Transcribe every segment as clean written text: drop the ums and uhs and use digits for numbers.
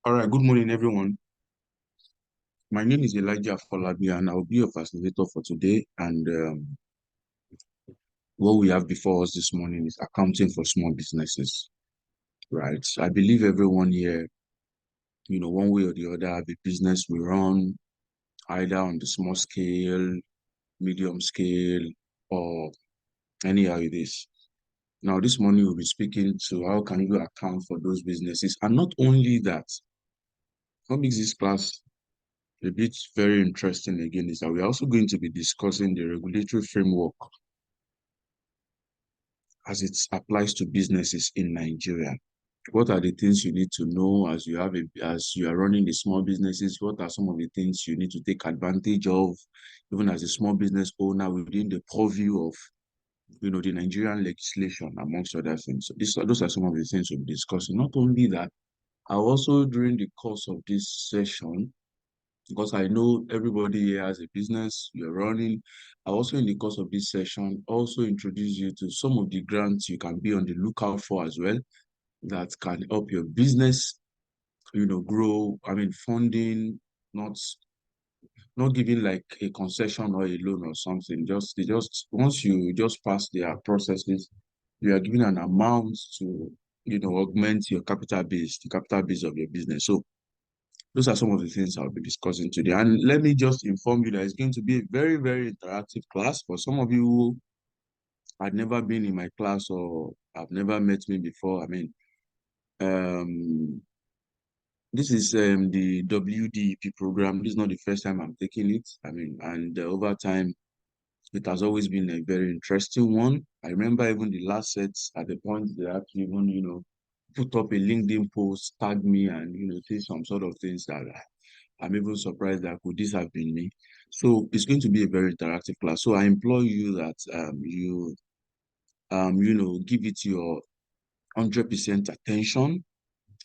All right, good morning, everyone. My name is Elijah Folabi, and I'll be your facilitator for today. And what we have before us this morning is accounting for small businesses, right? So I believe everyone here, one way or the other, have a business we run, either on the small scale, medium scale, or anyhow it is. Now, this morning we'll be speaking to how can you account for those businesses, and not only that. What makes this class a bit very interesting again is that we're also going to be discussing the regulatory framework as it applies to businesses in Nigeria. What are the things you need to know as you are running the small businesses? What are some of the things you need to take advantage of, even as a small business owner within the purview of the Nigerian legislation, amongst other things. So those are some of the things we'll be discussing. Not only that, I also during the course of this session, because I know everybody here has a business you're running. I also, in the course of this session, also introduce you to some of the grants you can be on the lookout for as well that can help your business, grow. I mean, funding, not not giving like a concession or a loan or something. They just once you just pass their processes, you are given an amount to, augment your capital base, the capital base of your business. So those are some of the things I'll be discussing today. And let me just inform you that it's going to be a very, very interactive class. For some of you who had never been in my class or have never met me before, um, this is the WDEP program. This is not the first time I'm taking it. And over time, it has always been a very interesting one. I remember even the last sets at the point they actually even, put up a LinkedIn post, tag me, and say some sort of things that I'm even surprised that could this have been me. So it's going to be a very interactive class. So I implore you that give it your 100% attention,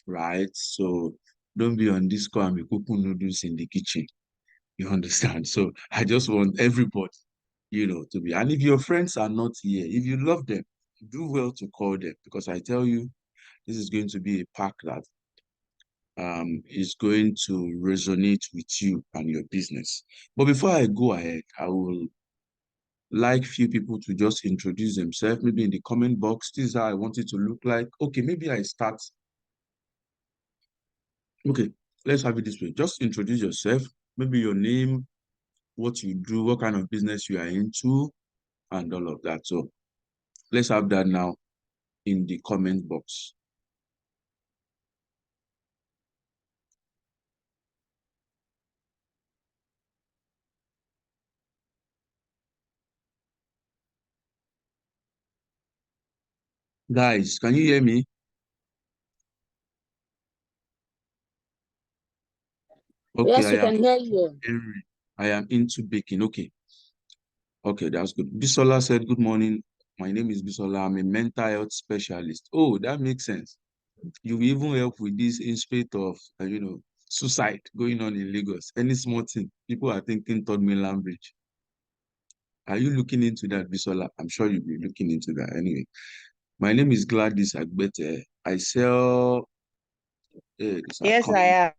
right? So don't be on this call and be cooking noodles in the kitchen. You understand? So I just want everybody, to be. And if your friends are not here, if you love them, do well to call them, because I tell you, this is going to be a pack that is going to resonate with you and your business. But before I go ahead, I will like few people to just introduce themselves, maybe in the comment box. This is how I want it to look like. Okay, maybe I start. Okay, let's have it this way. Just introduce yourself, maybe your name, what you do, what kind of business you are into, and all of that. So let's have that now in the comment box. Guys, can you hear me? Okay, Yes, we can hear you. Henry. I am into baking. Okay. Okay, that's good. Bisola said, good morning. My name is Bisola. I'm a mental health specialist. Oh, that makes sense. You will even help with this in spite of, suicide going on in Lagos. Any small thing, people are thinking third mainland bridge. Are you looking into that, Bisola? I'm sure you'll be looking into that anyway. My name is Gladys Agbete. I sell, these are Yes, coming. I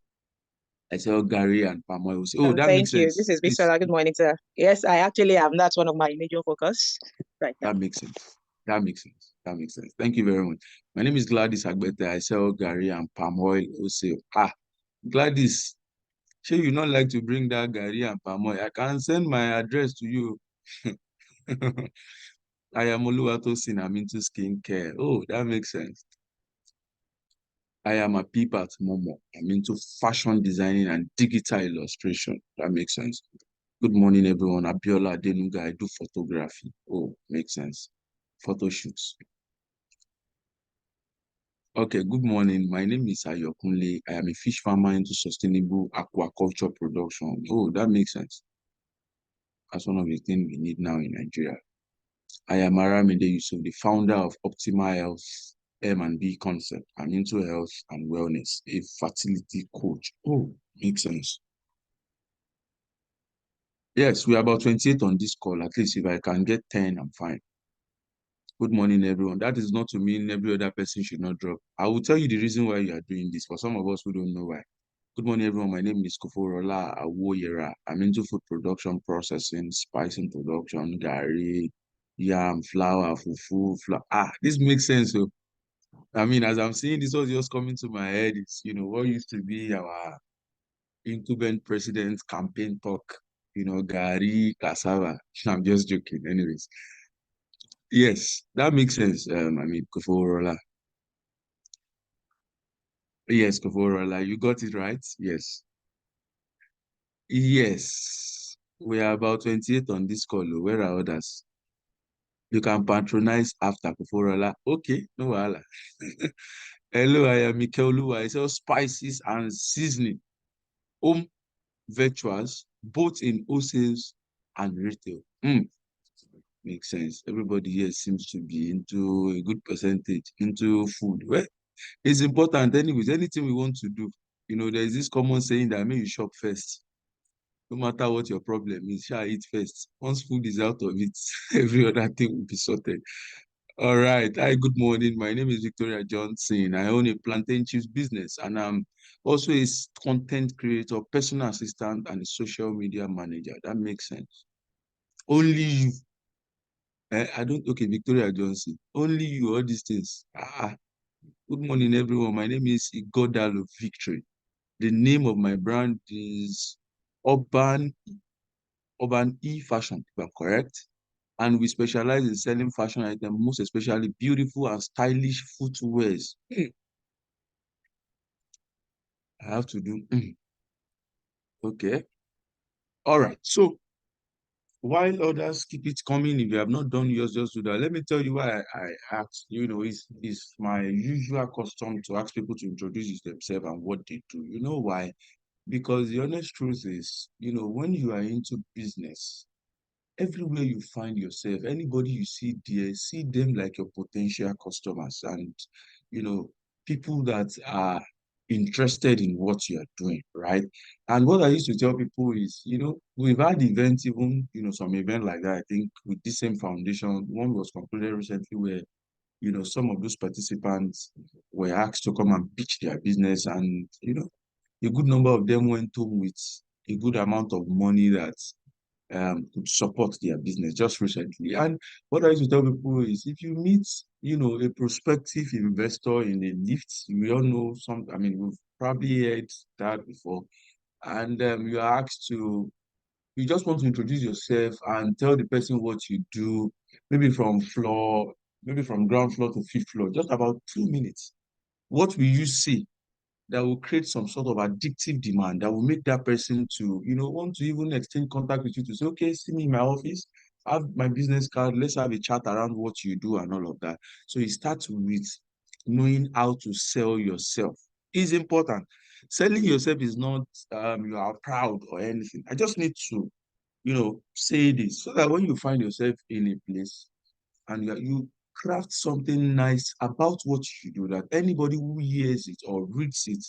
I sell Gary and palm oil. Oh, am. that makes Thank you. This sense. is Please, Bisola. Good morning, sir. Yes, I actually am. That's one of my major focus right now. that makes sense. That makes sense. That makes sense. Thank you very much. My name is Gladys Agbete. I sell Gary and palm oil wholesale. Gladys, sure you not like to bring that Gary and palm oil. I can send my address to you. I am Oluwatosin. I'm into skincare. Oh, that makes sense. I am a peep at Momo. I'm into fashion designing and digital illustration. That makes sense. Good morning, everyone. Abiola Adenuga. I do photography. Oh, makes sense. Photo shoots. Okay, good morning. My name is Ayokunle. I am a fish farmer into sustainable aquaculture production. Oh, that makes sense. That's one of the things we need now in Nigeria. I am Aramide Yusuf, the founder of Optimal Health M&B Concept. I'm into health and wellness, a fertility coach. Oh, makes sense. Yes, we are about 28 on this call. At least if I can get 10, I'm fine. Good morning, everyone. That is not to mean every other person should not drop. I will tell you the reason why you are doing this for some of us who don't know why. Good morning, everyone. My name is Koforola Awoyera. I'm into food production, processing, spicing production, gari, yam, flour, fufu, flour. This makes sense. So, I mean, as I'm seeing this, what's just coming to my head is, what used to be our incumbent president campaign talk, gari, cassava. I'm just joking. Anyways, yes, that makes sense. I mean, Koforola. Yes, Koforola, you got it right. Yes. Yes. We are about 28 on this call. Where are others? You can patronize after Koforola. Okay, no wahala. Hello, I am Mikeoluwa. I sell spices and seasoning. Home virtuals, both in wholesales and retail. Makes sense. Everybody here seems to be into a good percentage into food. Well, it's important anyways. Anything we want to do, there's this common saying that make you shop first. No matter what your problem is, shall eat first. Once food is out of it, every other thing will be sorted. All right. Hi, good morning. My name is Victoria Johnson. I own a plantain chips business, and I'm also a content creator, personal assistant, and a social media manager. That makes sense. Only you. I don't, okay, Victoria Johnson. Only you, all these things. Good morning, everyone. My name is Igodalo Victory. The name of my brand is Urban E-Fashion, if I'm correct. And we specialize in selling fashion items, most especially beautiful and stylish footwears. I have to do. Okay. All right. So while others keep it coming, if you have not done yours, just do that. Let me tell you why I asked. It's my usual custom to ask people to introduce themselves and what they do. You know why? Because the honest truth is, when you are into business, everywhere you find yourself, anybody you see there, see them like your potential customers and, you know, people that are interested in what you are doing, right? And what I used to tell people is, we've had events, even, some event like that, I think with the same foundation, one was concluded recently where, some of those participants were asked to come and pitch their business and, a good number of them went home with a good amount of money that to support their business just recently. And what I used to tell people is if you meet, a prospective investor in a lift, we all know I mean, we've probably heard that before. And you are asked to, you just want to introduce yourself and tell the person what you do, maybe maybe from ground floor to fifth floor, just about 2 minutes. What will you see that will create some sort of addictive demand that will make that person to, want to even exchange contact with you to say, okay, see me in my office, have my business card, let's have a chat around what you do and all of that. So it starts with knowing how to sell yourself. It's important. Selling yourself is not you are proud or anything. I just need to, say this so that when you find yourself in a place and you craft something nice about what you do that anybody who hears it or reads it,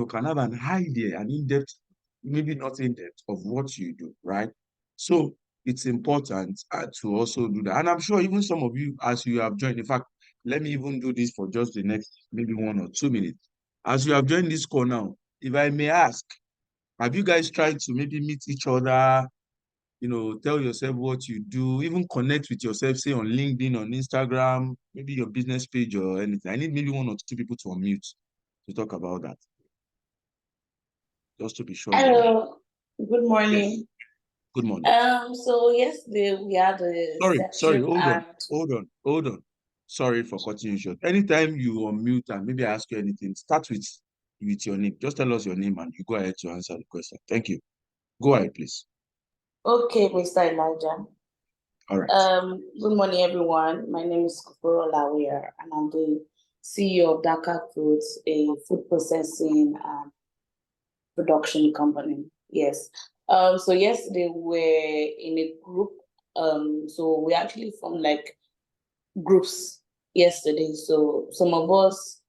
can have an idea, an in-depth, maybe not in-depth, of what you do, right? So it's important to also do that. And I'm sure even some of you, as you have joined, in fact, let me even do this for just the next maybe 1 or 2 minutes. As you have joined this call now, if I may ask, have you guys tried to maybe meet each other, tell yourself what you do, even connect with yourself, say on LinkedIn, on Instagram, maybe your business page or anything? I need maybe 1 or 2 people to unmute to talk about that, just to be sure you know. Hello, good Yes, morning. good morning. So yesterday we had a Sorry, session and hold on. Sorry for cutting you short. Anytime you unmute and maybe I ask you anything, start with your name. Just tell us your name and you go ahead to answer the question. Thank you. Go ahead, please. okay, Mr. Elijah. All right. Good morning, everyone. My name is Kufuro Lawyer, and I'm the CEO of Dakar Foods, a food processing and production company. Yes. So yesterday we were in a group. So we actually formed like groups yesterday. So some of us,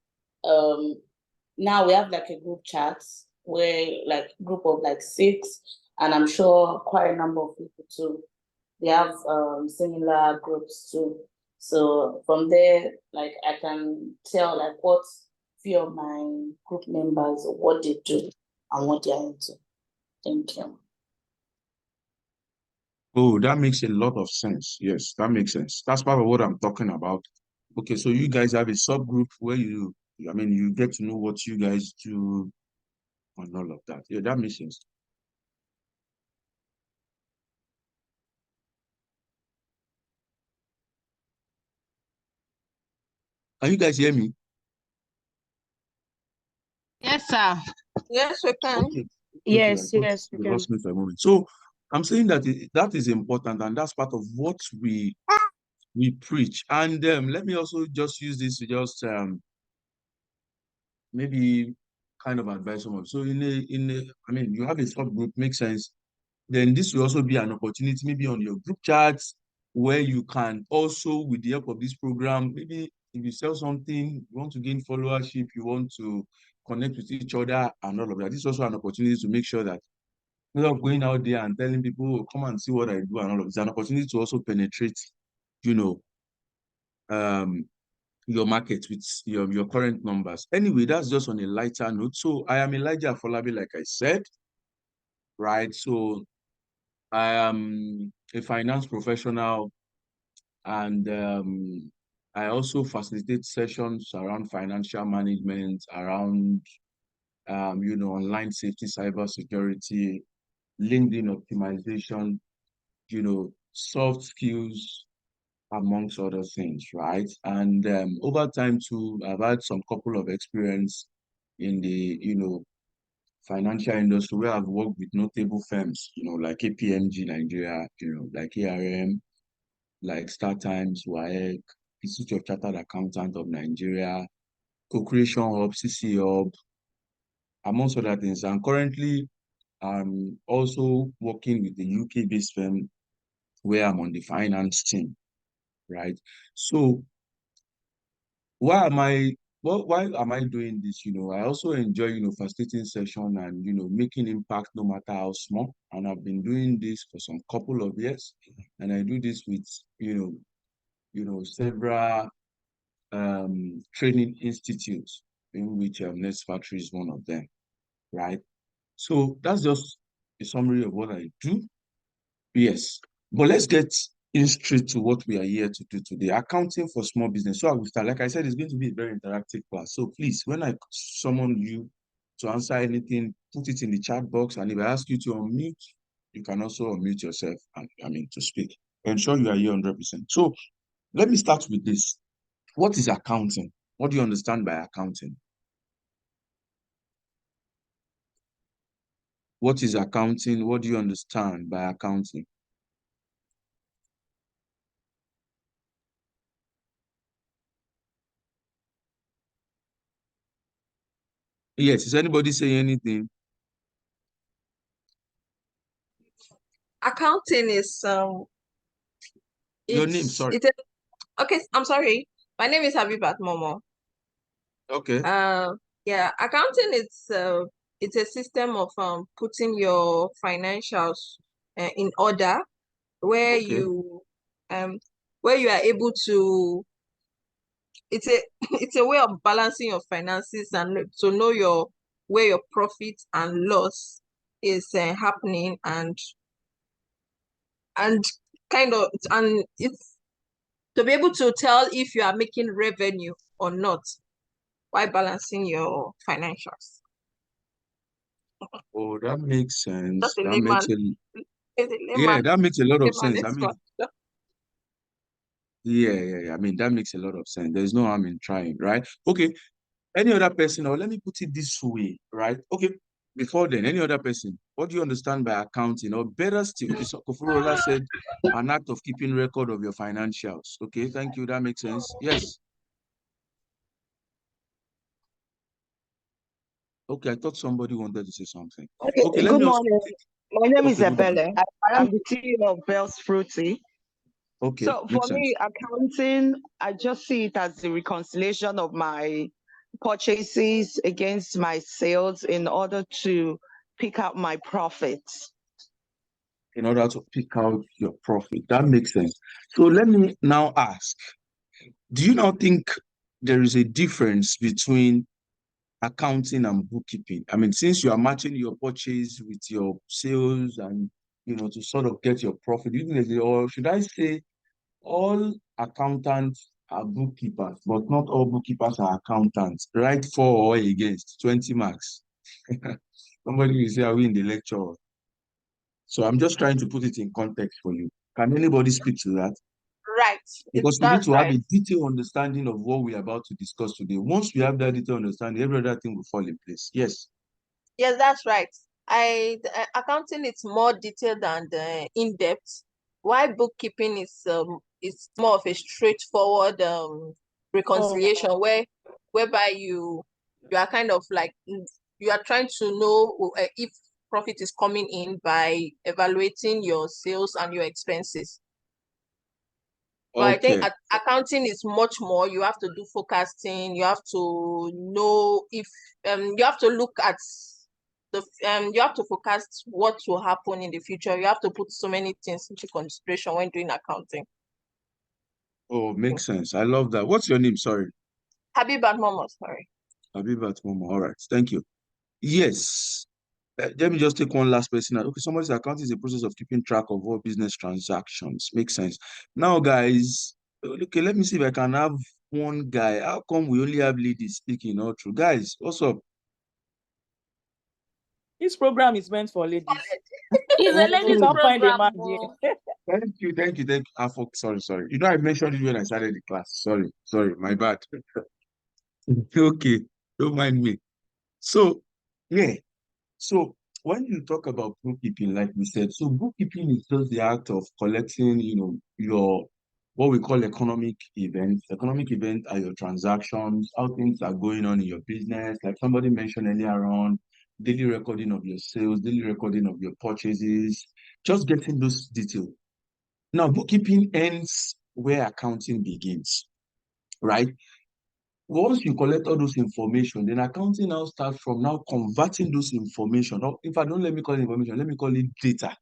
now we have like a group chat where like group of like 6, and I'm sure quite a number of people too. They have similar groups too. So from there, like I can tell like what few of my group members, what they do and what they are into. Thank you. Oh, that makes a lot of sense. Yes, that makes sense. That's part of what I'm talking about. Okay, so you guys have a subgroup where you get to know what you guys do and all of that. Yeah, that makes sense. Can you guys hear me? Yes, sir. Yes, we can. Okay. Okay, I Yes, thought yes, we you can. lost me for a moment. So I'm saying that that is important, and that's part of what we preach. And let me also just use this to just maybe kind of advise someone. So you have a subgroup, makes sense. Then this will also be an opportunity, maybe on your group chats, where you can also, with the help of this program, maybe if you sell something, you want to gain followership, you want to connect with each other and all of that. This is also an opportunity to make sure that instead of going out there and telling people, "Oh, come and see what I do," and all of this, an opportunity to also penetrate, you know, um, your market with your current numbers. Anyway, that's just on a lighter note. So I am Elijah Folabi, like I said, right? So I am a finance professional, and I also facilitate sessions around financial management, around online safety, cyber security, LinkedIn optimization, soft skills, amongst other things, right? And over time too, I've had some couple of experience in the, financial industry where I've worked with notable firms, like KPMG Nigeria, like ARM, like StarTimes, WAEC, Institute of Chartered Accountant of Nigeria, Co-Creation Hub, CC Hub, amongst other things. And currently, I'm also working with the UK-based firm where I'm on the finance team, right? So why am I doing this? I also enjoy, facilitating session and, making impact no matter how small. And I've been doing this for some couple of years. And I do this with, several training institutes, in which Next Factory is one of them, right? So that's just a summary of what I do. Yes, but let's get in straight to what we are here to do today. Accounting for small business. So I will start. Like I said, it's going to be a very interactive class. So please, when I summon you to answer anything, put it in the chat box. And if I ask you to unmute, you can also unmute yourself and to speak. Ensure you are here 100%. So let me start with this. What is accounting? What do you understand by accounting? What is accounting? What do you understand by accounting? Yes, is anybody saying anything? Accounting is Your name, sorry. Okay, I'm sorry. My name is Habibat Momo. Okay. Yeah, accounting is it's a system of putting your financials in order where Okay. you where you are able to it's a it's a way of balancing your finances and to know where your profit and loss is happening and and it's to be able to tell if you are making revenue or not while balancing your financials. Oh, that makes Just sense. a That makes layman. It's a yeah, layman. that makes a lot of Layman sense. I mean, expert. yeah. I mean, that makes a lot of sense. There's no harm in trying, right? Okay. Any other person, or let me put it this way, right? Okay. Before then, any other person, what do you understand by accounting? Or better still, okay, so Kofurola said an act of keeping record of your financials. Okay, thank you. That makes sense. Yes. Okay, I thought somebody wanted to say something. Okay, Okay, let good me also morning. take, My name is okay, good morning. Ebele. I'm the CEO of Bell's Fruity. Okay, So for makes sense. me, accounting, I just see it as the reconciliation of my purchases against my sales in order to pick out my profits. In order to pick out your profit. That makes sense. So let me now ask, Do you now think there is a difference between accounting and bookkeeping? I mean, since you are matching your purchase with your sales and, to sort of get your profit, do you think or should I say all accountants are bookkeepers, but not all bookkeepers are accountants? Right, for or against? 20 marks. Somebody will say, are we in the lecture? So I'm just trying to put it in context for you. Can anybody speak to that? Right. Because we need That's to have right. a detailed understanding of what we're about to discuss today. Once we have that detailed understanding, every other thing will fall in place. Yes. Yes, that's right. Accounting is more detailed and in-depth, while bookkeeping is more of a straightforward reconciliation whereby you are kind of like you are trying to know if profit is coming in by evaluating your sales and your expenses. But I think Okay. accounting is much more. You have to do forecasting. You have to know if you have to look at you have to forecast what will happen in the future. You have to put so many things into consideration when doing accounting. Oh, makes sense. I love that. What's your name? Sorry. Habibat Momo, sorry. Abibat Momo. All right. Thank you. Yes. Let me just take one last person. Okay, somebody's account is a process of keeping track of all business transactions. Makes sense. Now, guys, okay, let me see if I can have one guy. How come we only have ladies speaking all through? Guys, what's up? This program is meant for ladies. It's a ladies Can't find a program. man Oh. here. Thank you. Sorry. I mentioned it when I started the class. Sorry, my bad. Okay, don't mind me. So, yeah. So when you talk about bookkeeping, like we said, so bookkeeping is just the act of collecting, your what we call economic events. Economic events are your transactions, how things are going on in your business. Like somebody mentioned earlier on, daily recording of your sales, daily recording of your purchases, just getting those details. Now, bookkeeping ends where accounting begins, right? Once you collect all those information, then accounting now starts from now converting those information. Or in fact, don't let me call it information, let me call it data.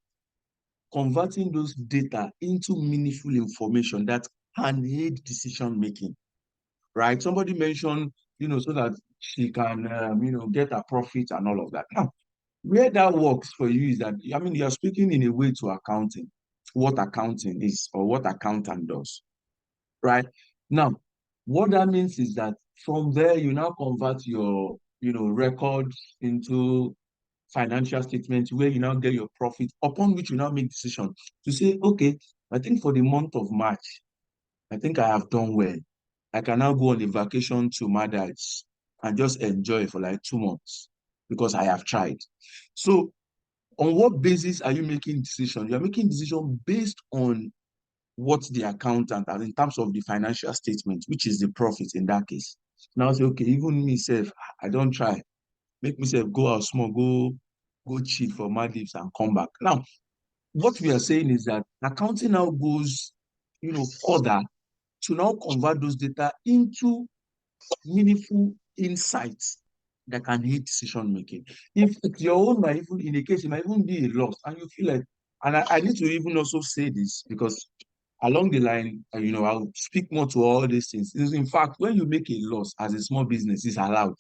Converting those data into meaningful information that can aid decision making, right? Somebody mentioned, so that she can, get a profit and all of that. Now, where that works for you is that, I mean, you're speaking in a way to accounting, what accounting is or what accountant does, right? Now, what that means is that from there, you now convert your, records into financial statements where you now get your profit, upon which you now make decision to say, okay, I think for the month of March, I think I have done well. I can now go on a vacation to Maldives and just enjoy for like 2 months because I have tried. So on what basis are you making decision? You're making decision based on what the accountant has in terms of the financial statement, which is the profit in that case. Now say, okay, even myself, I don't try. Make myself go out small, go cheat for Maldives and come back. Now, what we are saying is that accounting now goes, further to now convert those data into meaningful insights that can aid decision making. If it's your own might even in a case, it might even be a loss, and you feel like, and I need to even also say this because along the line, I'll speak more to all these things. In fact, when you make a loss as a small business, it's allowed.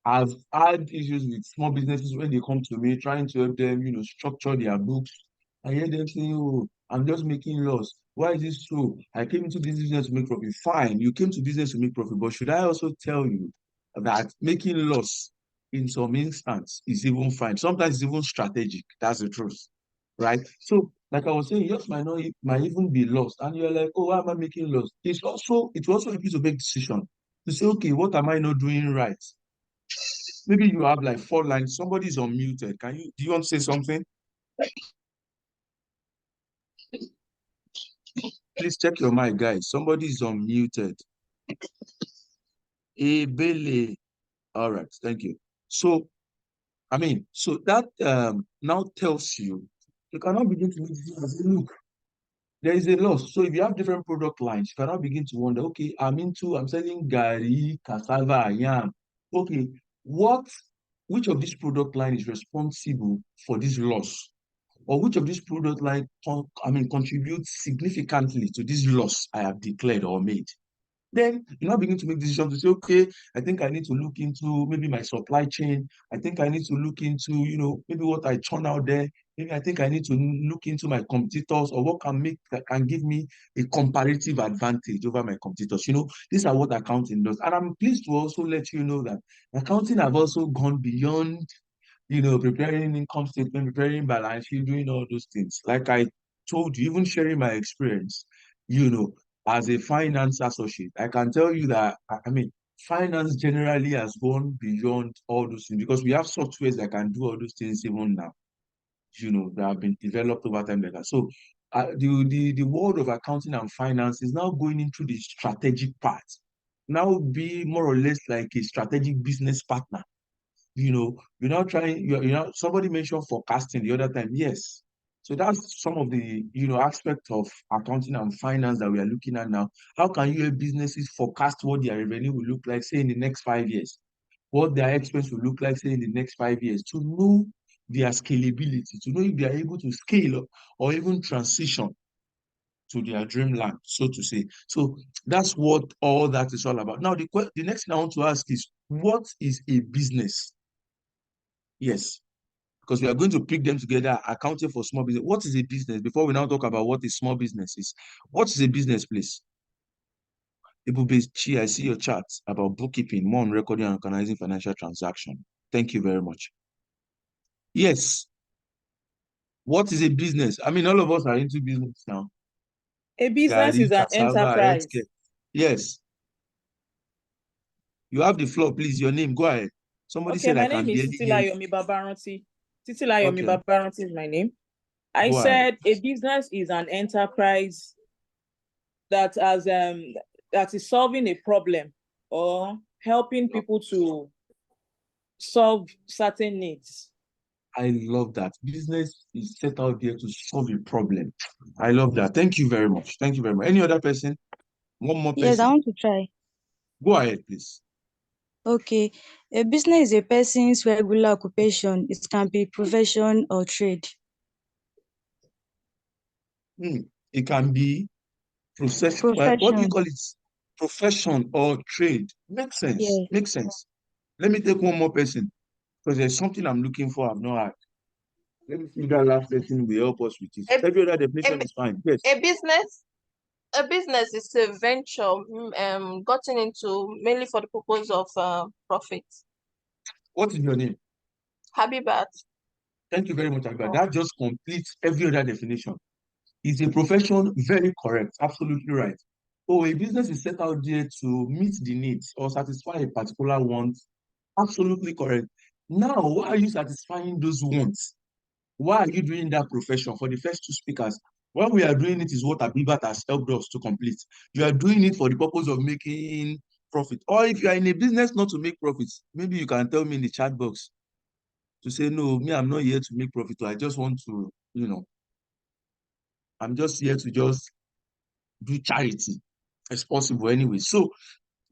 I've had issues with small businesses when they come to me trying to help them, structure their books. I hear them saying, oh, I'm just making loss. Why is this so? I came into this business to make profit. Fine, you came to business to make profit, but should I also tell you that making loss in some instance is even fine? Sometimes it's even strategic. That's the truth, right? So, like I was saying, yours might even be lost, and you're like, oh, why am I making loss? It will also help you to make decision to say, okay, what am I not doing right? Maybe you have like 4 lines. Somebody's unmuted. Do you want to say something? Please check your mic, guys. Somebody's unmuted. Ebele. All right, thank you. So, so that now tells you cannot begin to make decisions. Look, there is a loss. So if you have different product lines, you cannot begin to wonder, okay, I'm selling gari, cassava, yam. Okay, which of this product line is responsible for this loss? Or which of these product line contributes significantly to this loss I have declared or made? Then you now begin to make decisions to say, okay, I think I need to look into maybe my supply chain. I think I need to look into, maybe what I churn out there. Maybe I think I need to look into my competitors, or what that can give me a comparative advantage over my competitors. These are what accounting does. And I'm pleased to also let you know that accounting have also gone beyond, preparing income statement, preparing balance sheet, doing all those things. Like I told you, even sharing my experience, as a finance associate, I can tell you that, I mean, finance generally has gone beyond all those things, because we have softwares that can do all those things even now, that have been developed over time like that. So the world of accounting and finance is now going into the strategic part, now be more or less like a strategic business partner. You're not trying, somebody mentioned forecasting the other time. Yes. So that's some of the, aspect of accounting and finance that we are looking at now. How can you help businesses forecast what their revenue will look like, say, in the next 5 years? What their expense will look like, say, in the next 5 years, to know their scalability, to know if they are able to scale up or even transition to their dreamland, so to say. So that's what all that is all about. Now, the next thing I want to ask is, what is a business? Yes, because we are going to pick them together, accounting for small business. What is a business? Before we now talk about what a small business is, what is a business, please? Ibube Chi, I see your chart about bookkeeping, more on recording and organizing financial transaction. Thank you very much. Yes. What is a business? I mean, all of us are into business now. A business Gary, is an cassava, enterprise. healthcare. Yes. You have the floor, please. Your name, go ahead. Somebody Okay, said I my can name is barely hear you. Titilayomi Babaranti. Titilayomi Okay, Babaranti is my name. I go ahead. said a business is an enterprise that is solving a problem or helping people to solve certain needs. I love that. Business is set out there to solve a problem. I love that. Thank you very much. Thank you very much. Any other person? One more Yes, I person. want to try. Go ahead, please. Okay. A business is a person's regular occupation. It can be profession or trade. It can be profession. What do you Profession. call it? Profession or trade. Makes sense. Yes. Makes sense. Let me take one more person, because there's something I'm looking for. I've not had. Let me see if that last person will help us with it. A, Every other definition a, is fine. Yes. a business is a venture gotten into mainly for the purpose of profit. What is your name? Habibat. Thank you very much, Agba. That just completes every other definition. It's a profession, very correct, absolutely right. Oh, a business is set out there to meet the needs or satisfy a particular want, absolutely correct. Now, why are you satisfying those wants? Why are you doing that profession? For the first two speakers, what we are doing it is what Abibat has helped us to complete. You are doing it for the purpose of making profit. Or if you are in a business not to make profits, maybe you can tell me in the chat box to say, no, me, I'm not here to make profit. I just want to, I'm just here to just do charity as possible anyway. So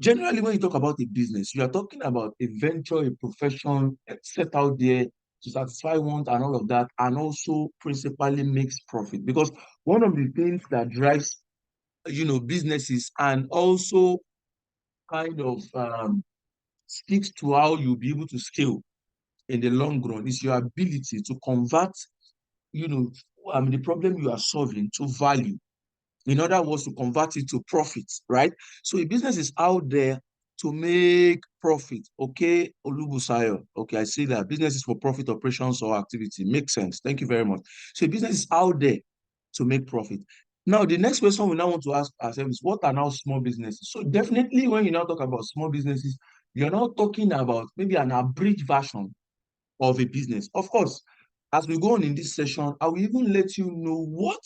generally, when you talk about a business, you are talking about a venture, a profession set out there to satisfy want and all of that, and also principally makes profit. Because one of the things that drives, businesses and also kind of speaks to how you'll be able to scale in the long run is your ability to convert, the problem you are solving to value. In other words, to convert it to profits, right? So a business is out there to make profit. Okay, Olubusayo. Okay, I see that. Business is for profit, operations, or activity. Makes sense. Thank you very much. So a business is out there to make profit. Now, the next question we now want to ask ourselves is, what are now small businesses? So definitely when you now talk about small businesses, you're now talking about maybe an abridged version of a business. Of course, as we go on in this session, I will even let you know what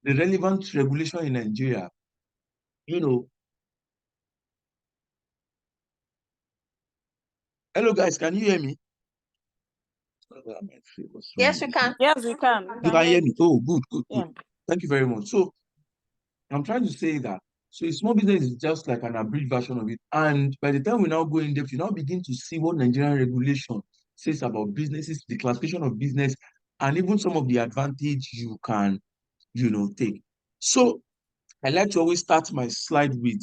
the relevant regulation in Nigeria, hello guys, can you hear me? Yes, you can. Yes, we can. You can hear me? Oh, good, good, good. Yeah. Thank you very much. So I'm trying to say that, so a small business is just like an abridged version of it. And by the time we now go in depth, you now begin to see what Nigerian regulation says about businesses, the classification of business, and even some of the advantage you can, take. So I like to always start my slide with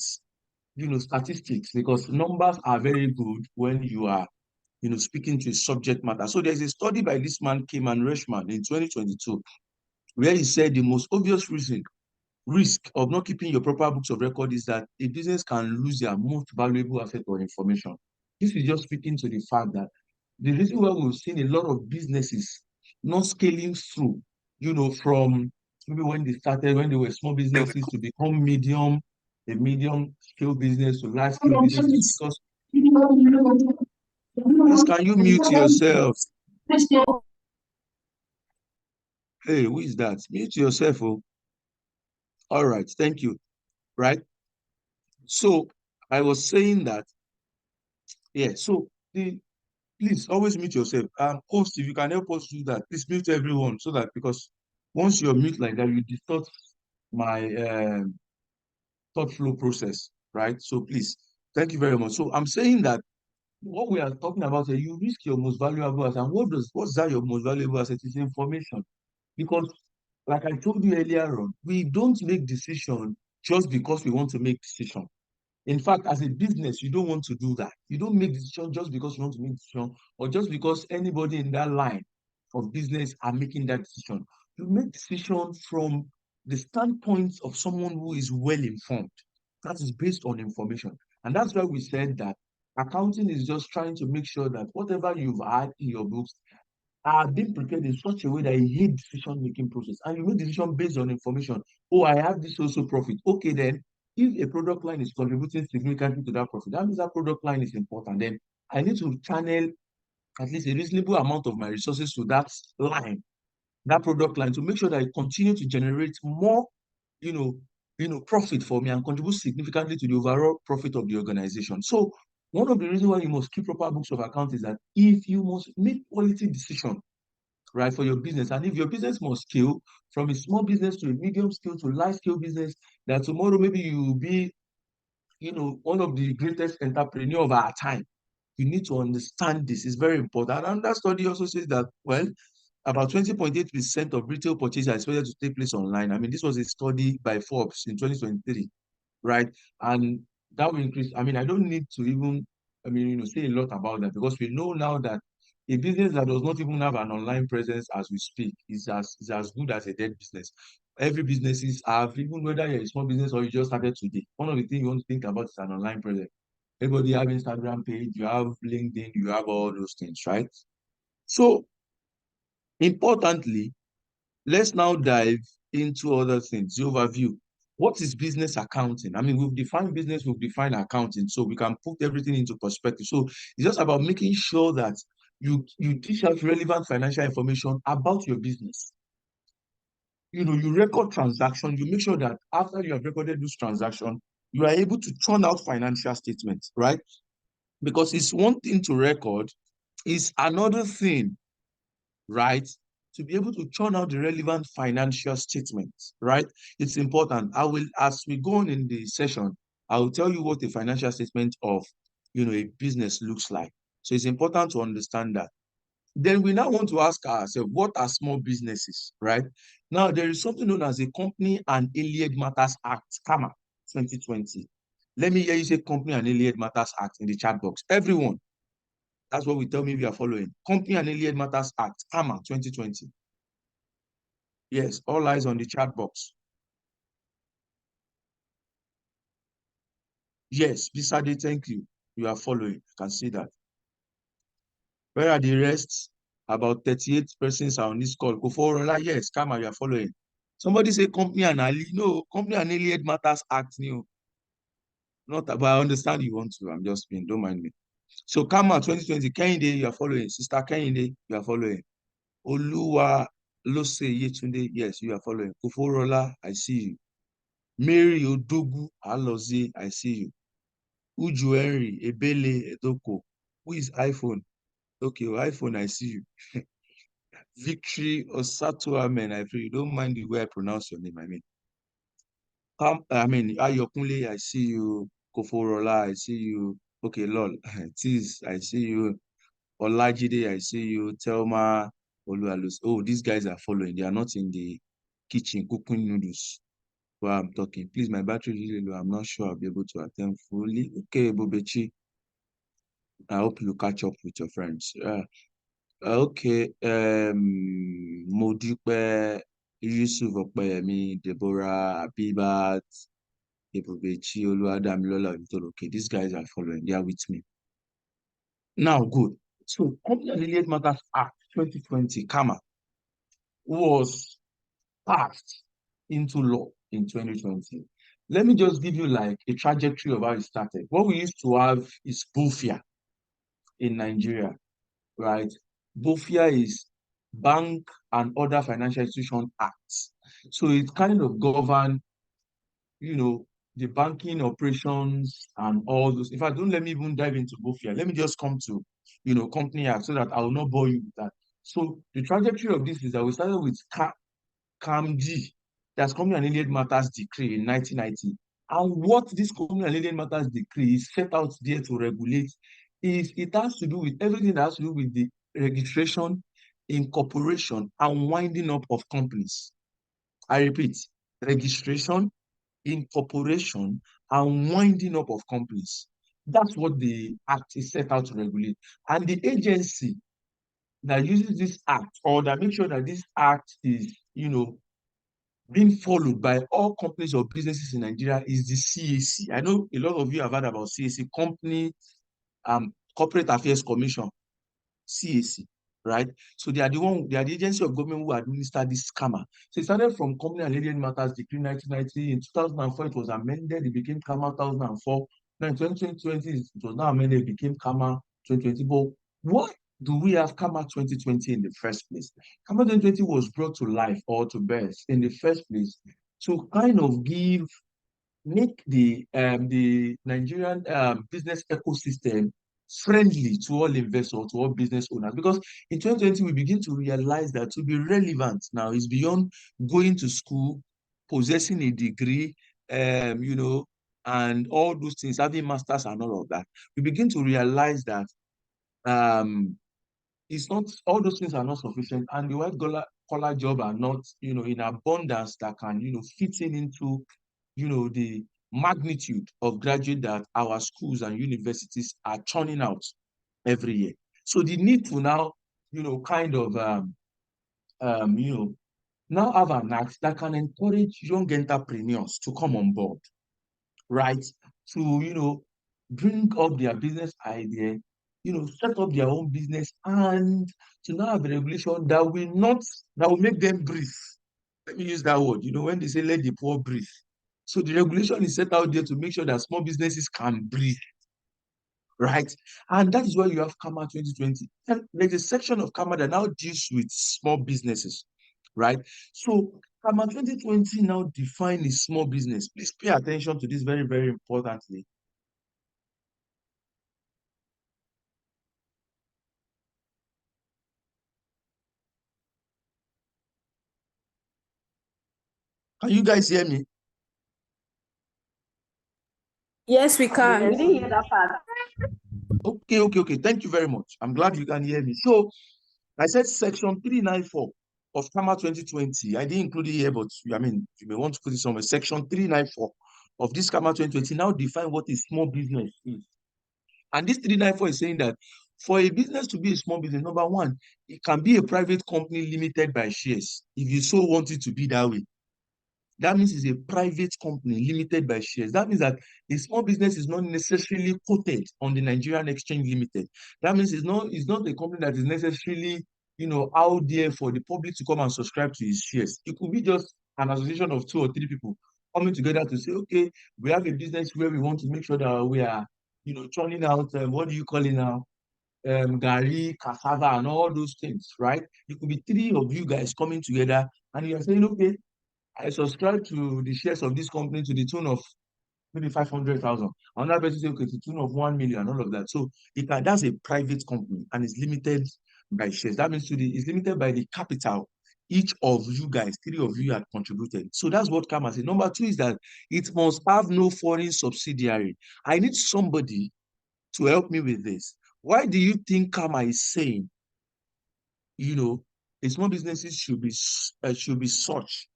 statistics, because numbers are very good when you are, speaking to a subject matter. So there's a study by this man, Kim and Reshman, in 2022, where he said the most obvious risk of not keeping your proper books of record is that a business can lose their most valuable asset or information. This is just speaking to the fact that the reason why we've seen a lot of businesses not scaling through, from maybe when they were small businesses to become a medium scale business to large scale business, is because, please, can you mute yourself? Hey, who is that? Mute yourself. Oh, all right, thank you. Right. So I was saying that, yeah. So please always mute yourself. Host, if you can help us do that, please mute everyone, so that, because once you're mute like that, you distort my thought flow process, right? So please, thank you very much. So I'm saying that what we are talking about here, you risk your most valuable asset. And what's that your most valuable asset? Is information. Because, like I told you earlier on, we don't make decisions just because we want to make decisions. In fact, as a business, you don't want to do that. You don't make decisions just because you want to make decisions, or just because anybody in that line of business are making that decision. You make decisions from the standpoint of someone who is well informed. That is based on information. And that's why we said that accounting is just trying to make sure that whatever you've had in your books are being prepared in such a way that you hate decision-making process, and you make decision based on information. Oh, I have this also profit. Okay, then if a product line is contributing significantly to that profit, that means that product line is important. Then I need to channel at least a reasonable amount of my resources to that line, that product line, to make sure that it continue to generate more, profit for me and contribute significantly to the overall profit of the organization. So one of the reasons why you must keep proper books of account is that if you must make quality decision, right, for your business, and if your business must scale from a small business to a medium scale to large scale business, that tomorrow maybe you will be, one of the greatest entrepreneur of our time, you need to understand this. It's very important. And that study also says that, well, about 20.8% of retail purchases are expected to take place online. I mean, this was a study by Forbes in 2023, right? And that will increase. I mean, I don't need to even, say a lot about that, because we know now that a business that does not even have an online presence as we speak is as good as a dead business. Every businesses have, even whether you're a small business or you just started today, one of the things you want to think about is an online presence. Everybody have Instagram page, you have LinkedIn, you have all those things, right? So importantly, let's now dive into other things, the overview. What is business accounting? I mean, we've defined business, we've defined accounting, so we can put everything into perspective. So it's just about making sure that you dish out relevant financial information about your business. You record transactions, you make sure that after you have recorded those transactions, you are able to churn out financial statements, right? Because it's one thing to record, it's another thing, right, to be able to churn out the relevant financial statements, right? It's important. As we go on in the session, I will tell you what a financial statement of, a business looks like. So it's important to understand that. Then we now want to ask ourselves, what are small businesses, right? Now, there is something known as a Company and Allied Matters Act, CAMA 2020. Let me hear you say Company and Allied Matters Act in the chat box. Everyone, that's what we tell me we are following. Company and Allied Matters Act, CAMA 2020. Yes, all eyes on the chat box. Yes, Bisade, thank you. You are following. I can see that. Where are the rest? About 38 persons are on this call. Koforola, yes, CAMA, you are following. Somebody say Company and Ali. No, Company and Allied Matters Act new. Not, but I understand you want to. I'm just being, don't mind me. So CAMA 2020, Kehinde, you are following. Sister Kehinde, you are following. Oluwa Lose Yetunde, yes, you are following. Koforola, I see you. Mary Odogu Alozie, I see you. Uju Henry, Ebele Edoko. Who is iPhone? Okay, well, iPhone, I see you. Victory Osato Amen, I pray you don't mind the way I pronounce your name, Ayokunle, I see you. Koforola, I see you. Okay, lol. Tiz, I see you. Olajide, I see you. Telma, Oluwalus. Oh, these guys are following. They are not in the kitchen cooking noodles. while I'm talking. Please, my battery is really low. I'm not sure I'll be able to attend fully. Okay, Bobechi. I hope you catch up with your friends. Okay. Modipe, Yusuf Opeyemi, Deborah, Abibat, Ebobechi, Oluwadamilola, Victor. Okay, these guys are following. They are with me. Now, good. So, Company and Related Matters Act 2020, KAMA, was passed into law in 2020. Let me just give you like a trajectory of how it started. What we used to have is BOFIA in Nigeria, right? BOFIA is Bank and Other Financial Institution Acts. So it kind of govern, the banking operations and all those. In fact, don't let me even dive into BOFIA. Let me just come to, Company Act so that I will not bore you with that. So the trajectory of this is that we started with CAMD, that's Company and Alien Matters Decree in 1990. And what this Company and Alien Matters Decree is set out there to regulate is it has to do with everything that has to do with the registration, incorporation, and winding up of companies. I repeat, registration, incorporation, and winding up of companies. That's what the Act is set out to regulate. And the agency that uses this Act, or that makes sure that this Act is, being followed by all companies or businesses in Nigeria, is the CAC. I know a lot of you have heard about CAC, Company Corporate Affairs Commission, CAC, right? So they are the agency of government who administer this scammer. So it started from Company and Alien Matters Decree 1990. In 2004, it was amended. It became CAMA 2004. Now in 2020, it was now amended. It became CAMA 2020. But why do we have CAMA 2020 in the first place? CAMA 2020 was brought to life or to birth in the first place to kind of make the Nigerian business ecosystem friendly to all investors, to all business owners. Because in 2020, we begin to realize that to be relevant now is beyond going to school, possessing a degree, and all those things, having masters and all of that. We begin to realize that it's not, all those things are not sufficient, and the white collar job are not, in abundance that can, fit into, the magnitude of graduate that our schools and universities are churning out every year. So the need to now, kind of, now have an act that can encourage young entrepreneurs to come on board, right? To, bring up their business idea, set up their own business, and to now have a regulation that will make them breathe. Let me use that word, when they say let the poor breathe. So the regulation is set out there to make sure that small businesses can breathe, right? And that is why you have CAMA 2020. And there's a section of CAMA that now deals with small businesses, right? So CAMA 2020 now defines a small business. Please pay attention to this very, very importantly. Can you guys hear me? Yes, we can. We didn't hear that part. Okay. Thank you very much. I'm glad you can hear me. So I said section 394 of CAMA 2020. I didn't include it here, but you may want to put it somewhere. Section 394 of this CAMA 2020 now define what a small business is. And this 394 is saying that for a business to be a small business, number one, it can be a private company limited by shares, if you so want it to be that way. That means it's a private company limited by shares. That means that a small business is not necessarily quoted on the Nigerian Exchange Limited. That means it's not a company that is necessarily, out there for the public to come and subscribe to its shares. It could be just an association of 2 or 3 people coming together to say, okay, we have a business where we want to make sure that we are, churning out, what do you call it now? Gari, cassava, and all those things, right? It could be 3 of you guys coming together and you are saying, okay, I subscribe to the shares of this company to the tune of maybe 500,000. Another person say, okay, to the tune of 1 million, all of that. So that's a private company and it's limited by shares. That means it's limited by the capital each of you guys, 3 of you had contributed. So that's what CAMA says. Number 2 is that it must have no foreign subsidiary. I need somebody to help me with this. Why do you think CAMA is saying, the small businesses should be such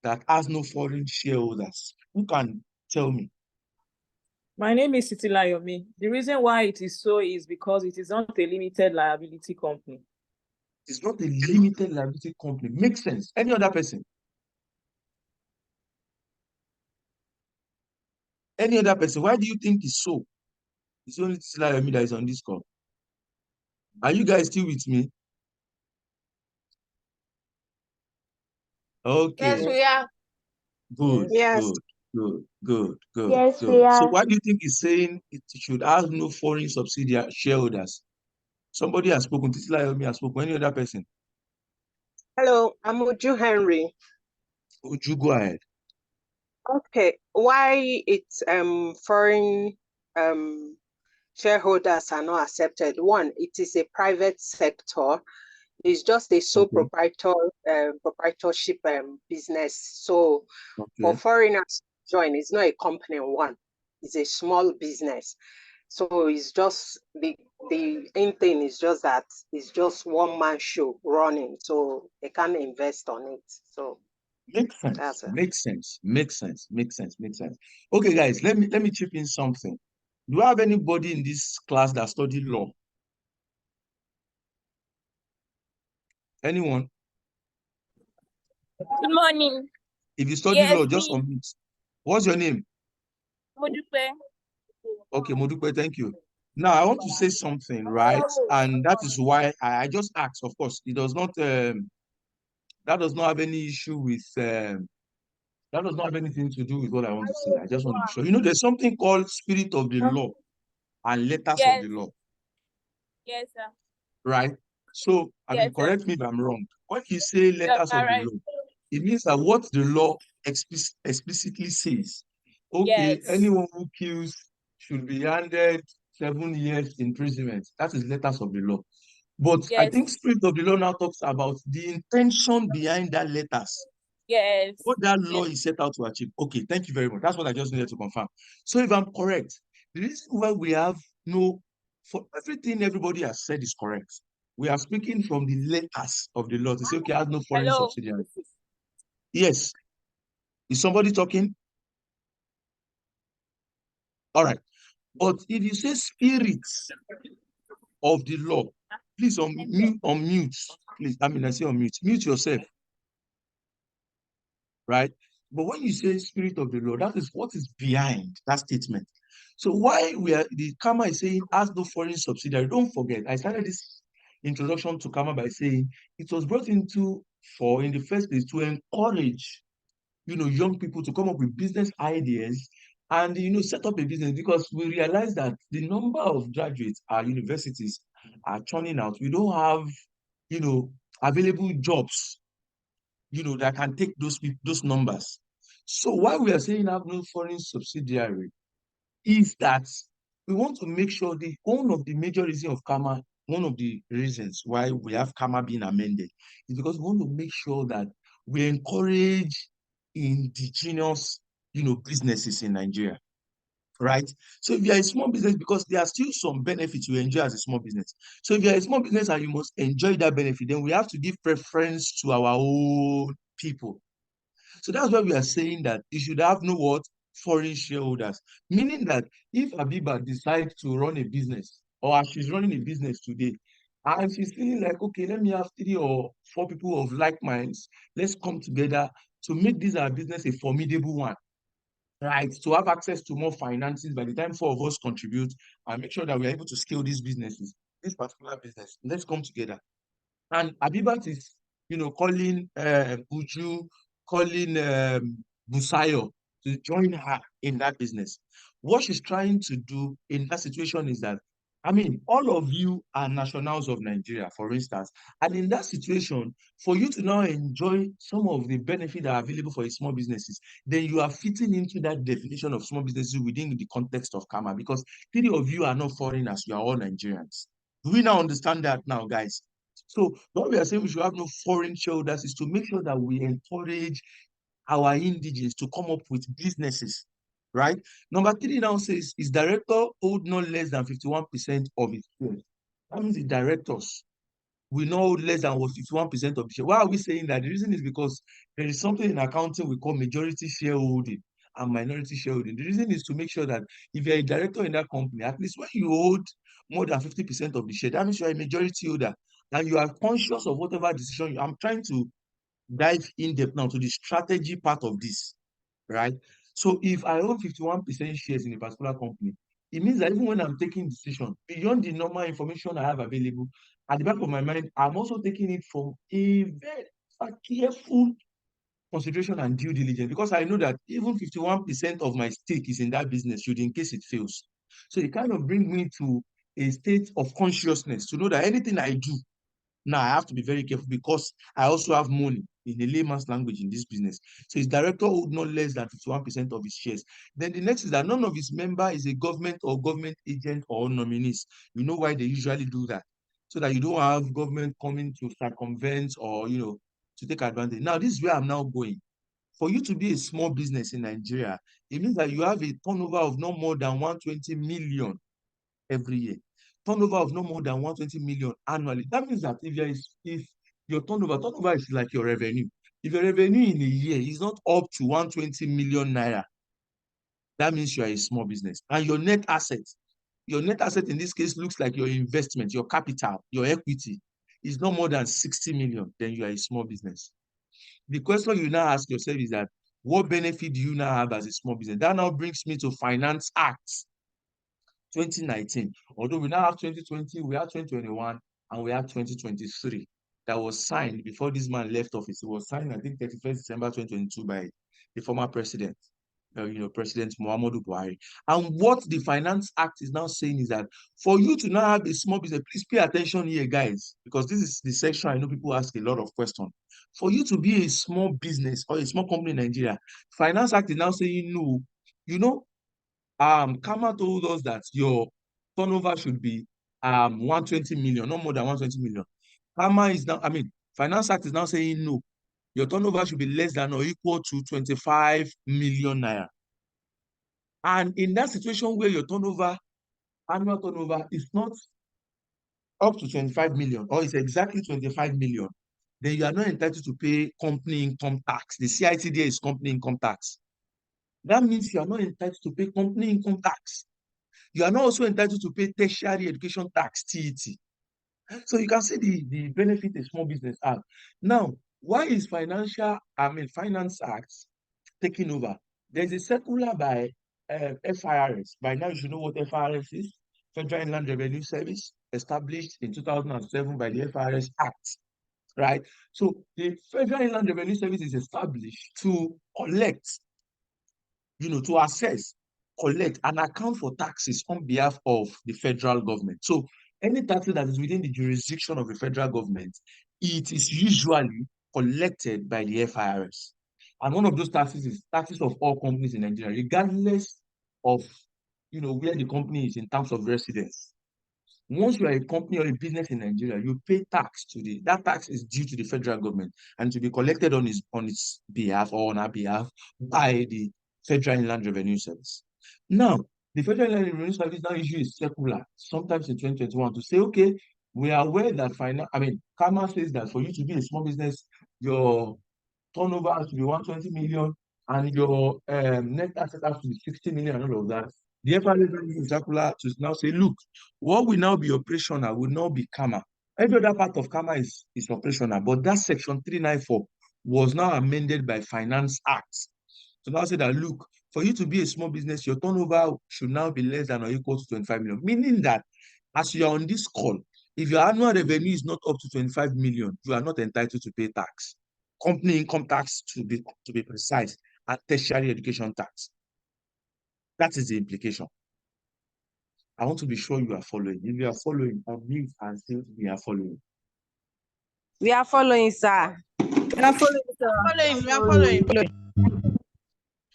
that has no foreign shareholders? Who can tell me? My name is Titilayomi. The reason why it is so is because it is not a limited liability company. It's not a limited liability company. Makes sense. Any other person? Any other person? Why do you think it's so? It's only Titilayomi that is on this call. Are you guys still with me? Okay. Yes, we are. Good, Yes. good, good, good, good, Yes, we good. So are. why do you think he's saying it should have no foreign subsidiary shareholders? Somebody has spoken. Titilayomi has spoken. Any other person? Hello, I'm Uju Henry. Would you go ahead? Okay, why it's foreign shareholders are not accepted? One, it is a private sector. It's just a sole Okay, proprietorship business. So for okay. foreigners to join, it's not a company one. It's a small business. So it's just the main thing is just that it's just one man show running. So they can't invest on it. So Makes sense. that's it. Makes sense. Makes sense. Makes sense. Makes sense. Okay, guys, let me chip in something. Do I have anybody in this class that studied law? Anyone? Good morning. If you study Yes, law, just me. unmute. What's your name? Modupe. Okay, Modupe, thank you. Now I want to say something, right? And that is why I just asked. Of course, it does not that does not have any issue with that does not have anything to do with what I want to say. I just want to be sure. You know, there's something called spirit of the law and letters of Yes, the law, yes, sir. right? So, I Yes, mean, sir. correct me if I'm wrong. When you say You're letters of the right. law, it means that what the law explicitly says, okay, Yes, anyone who kills should be handed 7 years imprisonment. That is letters of the law. But I yes, think spirit of the law now talks about the intention behind that letters, yes, what that law yes. is set out to achieve. Okay, thank you very much. That's what I just needed to confirm. So if I'm correct, the reason why we have no, for everything everybody has said is correct. We are speaking from the letters of the law to say, okay, I have no foreign Hello. subsidiary. Yes. Is somebody talking? All right. But if you say spirits of the law, please unmute. Please, I mean, I say unmute. Mute yourself, right? But when you say spirit of the law, that is what is behind that statement. So why the Kama is saying has no foreign subsidiary, don't forget, I started this introduction to Kama by saying it was brought into in the first place to encourage, young people to come up with business ideas and, set up a business, because we realize that the number of graduates our universities are churning out. We don't have, available jobs, that can take those numbers. So why we are saying have no foreign subsidiary is that we want to make sure one of the major reasons of Kama, one of the reasons why we have Kama being amended is because we want to make sure that we encourage indigenous, businesses in Nigeria, right? So if you're a small business, because there are still some benefits you enjoy as a small business. So if you're a small business and you must enjoy that benefit, then we have to give preference to our own people. So that's why we are saying that you should have no what? Foreign shareholders. Meaning that if Abiba decides to run a business, or she's running a business today, and she's feeling like, okay, let me have 3 or 4 people of like minds, let's come together to make this our business a formidable one, right? To have access to more finances by the time 4 of us contribute and make sure that we're able to scale these businesses, this particular business. Let's come together. And Abibat is, calling Uju, calling Busayo to join her in that business. What she's trying to do in that situation is that, I mean, all of you are nationals of Nigeria, for instance, and in that situation, for you to now enjoy some of the benefits that are available for small businesses, then you are fitting into that definition of small businesses within the context of Kama, because 3 of you are not foreigners, you are all Nigerians. Do we now understand that now, guys? So what we are saying we should have no foreign shareholders is to make sure that we encourage our indigenes to come up with businesses, right? Number 3 now says his director hold not less than 51% of his shares. That means the directors will not hold less than 51% of the share. Why are we saying that? The reason is because there is something in accounting we call majority shareholding and minority shareholding. The reason is to make sure that if you're a director in that company, at least when you hold more than 50% of the share, that means you're a majority holder and you are conscious of whatever decision I'm trying to dive in depth now to the strategy part of this, right? So if I own 51% shares in a particular company, it means that even when I'm taking decision beyond the normal information I have available, at the back of my mind, I'm also taking it from a very careful consideration and due diligence, because I know that even 51% of my stake is in that business should in case it fails. So it kind of brings me to a state of consciousness to know that anything I do now, I have to be very careful because I also have money in a layman's language in this business. So his director owed not less than 51% of his shares. Then the next is that none of his member is a government or government agent or nominees. You know why they usually do that? So that you don't have government coming to circumvent or, to take advantage. Now, this is where I'm now going. For you to be a small business in Nigeria, it means that you have a turnover of no more than 120 million every year. Turnover of no more than 120 million annually. That means that if your turnover is like your revenue. If your revenue in a year is not up to 120 million naira, that means you are a small business. And your net asset in this case looks like your investment, your capital, your equity is not more than 60 million, then you are a small business. The question you now ask yourself is that what benefit do you now have as a small business? That now brings me to Finance Act 2019. Although we now have 2020, we have 2021, and we have 2023 that was signed before this man left office. It was signed, I think, 31st December 2022 by the former president, President Muhammadu Buhari. And what the Finance Act is now saying is that for you to now have a small business, please pay attention here, guys, because this is the section I know people ask a lot of questions. For you to be a small business or a small company in Nigeria, Finance Act is now saying no. Kama told us that your turnover should be 120 million, no more than 120 million. Finance Act is now saying no. Your turnover should be less than or equal to 25 million naira. And in that situation where your annual turnover is not up to 25 million, or it's exactly 25 million, then you are not entitled to pay company income tax. The CIT there is company income tax. That means you are not entitled to pay company income tax. You are not also entitled to pay tertiary education tax, TET. So you can see the benefit a small business have. Now, why is Finance Act taking over? There's a circular by FIRS. By now, you should know what FIRS is. Federal Inland Revenue Service, established in 2007 by the FIRS Act, right? So the Federal Inland Revenue Service is established to collect, to assess, collect, and account for taxes on behalf of the federal government. So any taxes that is within the jurisdiction of the federal government, it is usually collected by the FIRS. And one of those taxes is taxes of all companies in Nigeria, regardless of where the company is in terms of residence. Once you are a company or a business in Nigeria, you pay tax that tax is due to the federal government and to be collected on its behalf or on our behalf by the Federal Inland Revenue Service. Now, the Federal Inland Revenue Service now issue a circular, sometimes in 2021, to say, okay, we are aware that Kama says that for you to be a small business, your turnover has to be 120 million and your net asset has to be 60 million and all of that. The FRA circular to now say, look, what will now be operational will now be Kama. Every other part of Kama is operational, but that section 394 was now amended by Finance Act. So now say that, look, for you to be a small business, your turnover should now be less than or equal to 25 million. Meaning that as you are on this call, if your annual revenue is not up to 25 million, you are not entitled to pay tax. Company income tax to be precise, and tertiary education tax. That is the implication. I want to be sure you are following. If you are following, unmute and say we are following. We are following, sir. We are following, sir. We are following. We're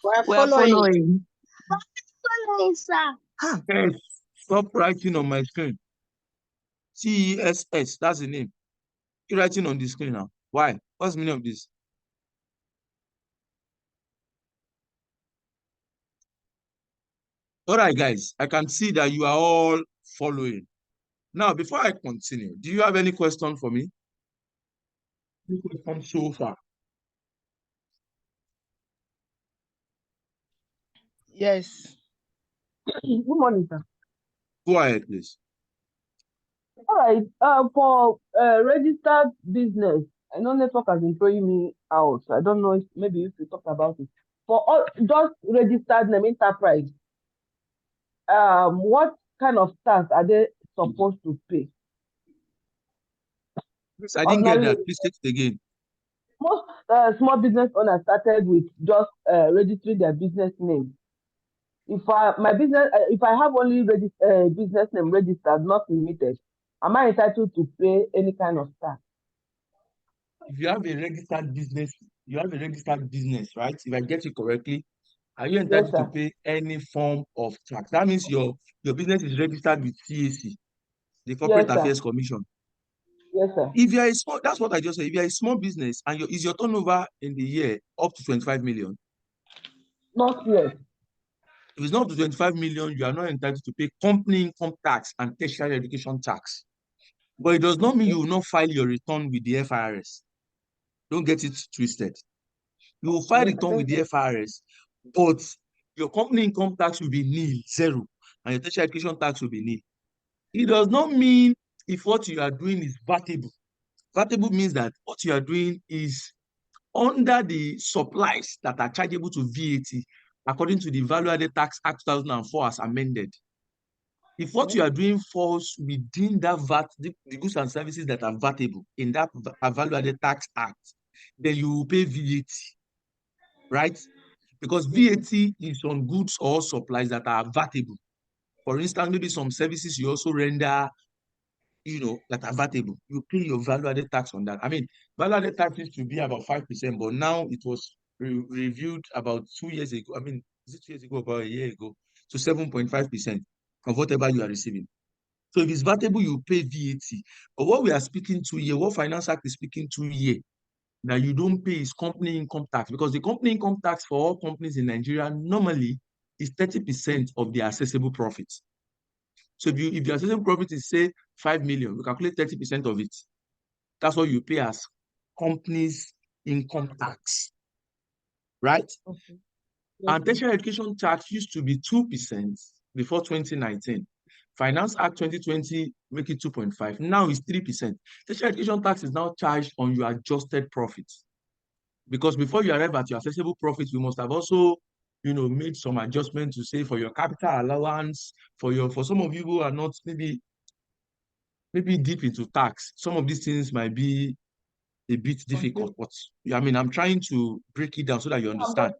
We are following. following, sir. Yes, stop writing on my screen. CESS, that's the name. You're writing on the screen now. Why? What's the meaning of this? All right, guys, I can see that you are all following. Now, before I continue, do you have any question for me? You could come so far. Yes. Good morning, sir. Go ahead, please. All right. For registered business, I know network has been throwing me out. I don't know if maybe if you talk about it. For all just registered name enterprise, what kind of tax are they supposed to pay? I didn't get Ordinarily, that. Please take it again. most small business owners started with just registering their business name. If I have only business name registered, not limited, am I entitled to pay any kind of tax? If you have a registered business, right? If I get you correctly, are you Yes, entitled to sir. pay any form of tax? That means your business is registered with CAC, the Corporate Yes, sir. Affairs Commission. Yes, sir. If you are a small, that's what I just said. If you are a small business and is your turnover in the year up to 25 million? Not yet. If it's not up to 25 million, you are not entitled to pay company income tax and tertiary education tax. But it does not mean you will not file your return with the FIRS. Don't get it twisted. You will file Yes, return with thank the you. FIRS, but your company income tax will be nil, zero, and your tertiary education tax will be nil. It does not mean if what you are doing is vatable. Vatable means that what you are doing is under the supplies that are chargeable to VAT according to the Value Added Tax Act 2004 as amended. If what you are doing falls within that VAT, the goods and services that are vatable in that Value Added Tax Act, then you will pay VAT, right? Because VAT is on goods or supplies that are vatable. For instance, maybe some services you also render, that are vatable. You pay your value-added tax on that. I mean, value-added tax used to be about 5%, but now it was reviewed about 2 years ago. I mean, is it 2 years ago, about a year ago, to 7.5% of whatever you are receiving. So if it's vatable, you pay VAT. But what we are speaking to here, what Finance Act is speaking to here, that you don't pay is company income tax, because the company income tax for all companies in Nigeria normally is 30% of their accessible profits. So if your accessible profit is, say, 5 million, you calculate 30% of it. That's what you pay as companies income tax, right? Okay. And tertiary education tax used to be 2% before 2019. Finance Act 2020 make it 2.5. Now it's 3%. Tertiary education tax is now charged on your adjusted profits. Because before you arrive at your accessible profits, you must have also, made some adjustments to say for your capital allowance, for some of you who are not maybe deep into tax. Some of these things might be a bit difficult, but I mean, I'm trying to break it down so that you understand,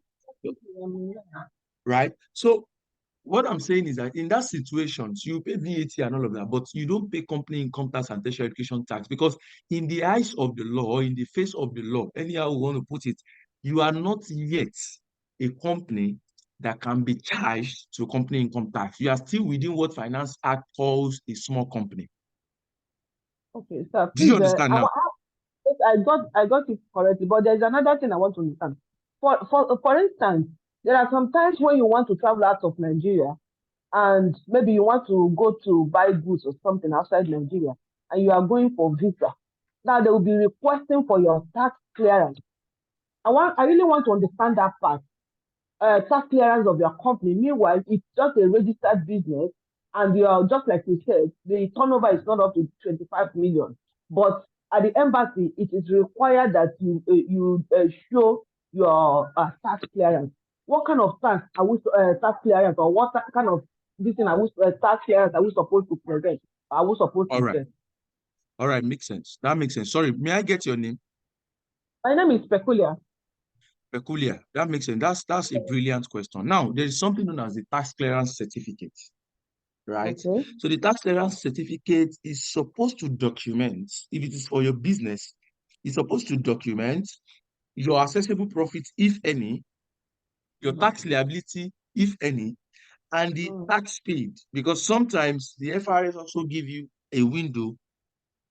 right? So what I'm saying is that in that situation, you pay VAT and all of that, but you don't pay company income tax and tertiary education tax, because in the eyes of the law, or in the face of the law, anyhow we want to put it, you are not yet a company that can be charged to company income tax. You are still within what Finance Act calls a small company. Okay, sir. Do you Please, understand now? yes, I got it correctly, but there's another thing I want to understand. For instance, there are some times when you want to travel out of Nigeria, and maybe you want to go to buy goods or something outside Nigeria, and you are going for visa. Now they will be requesting for your tax clearance. I really want to understand that part. Tax clearance of your company. Meanwhile, it's just a registered business, and you are just like you said, the turnover is not up to 25 million. But at the embassy, it is required that you show your tax clearance. What kind of tax clearance, or what kind of tax clearance are we supposed to present? Are we supposed All to right. send? All right, makes sense. That makes sense. Sorry, may I get your name? My name is Peculiar. Peculiar. That makes sense. That's a brilliant question. Now, there is something known as the tax clearance certificate, right? Okay. So the tax clearance certificate is supposed to document, if it is for your business, it's supposed to document your accessible profits, if any, your tax liability, if any, and the tax paid. Because sometimes the FRS also give you a window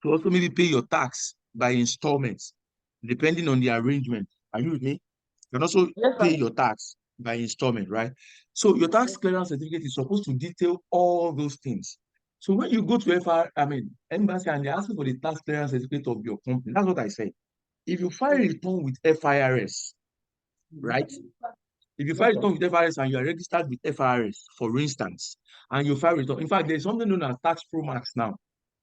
to also maybe pay your tax by installments, depending on the arrangement. Are you with me? You can also Yes, pay sir. your tax by installment, right? So your tax clearance certificate is supposed to detail all those things. So when you go to embassy and they ask you for the tax clearance certificate of your company, that's what I said. If you file a return with FIRS, right? If you file return with FIRS and you are registered with FIRS, for instance, and you file return, in fact, there's something known as Tax Pro Max now.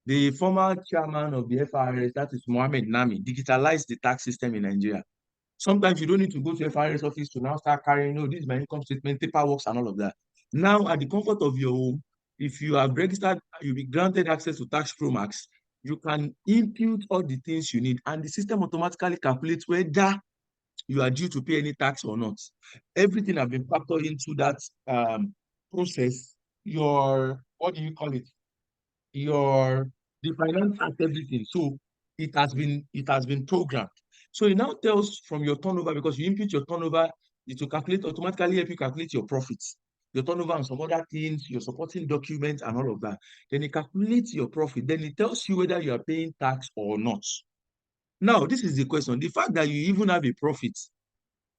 The former chairman of the FIRS, that is Mohammed Nami, digitalized the tax system in Nigeria. Sometimes you don't need to go to a FIRS office to now start carrying, this is my income statement, paperwork, and all of that. Now, at the comfort of your home, if you have registered, you'll be granted access to Tax Pro Max. You can input all the things you need, and the system automatically calculates whether you are due to pay any tax or not. Everything has been factored into that process. What do you call it? The finance and everything. So it has been programmed. So it now tells from your turnover, because you input your turnover, it will automatically help you calculate your profits, your turnover and some other things, your supporting documents and all of that. Then it calculates your profit. Then it tells you whether you are paying tax or not. Now, this is the question. The fact that you even have a profit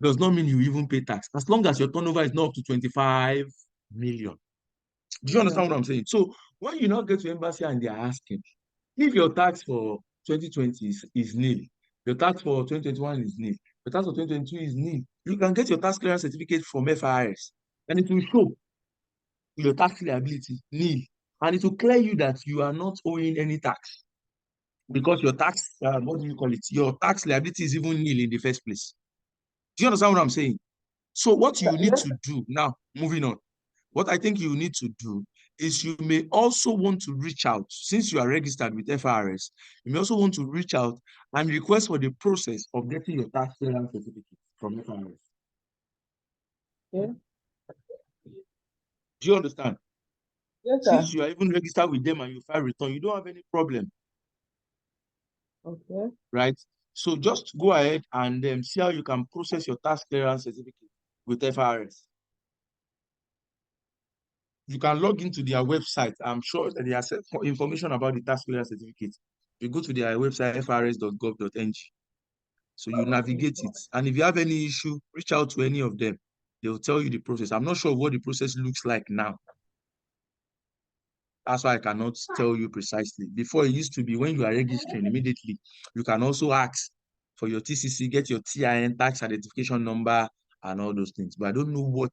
does not mean you even pay tax, as long as your turnover is not up to 25 million. Do you understand what I'm saying? So when you now get to embassy and they are asking, if your tax for 2020 is nil, your tax for 2021 is nil, your tax for 2022 is nil, you can get your tax clearance certificate from FIRS, and it will show your tax liability nil, and it will clear you that you are not owing any tax, because your tax, what do you call it? Your tax liability is even nil in the first place. Do you understand what I'm saying? So what you need to do now, moving on, what I think you need to do is you may also want to reach out, since you are registered with FIRS, you may also want to reach out and request for the process of getting your tax clearance certificate from FIRS. Okay. Do you understand? Yes, sir. Since you are even registered with them and you file return, you don't have any problem. Okay. Right? So just go ahead and see how you can process your tax clearance certificate with FIRS. You can log into their website. I'm sure that they have information about the tax clearance certificate. You go to their website, firs.gov.ng. So you navigate it. And if you have any issue, reach out to any of them. They'll tell you the process. I'm not sure what the process looks like now. That's why I cannot tell you precisely. Before, it used to be when you are registering immediately, you can also ask for your TCC, get your TIN, tax identification number, and all those things. But I don't know what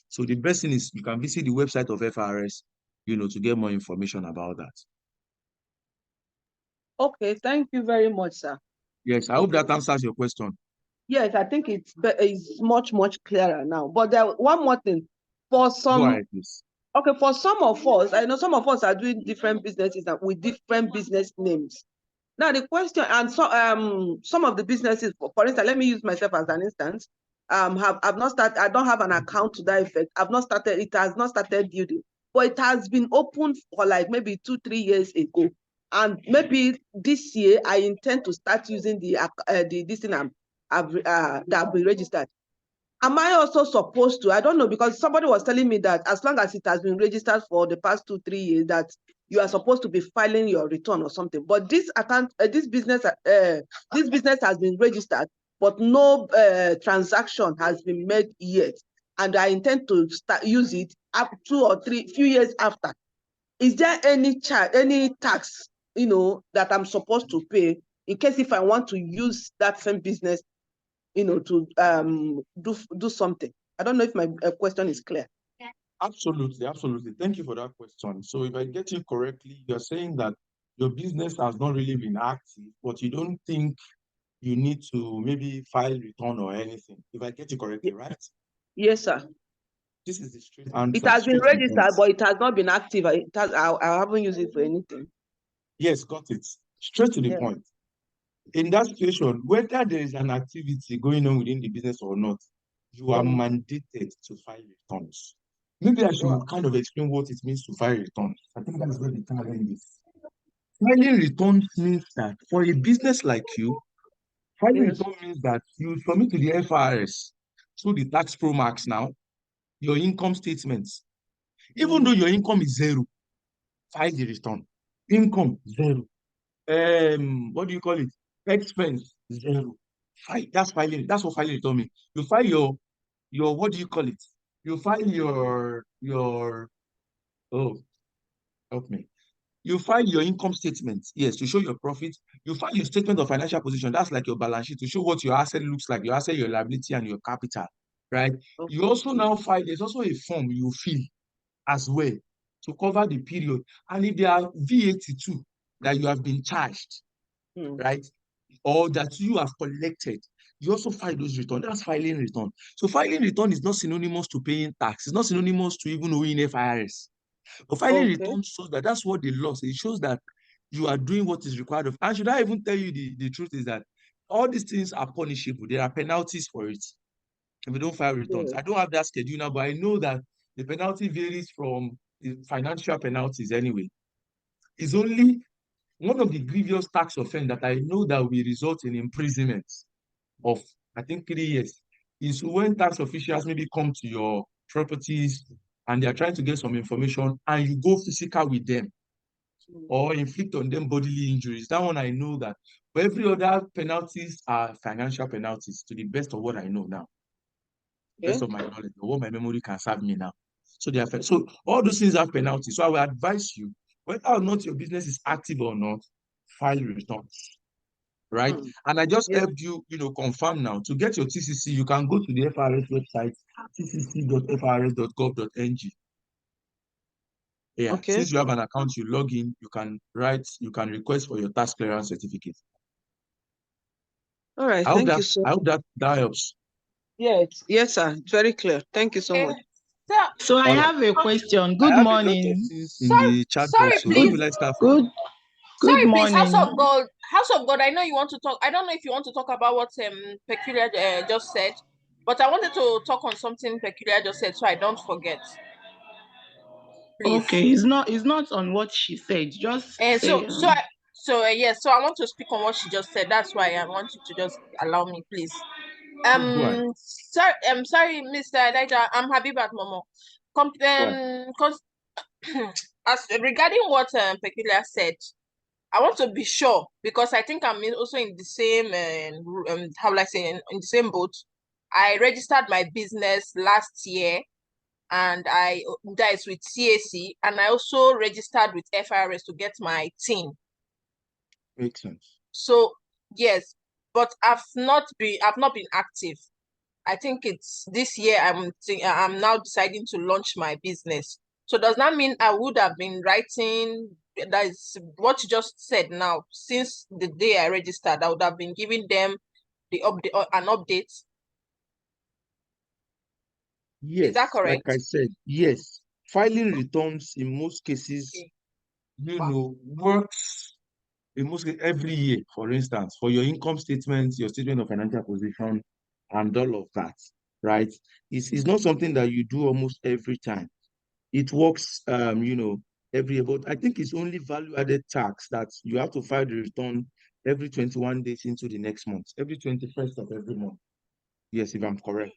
so the best thing is you can visit the website of FRS, to get more information about that. Okay, thank you very much, sir. Yes, I hope that answers your question. Yes, I think it's much, much clearer now. But there one more thing. For some, Go ahead, please. Okay, for some of us, I know some of us are doing different businesses with different business names. Now the question, and so some of the businesses, for instance, let me use myself as an instance. I've not started. I don't have an account to that effect. I've not started. It has not started building, but it has been opened for like maybe 2-3 years ago. And maybe this year I intend to start using this thing that I've been registered. Am I also supposed to? I don't know, because somebody was telling me that as long as it has been registered for the past 2-3 years, that you are supposed to be filing your return or something. But this account, this business has been registered, but no transaction has been made yet, and I intend to use it up 2 or 3 few years after. Is there any tax, that I'm supposed to pay in case if I want to use that same business, to do something? I don't know if my question is clear. Absolutely, absolutely. Thank you for that question. So if I get you correctly, you're saying that your business has not really been active, but you don't think you need to maybe file return or anything. If I get you correctly, right? Yes, sir. This is the straight answer. It has been registered, but it has not been active. I haven't used it for anything. Yes, got it. Straight to the point. In that situation, whether there is an activity going on within the business or not, you are mandated to file returns. Maybe I should kind of explain what it means to file returns. I think that's where the challenge is. Filing returns means that for a business like you, filing return means that you submit to the FIRS through the Tax Pro Max now, your income statements. Even though your income is zero, file the return. Income, zero. What do you call it? Expense, zero. That's filing. That's what filing return means. You file your what do you call it? You file your oh, help me. You file your income statement, yes, to show your profit. You file your statement of financial position. That's like your balance sheet to show what your asset looks like, your asset, your liability, and your capital, right? You also now file, there's also a form you fill as well to cover the period. And if there are VAT too that you have been charged, right, or that you have collected, you also file those returns. That's filing return. So filing return is not synonymous to paying tax. It's not synonymous to even owing FIRS. But filing return shows that that's what the law says. It shows that you are doing what is required of. And should I even tell you the truth is that all these things are punishable. There are penalties for it if you don't file returns. I don't have that schedule now, but I know that the penalty varies from the financial penalties anyway. It's only one of the grievous tax offense that I know that will result in imprisonment of, I think, 3 years is when tax officials maybe come to your properties and they are trying to get some information and you go physical with them or inflict on them bodily injuries. That one I know that. But every other penalties are financial penalties to the best of what I know now. Best of my knowledge, or what my memory can serve me now. So they are so all those things have penalties. So I will advise you, whether or not your business is active or not, file returns. Right? And I just helped you, confirm now. To get your TCC, you can go to the FRS website, tcc.frs.gov.ng. Yeah. Okay. Since you have an account, you log in, you can request for your tax clearance certificate. All right. I hope Thank that you so I hope that helps. Yes, sir. It's very clear. Thank you so much. So I All right. have a question. I Good have a lot of morning. things in the chat Sorry, box. So where please. will I start from? Good Sorry, please, House morning. of God. House of God, I know you want to talk. I don't know if you want to talk about what Peculiar just said, but I wanted to talk on something Peculiar just said so I don't forget. Please. Okay, it's not on what she said. Just say. So I want to speak on what she just said. That's why I want you to just allow me, please. Go ahead. Sorry, Mr. Elijah. I'm Habibat Momo. Because as regarding what Peculiar said, I want to be sure because I think I'm also in the same how will I say in the same boat. I registered my business last year and that is with CAC, and I also registered with FIRS to get my TIN. Makes sense. So yes, but I've not been active. I think it's this year I'm now deciding to launch my business. So does that mean I would have been writing, that is what you just said now, since the day I registered, I would have been giving them the update, an update? Yes, Is that correct? like I said, yes. Filing returns in most cases, works in most cases every year, for instance, for your income statement, your statement of financial position, and all of that, right? It's not something that you do almost every time. It works, every year, but I think it's only value-added tax that you have to file the return every 21 days into the next month, every 21st of every month. Yes, if I'm correct.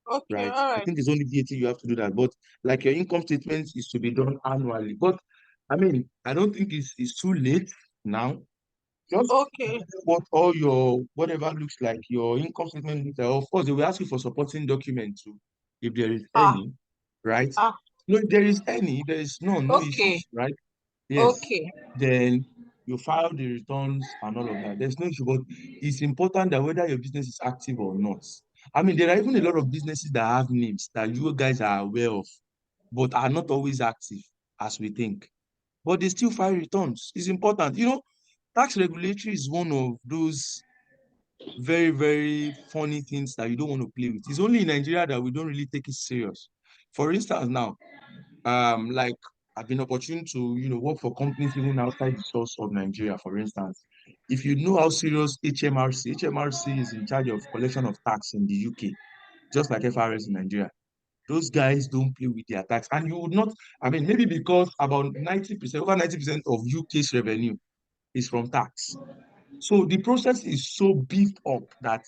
Okay, Right? all I right. think it's only VAT you have to do that. But like your income statement is to be done annually. But I mean, I don't think it's too late now. Just Okay. what all your whatever looks like, your income statement looks like. Of course, they will ask you for supporting documents too, if there is any, right? No, if there is any, there is no Okay. issues, right? Yes. Okay. Then you file the returns and all of that. There's no issue, but it's important that whether your business is active or not. I mean, there are even a lot of businesses that have names that you guys are aware of, but are not always active as we think. But they still file returns. It's important. Tax regulatory is one of those very, very funny things that you don't want to play with. It's only in Nigeria that we don't really take it serious. For instance, now, like I've been opportune to work for companies even outside the source of Nigeria. For instance, if you know how serious HMRC is in charge of collection of tax in the UK, just like FRS in Nigeria. Those guys don't play with their tax, and you would not. I mean, maybe because about 90%, over 90% of UK's revenue is from tax. So the process is so beefed up that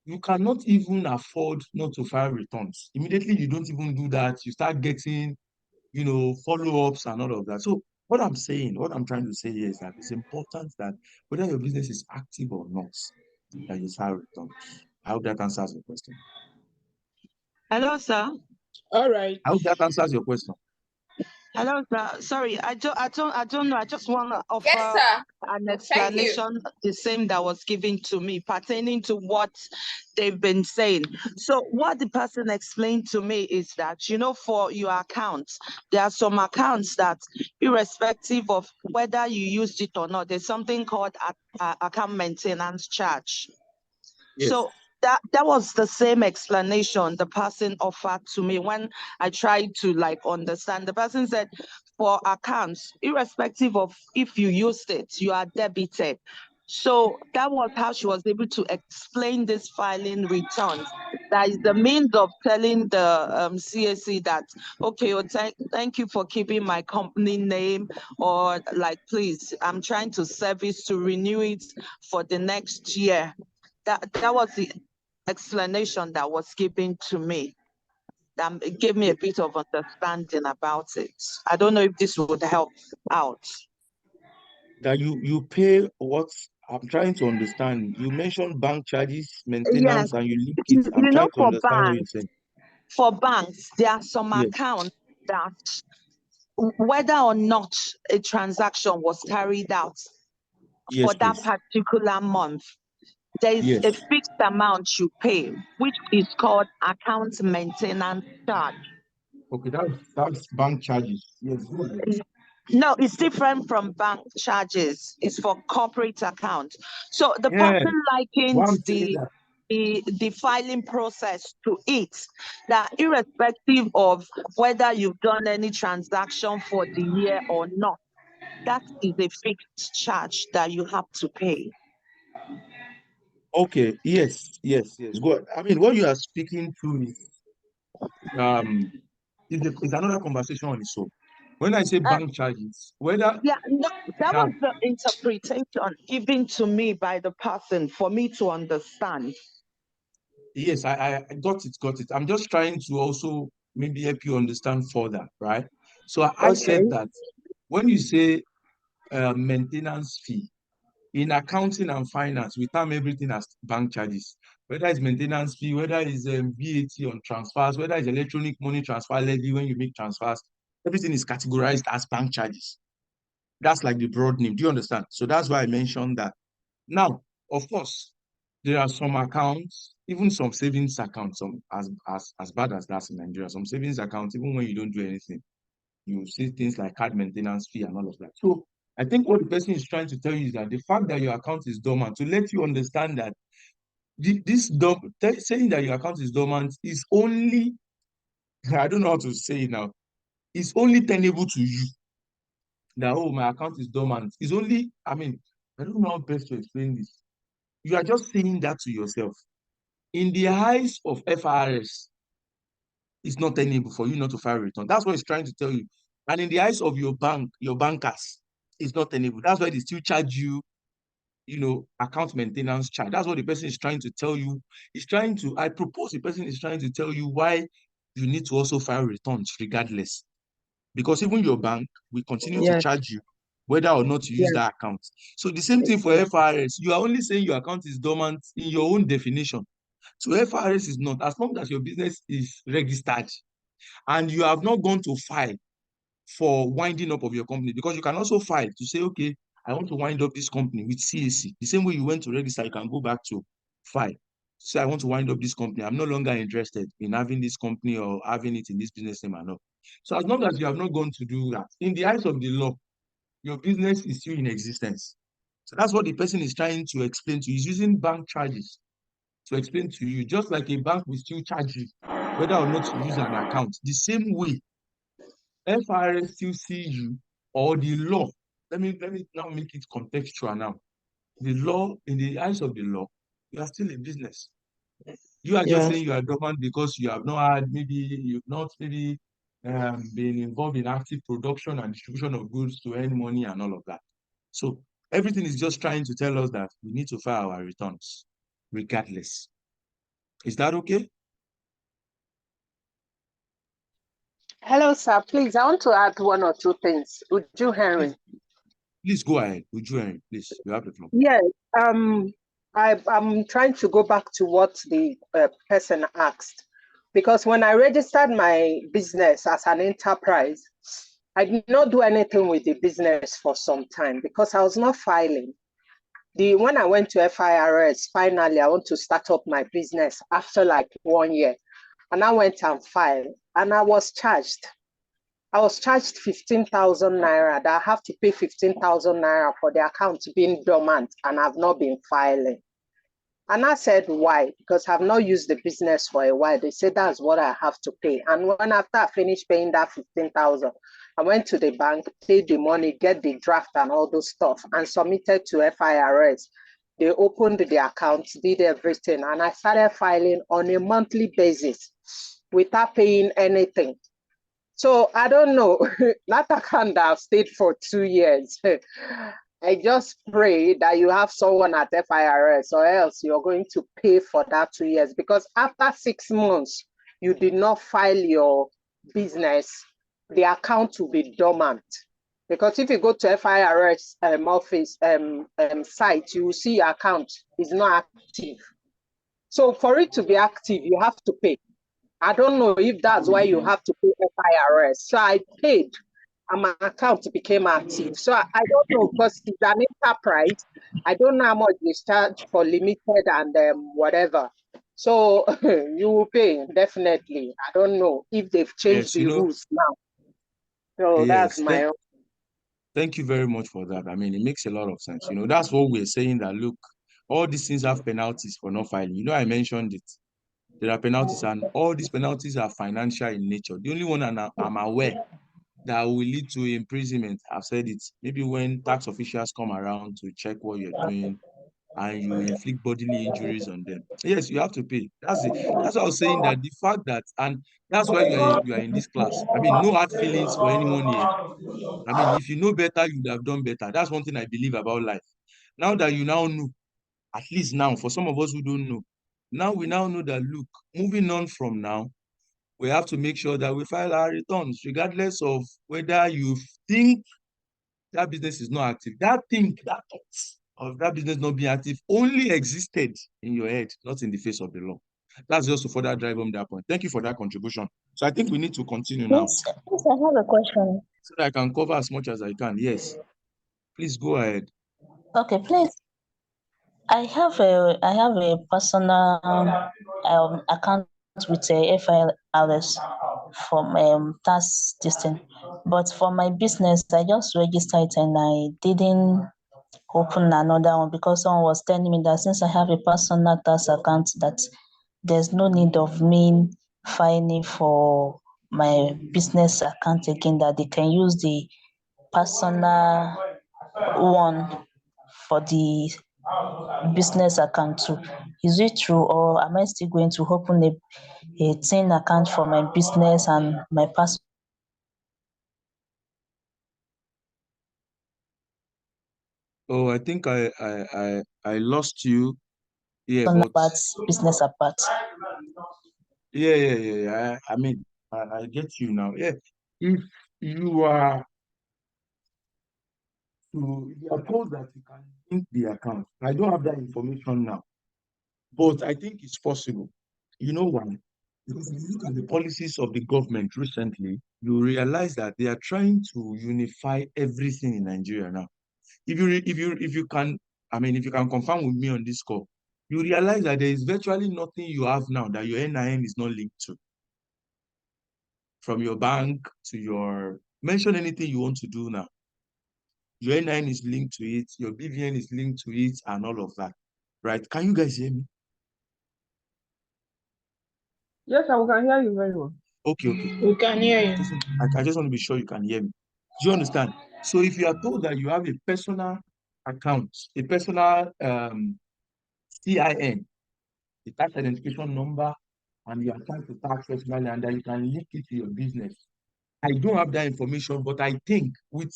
you cannot even afford not to file returns. Immediately, you don't even do that. You start getting follow-ups and all of that. So what I'm trying to say here is that it's important that whether your business is active or not, that you file returns. I hope that answers your question. Hello, sir. All right. I hope that answers your question. Hello, sir. Sorry, I don't know. I just want to Yes, offer sir. an Thank you. explanation, the same that was given to me, pertaining to what they've been saying. So what the person explained to me is that, you know, for your accounts, there are some accounts that, irrespective of whether you used it or not, there's something called account maintenance charge. Yes. So that was the same explanation the person offered to me when I tried to like understand. The person said for accounts, irrespective of if you used it, you are debited. So that was how she was able to explain this filing returns. That is the means of telling the CAC that, okay, well, thank you for keeping my company name, or like, please, I'm trying to service to renew it for the next year. That was the explanation that was given to me. It gave me a bit of understanding about it. I don't know if this would help out. That you pay what? I'm trying to understand. You mentioned bank charges, Yes, maintenance, and you link it. you I'm know, trying to understand what you're saying. for banks, there are some Yes. accounts that whether or not a transaction was carried out Yes, for that please. particular month, there is a Yes. fixed amount you pay, which is called account maintenance charge. Okay, that's bank charges. Yes, go ahead. No, it's different from bank charges. It's for corporate account. So the Yeah. person likened What I'm saying that. the filing process to it, that irrespective of whether you've done any transaction for the year or not, that is a fixed charge that you have to pay. Okay. Yes. Yes. Yes. Go ahead. I mean, what you are speaking to um is another conversation on its own. When I say Uh, bank charges, whether yeah, no, that now was the interpretation given to me by the person for me to understand. yes, I got it. I'm just trying to also maybe help you understand further, right? So I Okay. said that when you say maintenance fee in accounting and finance, we term everything as bank charges. Whether it's maintenance fee, whether it's VAT on transfers, whether it's electronic money transfer levy when you make transfers, everything is categorized as bank charges. That's like the broad name. Do you understand? So that's why I mentioned that. Now, of course, there are some accounts, even some savings accounts, some as bad as that's in Nigeria, some savings accounts, even when you don't do anything, you see things like card maintenance fee and all of that. So I think what the person is trying to tell you is that the fact that your account is dormant, to let you understand that saying that your account is dormant is only, I don't know how to say it now, it's only tenable to you. That, oh, my account is dormant. It's only, I mean, I don't know how best to explain this. You are just saying that to yourself. In the eyes of FRS, it's not tenable for you not to file a return. That's what it's trying to tell you. And in the eyes of your bank, your bankers, it's not tenable. That's why they still charge you, account maintenance charge. That's what the person is trying to tell you. I propose the person is trying to tell you why you need to also file returns regardless. Because even your bank will continue to Yes, charge you whether or not you use yes, that account. So the same thing for yes. FRS. You are only saying your account is dormant in your own definition. So FRS is not. As long as your business is registered and you have not gone to file for winding up of your company, because you can also file to say, okay, I want to wind up this company with CAC. The same way you went to register, you can go back to file. Say, I want to wind up this company. I'm no longer interested in having this company or having it in this business name and all. So as long as you have not gone to do that, in the eyes of the law, your business is still in existence. So that's what the person is trying to explain to you. He's using bank charges to explain to you, just like a bank will still charge you whether or not you use an account. The same way, FRS still see you, or the law. Let me now make it contextual now. The law, in the eyes of the law, you are still a business. You are just Yes. saying you are dormant because you have not had, maybe you've not maybe been involved in active production and distribution of goods to earn money and all of that. So everything is just trying to tell us that we need to file our returns regardless. Is that okay? Hello, sir. Please, I want to add one or two things. Would you, Henry? Please go ahead. Would you, Henry? Please, you have the floor. Yes. I'm trying to go back to what the person asked, because when I registered my business as an enterprise, I did not do anything with the business for some time because I was not filing. When I went to FIRS, finally, I want to start up my business after like 1 year. And I went and filed, and I was charged. I was charged 15,000 naira, that I have to pay 15,000 naira for the account being dormant, and I've not been filing. And I said, why? Because I've not used the business for a while. They said that's what I have to pay. And when after I finished paying that 15,000, I went to the bank, paid the money, get the draft and all those stuff, and submitted to FIRS. They opened the account, did everything, and I started filing on a monthly basis without paying anything. So I don't know, that account that I've stayed for 2 years. I just pray that you have someone at FIRS, or else you're going to pay for that 2 years, because after 6 months, you did not file your business, the account will be dormant. Because if you go to FIRS office site, you will see your account is not active. So for it to be active, you have to pay. I don't know if that's why you have to pay FIRS. So I paid, and my account became active. So I don't know, because it's an enterprise. I don't know how much they charge for limited and whatever. So you will pay, definitely. I don't know if they've changed Yes, the rules now. So that's yes. my own. Thank you very much for that. I mean, it makes a lot of sense. That's what we're saying, that look, all these things have penalties for not filing. I mentioned it. There are penalties, and all these penalties are financial in nature. The only one I'm aware that will lead to imprisonment, I've said it, maybe when tax officials come around to check what you're doing and you inflict bodily injuries on them. Yes, you have to pay. That's it. That's what I was saying, that the fact that, and that's why you are in this class. I mean, no hard feelings for anyone here. I mean, if you know better, you would have done better. That's one thing I believe about life. Now that you now know, at least now, for some of us who don't know, now we now know that, look, moving on from now, we have to make sure that we file our returns, regardless of whether you think that business is not active. That thought of that business not being active only existed in your head, not in the face of the law. That's just to further drive home that point. Thank you for that contribution. So I think we need to continue now, Please, I have a question. so that I can cover as much as I can. Yes, please go ahead. Okay, please. I have a personal account with a FIRS from tax this thing. But for my business, I just registered it and I didn't open another one because someone was telling me that since I have a personal tax account, that there's no need of me filing for my business account again, that they can use the personal one for the business account too. Is it true, or am I still going to open a tin account for my business and my personal Oh, I think I lost you. Yeah, but part, business apart? yeah. I mean, I get you now. Yeah, if you are if you are told that you can link the account, I don't have that information now, but I think it's possible. You know why? Because if you look at the policies of the government recently, you realize that they are trying to unify everything in Nigeria now. If you can, I mean, if you can confirm with me on this call, you realize that there is virtually nothing you have now that your NIN is not linked to. From your bank to your, mention anything you want to do now. Your NIN is linked to it, your BVN is linked to it, and all of that. Right? Can you guys hear me? Yes, I can hear you very well. Okay. We can hear you. I just want to be sure you can hear me. Do you understand? So if you are told that you have a personal account, a personal CIN, the tax identification number, and you are trying to tax personally, and that you can link it to your business. I don't have that information, but I think with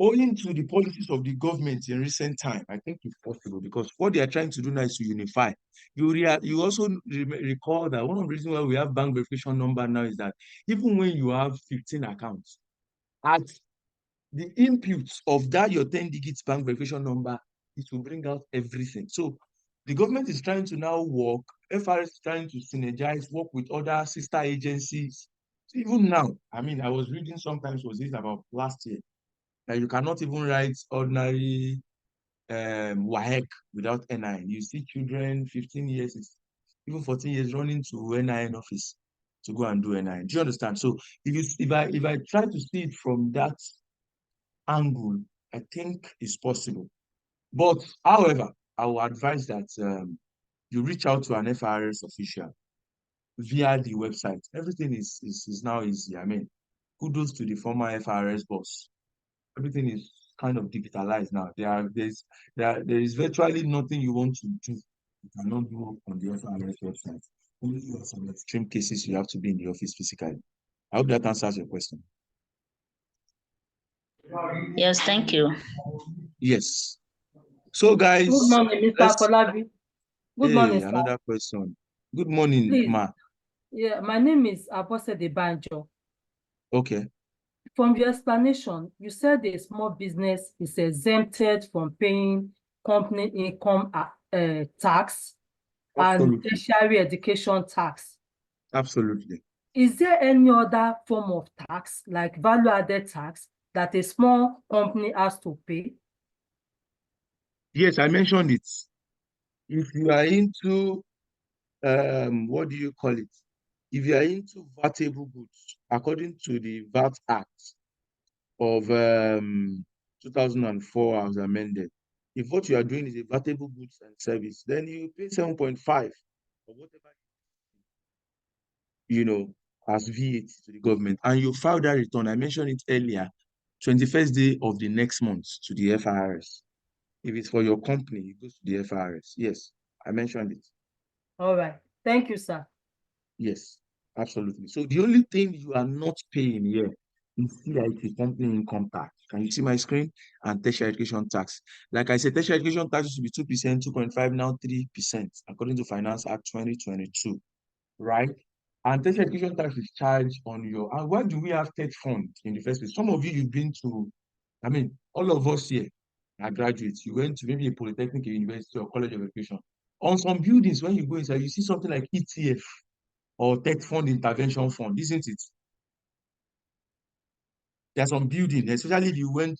owing to the policies of the government in recent time, I think it's possible, because what they are trying to do now is to unify. You also recall that one of the reasons why we have bank verification number now is that even when you have 15 accounts, at the input of that your 10 digits bank verification number, it will bring out everything. So the government is trying to now work, FRS is trying to synergize, work with other sister agencies Even now, I mean, I was reading sometimes, was this about last year, that you cannot even write ordinary WAEC without NIN. You see children, 15 years, even 14 years, running to NIN office to go and do NIN. Do you understand? So if I try to see it from that angle, I think it's possible. But however, I will advise that you reach out to an FRS official via the website. Everything is now easy. I mean, kudos to the former FRS boss. Everything is kind of digitalized now. There is virtually nothing you want to do you cannot do on the FRS website. Only for some extreme cases you have to be in the office physically. I hope that answers your question. Yes, thank you. Yes. So guys, Good morning, Mr. Folabi. Good morning, sir. Another question. Good morning, Please. Ma. Yeah, my name is Abosede Banjo. Okay. From your explanation, you said a small business is exempted from paying company income tax and tertiary education tax. Absolutely. Is there any other form of tax, like value-added tax, that a small company has to pay? Yes, I mentioned it. If you are into, what do you call it? If you are into vatable goods, according to the VAT Act of 2004 as amended, if what you are doing is a vatable goods and service, then you pay 7.5 or whatever, as VAT to the government, and you file that return. I mentioned it earlier, 21st day of the next month to the FRS. If it's for your company, it goes to the FRS. Yes, I mentioned it. All right. Thank you, sir. Yes, absolutely. So the only thing you are not paying here is CIT, company income tax. Can you see my screen? And tertiary education tax. Like I said, tertiary education tax used to be 2%, 2.5, now 3%, according to Finance Act 2022, right? And tertiary education tax is charged on your, and why do we have TED fund in the first place? Some of you've been to, I mean, all of us here are graduates. You went to maybe a polytechnic, a university, or college of education. On some buildings, when you go inside, you see something like ETF or TED fund intervention fund, isn't it? There's some building, especially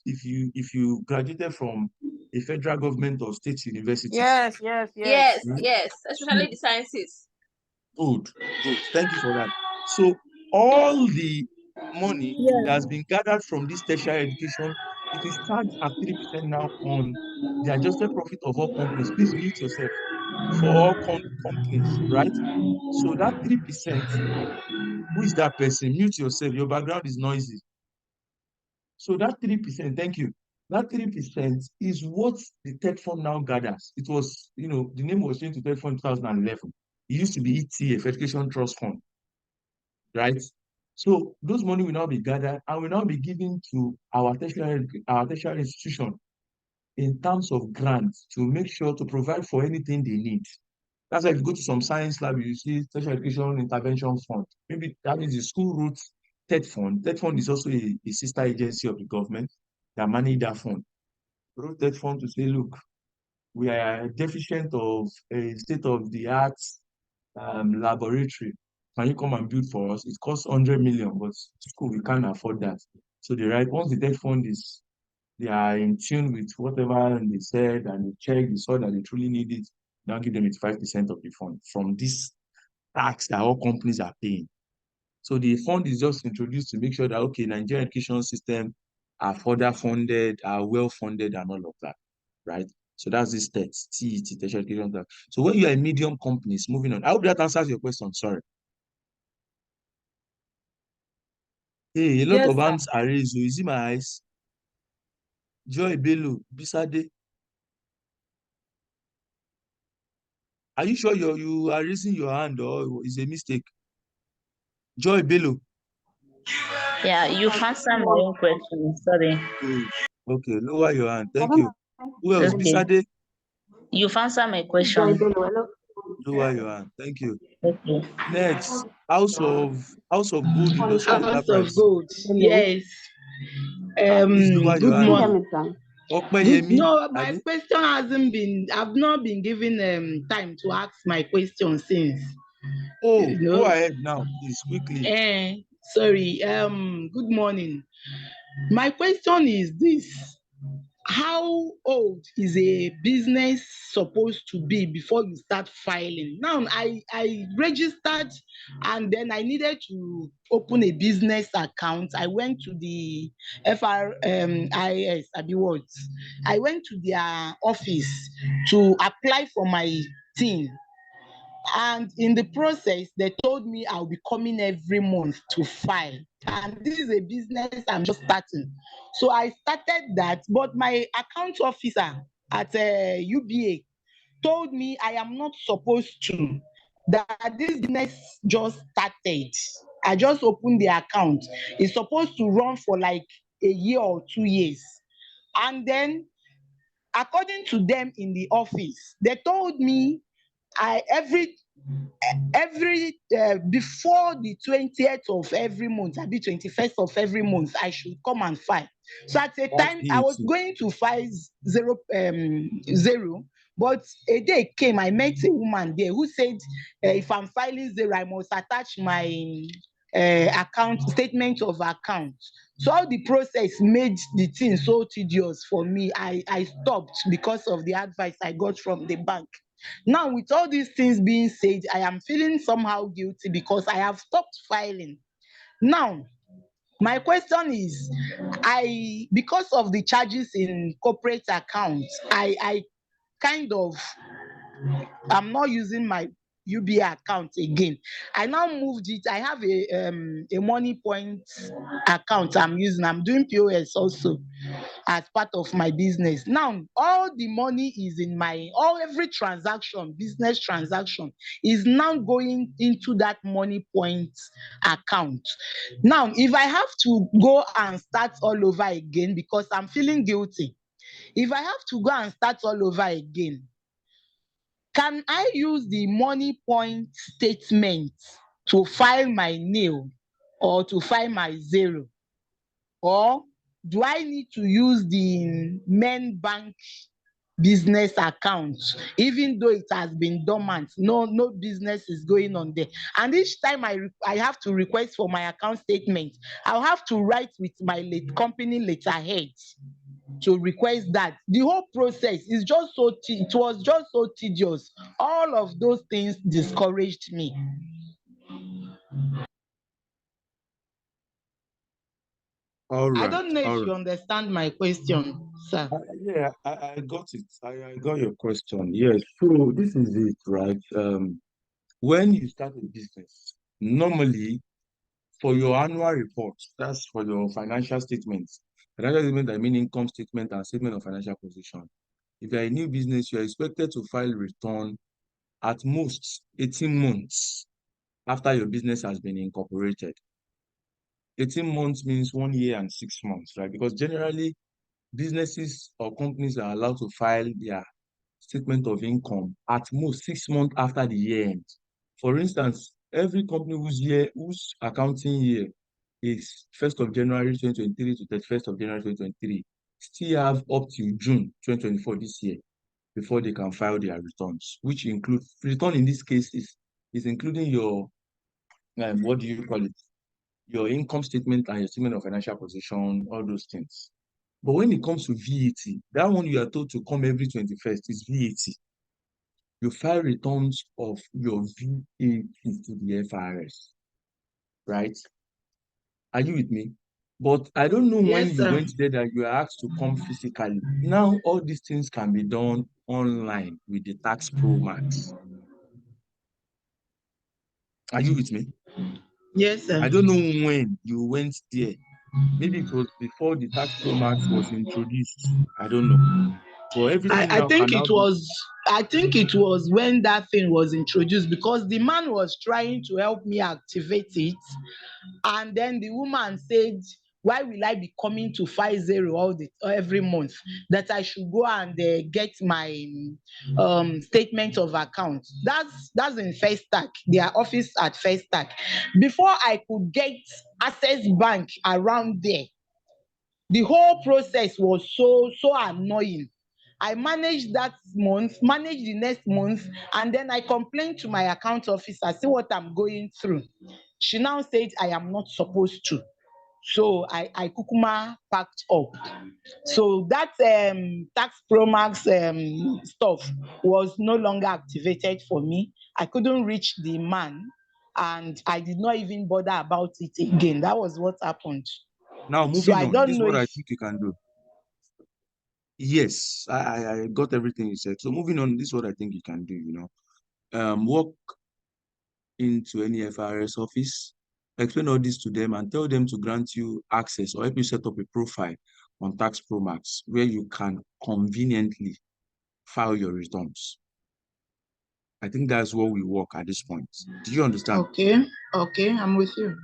if you graduated from a federal government or state university. Yes, especially the sciences. Good. Thank you for that. So all the money that has been gathered from this tertiary education, it is charged at 3% now on the adjusted profit of all companies. Please mute yourself for all companies, right? So that 3%, who is that person? Mute yourself. Your background is noisy. So that 3%, thank you. That 3% is what the TED fund now gathers. It was, the name was changed to TED fund 2011. It used to be ETF, Education Trust Fund, right? So those money will now be gathered and will now be given to our tertiary institution in terms of grants to make sure to provide for anything they need. That's why if you go to some science lab, you see tertiary education intervention fund. Maybe that means the school route TED fund. TED fund is also a sister agency of the government that manage that fund. Wrote TED fund to say, look, we are deficient of a state-of-the-art laboratory. Can you come and build for us? It costs 100 million, but school, we can't afford that. So once the TED fund they are in tune with whatever they said and they check, they saw that they truly need it, now give them 85% of the fund from this tax that all companies are paying. So the fund is just introduced to make sure that, okay, Nigerian education system are further funded, are well funded and all of that, right? So that's this TET, tertiary education tax. So when you are a medium companies, moving on, I hope that answers your question, sorry. Hey, a lot of hands are raised. You see my eyes? Joy Bello, Bisade. Are you sure you are raising your hand or is a mistake? Joy Bello. Yeah, you've answered my own question. Sorry. Good. Okay, lower your hand. Thank you. Who else? Okay. Bisade? You've answered my question. Lower your hand. Thank you. Okay. Next, House of Gold Industrial House Enterprise. of Gold. Yes. Please lower your Good hand. morning. No, my question hasn't been. I've not been given time to ask my question since. Oh, go ahead now, please, quickly. Sorry. Good morning. My question is this: how old is a business supposed to be before you start filing? Now, I registered and then I needed to open a business account. I went to the FRIS, Abiwards. I went to their office to apply for my thing. And in the process, they told me I'll be coming every month to file. And this is a business I'm just starting. So I started that, but my account officer at UBA told me I am not supposed to, that this business just started. I just opened the account. It's supposed to run for like a year or 2 years. And then, according to them in the office, they told me I every before the 20th of every month, abi 21st of every month, I should come and file. So at a That's time I was VAT. going to file zero, but a day came, I met a woman there who said if I'm filing zero, I must attach my account statement of account. So all the process made the thing so tedious for me. I stopped because of the advice I got from the bank. Now, with all these things being said, I am feeling somehow guilty because I have stopped filing. Now, my question is, because of the charges in corporate accounts, I kind of, I'm not using my UBA account again. I now moved it. I have a money point account I'm using. I'm doing POS also as part of my business. Now, all the money is in every transaction, business transaction, is now going into that money point account. Now, if I have to go and start all over again because I'm feeling guilty, if I have to go and start all over again, can I use the money point statement to file my nil or to file my zero? Or do I need to use the main bank business account, even though it has been dormant? No business is going on there. And each time I have to request for my account statement, I'll have to write with my company letterhead to request that. The whole process is just it was just so tedious. All of those things discouraged me. All I right, don't know all if right. you understand my question, sir. Yeah, I got it. I got your question. Yes, so this is it, right? When you start a business, normally for your annual report, that's for your financial statements. Financial statement, I mean income statement and statement of financial position. If you're a new business, you're expected to file return at most 18 months after your business has been incorporated. 18 months means 1 year and 6 months, right? Because generally, businesses or companies are allowed to file their statement of income at most 6 months after the year end. For instance, every company whose accounting year is 1st of January 2023 to 31st of January 2023 still have up to June 2024 this year before they can file their returns, which include return in this case is including your what do you call it? Your income statement and your statement of financial position, all those things. But when it comes to VAT, that one you are told to come every 21st is VAT. You file returns of your VAT to the FRS, right? Are you with me? But I don't know when Yes, you sir. went there that you are asked to come physically. Now all these things can be done online with the Tax Pro Max. Are you with me? Yes, sir. I don't know when you went there. Maybe it was before the Tax Pro Max was introduced. I don't know. But everything I now can think now it be. was I think it was when that thing was introduced, because the man was trying to help me activate it, and then the woman said, why will I be coming to 50 every month, that I should go and get my statement of account. That's in Festac, their office at Festac. Before I could get Access Bank around there, the whole process was so annoying. I managed that month, managed the next month, and then I complained to my account officer, see what I'm going through. She now said I am not supposed to. So I kukuma packed up. So that tax promax stuff was no longer activated for me. I couldn't reach the man, and I did not even bother about it again. That was what happened. Now, So moving I on, this don't is know what I if think you can do. Yes, I got everything you said. So moving on, this is what I think you can do, walk into any FRS office, explain all this to them and tell them to grant you access or help you set up a profile on Tax Pro Max where you can conveniently file your returns. I think that's what we work at this point. Do you understand? Okay, I'm with you.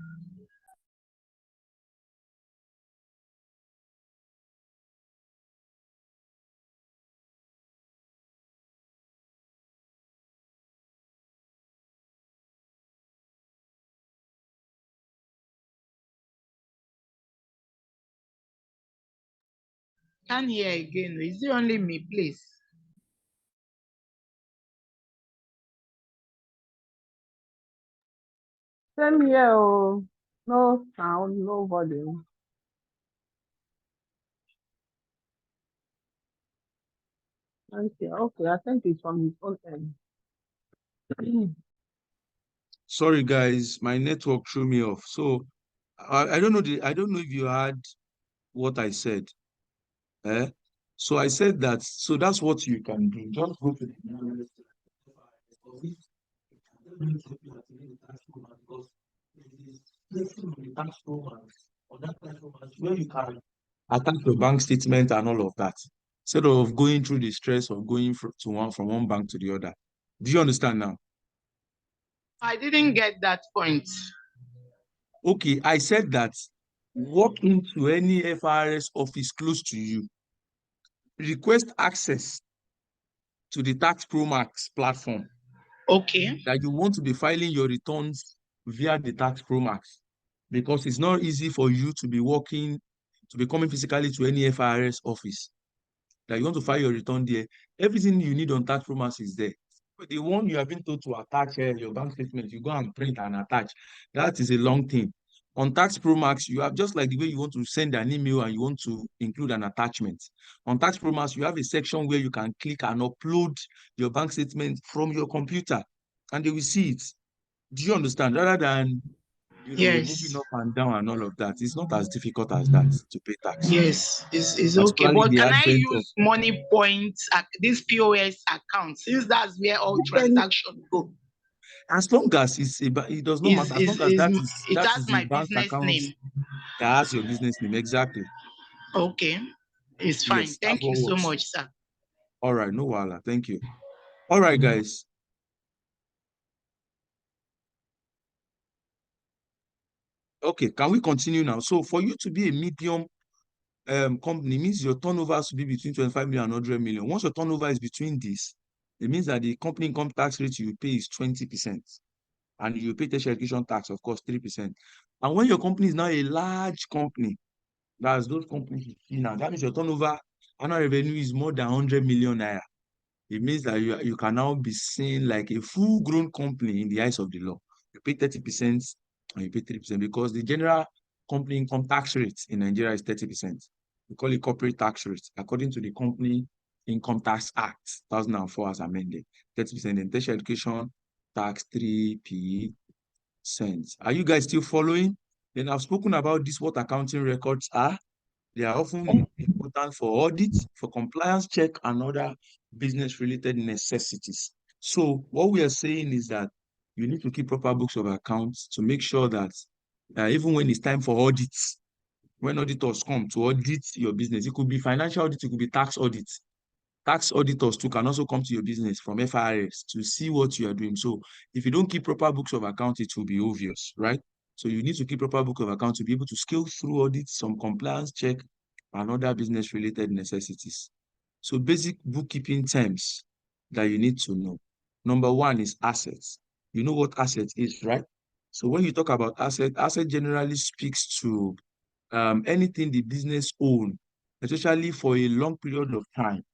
Can't hear again. Is it only me, please? Same here. Oh. No sound, no volume. Okay, okay. I think it's from his own end. Sorry guys, my network threw me off. So I don't know I don't know if you heard what I said. So I said that, so that's what you can do. Just go to the nearest office. Where you can attach your bank statement and all of that, instead of going through the stress of going from one bank to the other. Do you understand now? I didn't get that point. Okay, I said that walk into any FRS office close to you, request access to the Tax Pro Max platform. Okay. That you want to be filing your returns via the Tax Pro Max, because it's not easy for you to be coming physically to any FRS office. That you want to file your return there. Everything you need on Tax Pro Max is there. But the one you have been told to attach your bank statement, you go and print and attach. That is a long thing. On Tax Pro Max, you have, just like the way you want to send an email and you want to include an attachment. On Tax Pro Max, you have a section where you can click and upload your bank statement from your computer, and they will see it. Do you understand? Rather than moving Yes. up and down and all of that, it's not as difficult as that to pay tax. Yes, it's okay. Particularly But the can I advent of use money points at this POS account, since that's where all transactions go? as long as it does not matter. As long as It that has is the my bank business account name. that has your business name. Exactly. Okay, it's fine. Yes, that's Thank you what so works. much, sir. All right, no wahala. Thank you. All right, guys. Okay, can we continue now? So for you to be a medium company, means your turnover has to be between 25 million and 100 million. Once your turnover is between this, it means that the company income tax rate you pay is 20%. And you pay tertiary education tax, of course, 3%. And when your company is now a large company, that's those companies you see now, that means your turnover annual revenue is more than 100 million naira. It means that you can now be seen like a full-grown company in the eyes of the law. You pay 30% and you pay 3% because the general company income tax rate in Nigeria is 30%. We call it corporate tax rate according to the Company Income Tax Act 2004 as amended. 30% in tertiary education tax 3%. Are you guys still following? Then I've spoken about this, what accounting records are. They are often important for audit, for compliance check, and other business-related necessities. So what we are saying is that you need to keep proper books of accounts to make sure that even when it's time for audits, when auditors come to audit your business, it could be financial audit, it could be tax audit. Tax auditors too can also come to your business from FRS to see what you are doing. So if you don't keep proper books of account, it will be obvious, right? So you need to keep proper book of account to be able to scale through audits, some compliance check, and other business-related necessities. So basic bookkeeping terms that you need to know. Number one is assets. You know what asset is, right? So when you talk about asset generally speaks to anything the business own, especially for a long period of time,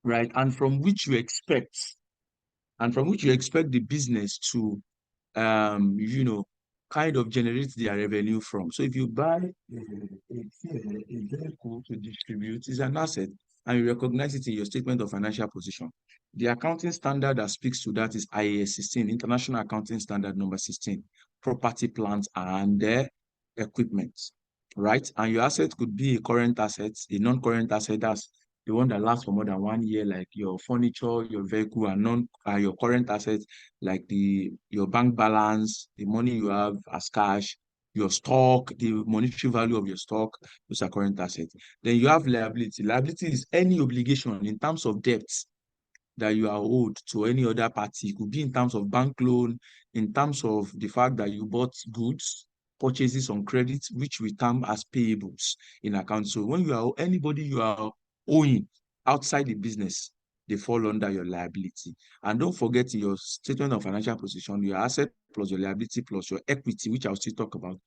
right? And from which you expect the business to, kind of generate their revenue from. So if you buy a vehicle to distribute, it's an asset, and you recognize it in your statement of financial position. The accounting standard that speaks to that is IAS 16, International Accounting Standard number 16, property, plants, and equipment, right? And your asset could be a current asset, a non-current asset, that's the one that lasts for more than 1 year, like your furniture, your vehicle, and your current assets, like your bank balance, the money you have as cash, your stock, the monetary value of your stock, those are current assets. Then you have liability. Liability is any obligation in terms of debts that you are owed to any other party. It could be in terms of bank loan, in terms of the fact that you bought goods, purchases on credit, which we term as payables in accounts. So when you are anybody you are owing outside the business, they fall under your liability. And don't forget, in your statement of financial position, your asset plus your liability plus your equity, which I'll still talk about.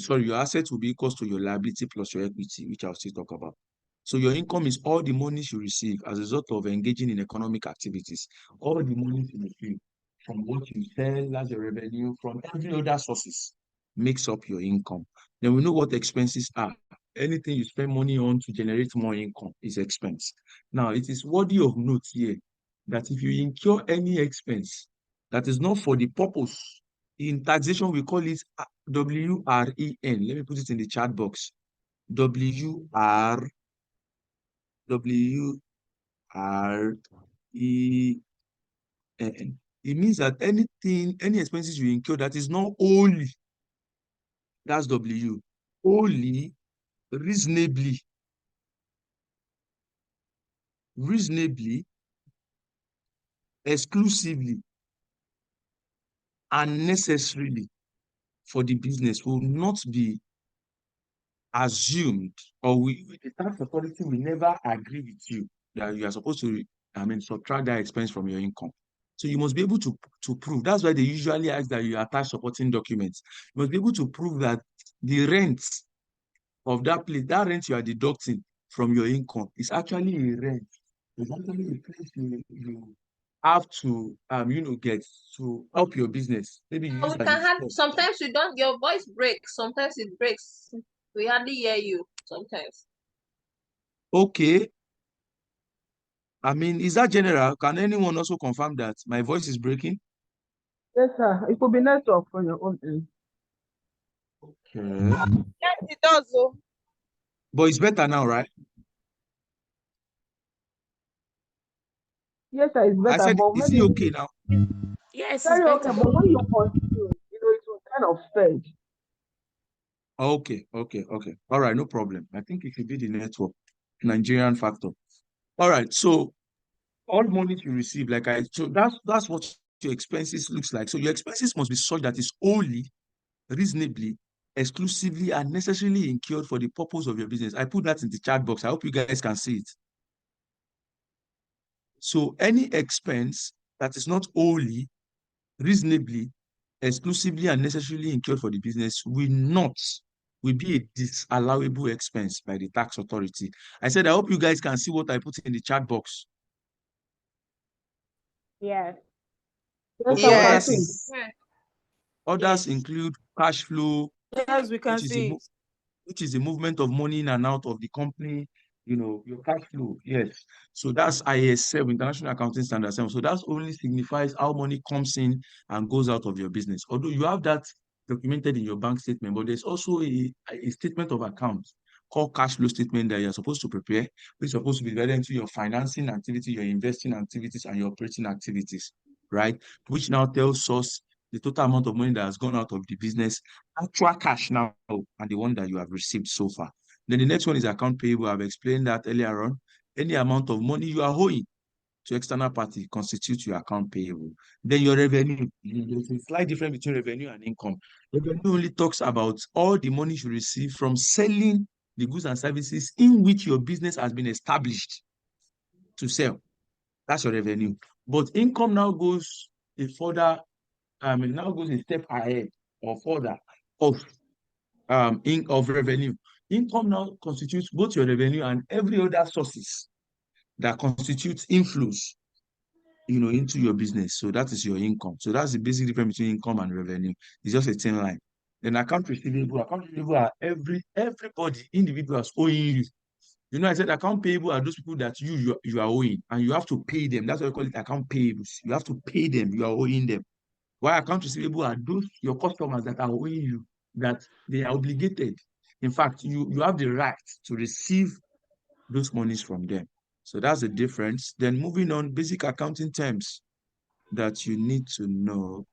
Sorry, your assets will be equal to your liability plus your equity, which I'll still talk about. So your income is all the money you receive as a result of engaging in economic activities. All the money you receive from what you sell as a revenue, from every other sources, makes up your income. Then we know what expenses are. Anything you spend money on to generate more income is expense. Now, it is worthy of note here that if you incur any expense that is not for the purpose, in taxation, we call it WREN. Let me put it in the chat box. WREN. It means that any expenses you incur that is not only, that's W, only, reasonably, exclusively, and necessarily for the business will not be assumed, or the tax authority will never agree with you that you are supposed to, subtract that expense from your income. So you must be able to prove. That's why they usually ask that you attach supporting documents. You must be able to prove that the rent of that place, that rent you are deducting from your income, is actually a rent. It's actually a place you have to get to help your business. Maybe you use We as can a have, store. sometimes you don't, your voice breaks. Sometimes it breaks. We hardly hear you sometimes. Okay. Is that general? Can anyone also confirm that my voice is breaking? Yes, sir. It could be network for your own end. Okay. Yes, it does. Oh. But it's better now, right? Yes, sir, it's I better, said, but is maybe it okay now? Yes, it's very okay. better. But when you continue, it will kind of fade. Okay. All right, no problem. I think it could be the network, Nigerian factor. All right, so all money you receive, so that's what your expenses looks like. So your expenses must be such that it's only, reasonably, exclusively, and necessarily incurred for the purpose of your business. I put that in the chat box. I hope you guys can see it. So any expense that is not only, reasonably, exclusively, and necessarily incurred for the business will be a disallowable expense by the tax authority. I said, I hope you guys can see what I put in the chat box. Yes. Yes, Okay, sir, we can Yes. see. others Yes. include cash flow, Yes, we can which is see it. which is the movement of money in and out of the company, your cash flow. Yes. So that's IAS 7, International Accounting Standard 7. So that only signifies how money comes in and goes out of your business. Although you have that documented in your bank statement, but there's also a statement of account called cash flow statement that you're supposed to prepare, which is supposed to be divided into your financing activity, your investing activities, and your operating activities, right? Which now tells us the total amount of money that has gone out of the business, actual cash now, and the one that you have received so far. Then the next one is account payable. I've explained that earlier on. Any amount of money you are owing to external party constitutes your account payable. Then your revenue. There's a slight difference between revenue and income. Revenue only talks about all the money you receive from selling the goods and services in which your business has been established to sell. That's your revenue. But income now goes a further, it now goes a step ahead or further of revenue. Income now constitutes both your revenue and every other sources that constitutes inflows into your business. So that is your income. So that's the basic difference between income and revenue. It's just a thin line. Then account receivable are everybody, individuals owing you. I said account payable are those people that you are owing, and you have to pay them. That's why we call it account payables. You have to pay them. You are owing them. While account receivable are those your customers that are owing you, that they are obligated. In fact, you have the right to receive those monies from them. So that's the difference. Then moving on, basic accounting terms that you need to know.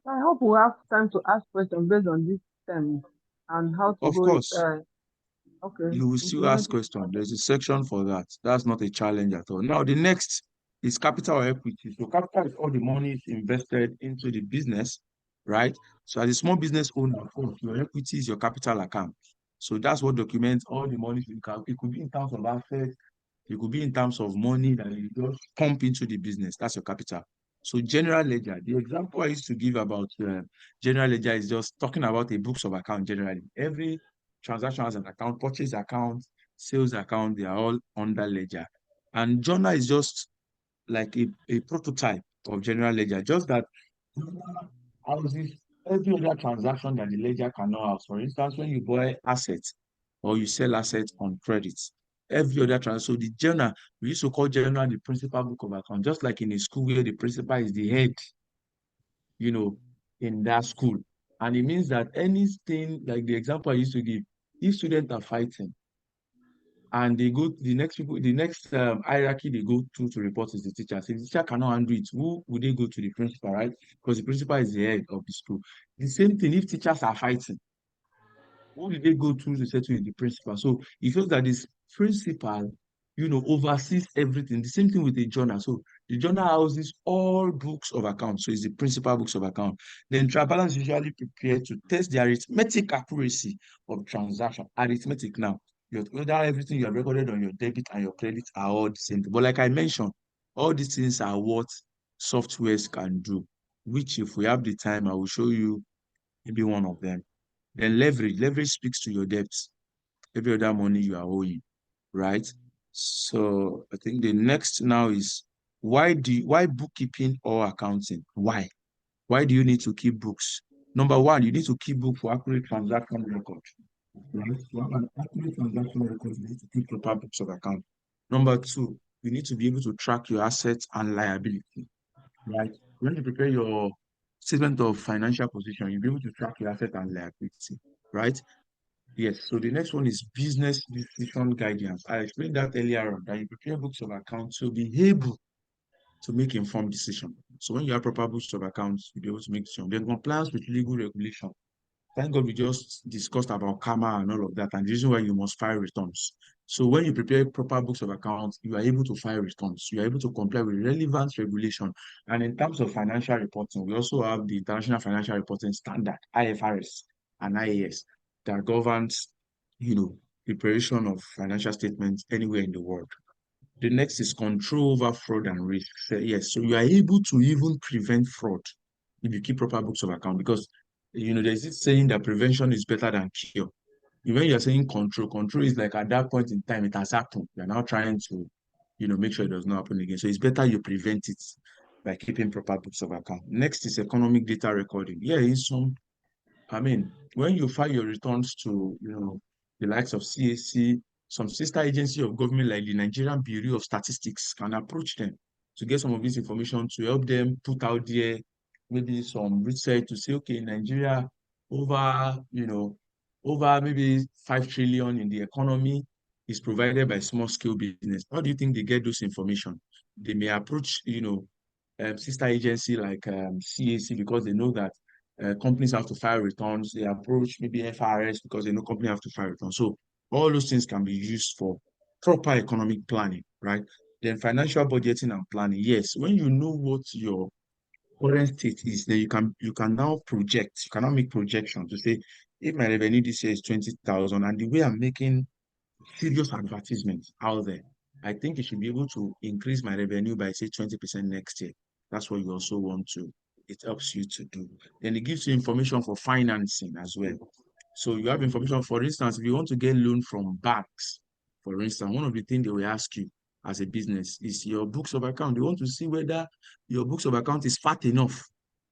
I hope we have time to ask questions based on this term and how to Of go. course, Okay, you will still implement ask it. questions. There's a section for that. That's not a challenge at all. Now, the next is capital or equity. So capital is all the money is invested into the business, right? So as a small business owner, of course, your equity is your capital account. So that's what documents all the money you can. It could be in terms of assets, it could be in terms of money that you just pump into the business. That's your capital. So general ledger, the example I used to give about general ledger is just talking about a books of account generally. Every transaction has an account, purchase account, sales account, they are all under ledger. And journal is just like a prototype of general ledger, just that houses every other transaction that the ledger cannot house. For instance, when you buy assets or you sell assets on credit, every other transaction. So the journal, we used to call journal the principal book of account, just like in a school where the principal is the head, in that school. And it means that anything, like the example I used to give, if students are fighting, and they go the next people, the next hierarchy they go to report is the teacher. So if the teacher cannot handle it, who would they go to? The principal, right? Because the principal is the head of the school. The same thing if teachers are fighting, who did they go to settle with? The principal? So it feels that this principal, oversees everything. The same thing with the journal. So the journal houses all books of accounts. So it's the principal books of account. Then trial balance is usually prepared to test the arithmetic accuracy of transaction. Arithmetic now. Whether everything you have recorded on your debit and your credit are all the same. But like I mentioned, all these things are what softwares can do, which if we have the time, I will show you maybe one of them. Then leverage. Leverage speaks to your debts, every other money you are owing, right? So I think the next now is why bookkeeping or accounting? Why? Why do you need to keep books? Number one, you need to keep book for accurate transaction record. Right? To have an accurate transaction record, you need to keep proper books of account. Number two, you need to be able to track your assets and liability. Right? When you prepare your statement of financial position, you'll be able to track your asset and liability. Right? Yes, so the next one is business decision guidance. I explained that earlier on, that you prepare books of accounts to be able to make informed decision. So when you have proper books of accounts, you'll be able to make decision. Then compliance with legal regulation. Thank God we just discussed about karma and all of that, and the reason why you must file returns. So when you prepare proper books of accounts, you are able to file returns. You are able to comply with relevant regulation. And in terms of financial reporting, we also have the International Financial Reporting Standard, IFRS and IAS, that governs, preparation of financial statements anywhere in the world. The next is control over fraud and risk. So, yes, so you are able to even prevent fraud if you keep proper books of account, because there's this saying that prevention is better than cure. When you're saying control is like at that point in time it has happened. You're now trying to, make sure it does not happen again. So it's better you prevent it by keeping proper books of account. Next is economic data recording. Yeah, when you file your returns to, the likes of CAC, some sister agency of government like the Nigerian Bureau of Statistics can approach them to get some of this information to help them put out there maybe some research to say, okay, Nigeria over, over maybe 5 trillion in the economy is provided by small scale business. How do you think they get those information? They may approach, sister agency like CAC because they know that companies have to file returns. They approach maybe FRS because they know companies have to file returns. So all those things can be used for proper economic planning, right? Then financial budgeting and planning. Yes, when you know what your current state is, then you can now project. You can now make projections to say if my revenue this year is 20,000 and the way I'm making serious advertisements out there, I think you should be able to increase my revenue by say 20% next year. That's what you also want to. It helps you to do. Then it gives you information for financing as well. So you have information, for instance, if you want to get loan from banks, For instance, one of the things they will ask you as a business is your books of account. They want to see whether your books of account is fat enough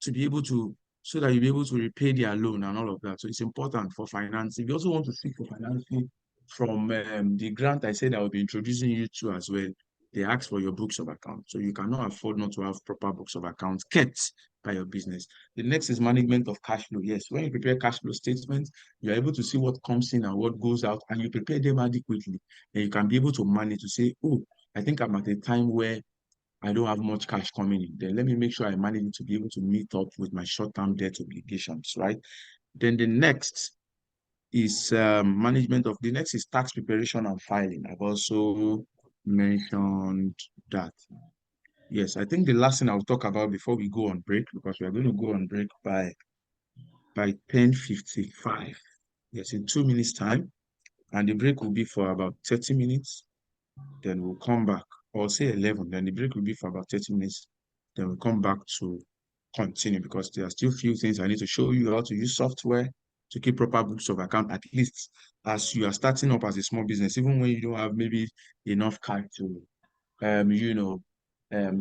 to be able to, so that you'll be able to repay their loan and all of that. So it's important for financing. We also want to seek for financing from the grant I said I will be introducing you to as well. They ask for your books of account. So you cannot afford not to have proper books of accounts kept by your business. The next is management of cash flow. Yes, when you prepare cash flow statements, you're able to see what comes in and what goes out, and you prepare them adequately. And you can be able to manage to say, oh, I think I'm at a time where I don't have much cash coming in. Then let me make sure I manage to be able to meet up with my short-term debt obligations, right? Then the next is management of the next is tax preparation and filing. I've also mentioned that. Yes, I think the last thing I'll talk about before we go on break, because we are going to go on break by 10:55. Yes, in 2 minutes time, and the break will be for about 30 minutes. Then we'll come back, or say 11. Then the break will be for about 30 minutes. Then we'll come back to continue, because there are still few things I need to show you how to use software to keep proper books of account, at least as you are starting up as a small business, even when you don't have maybe enough cash to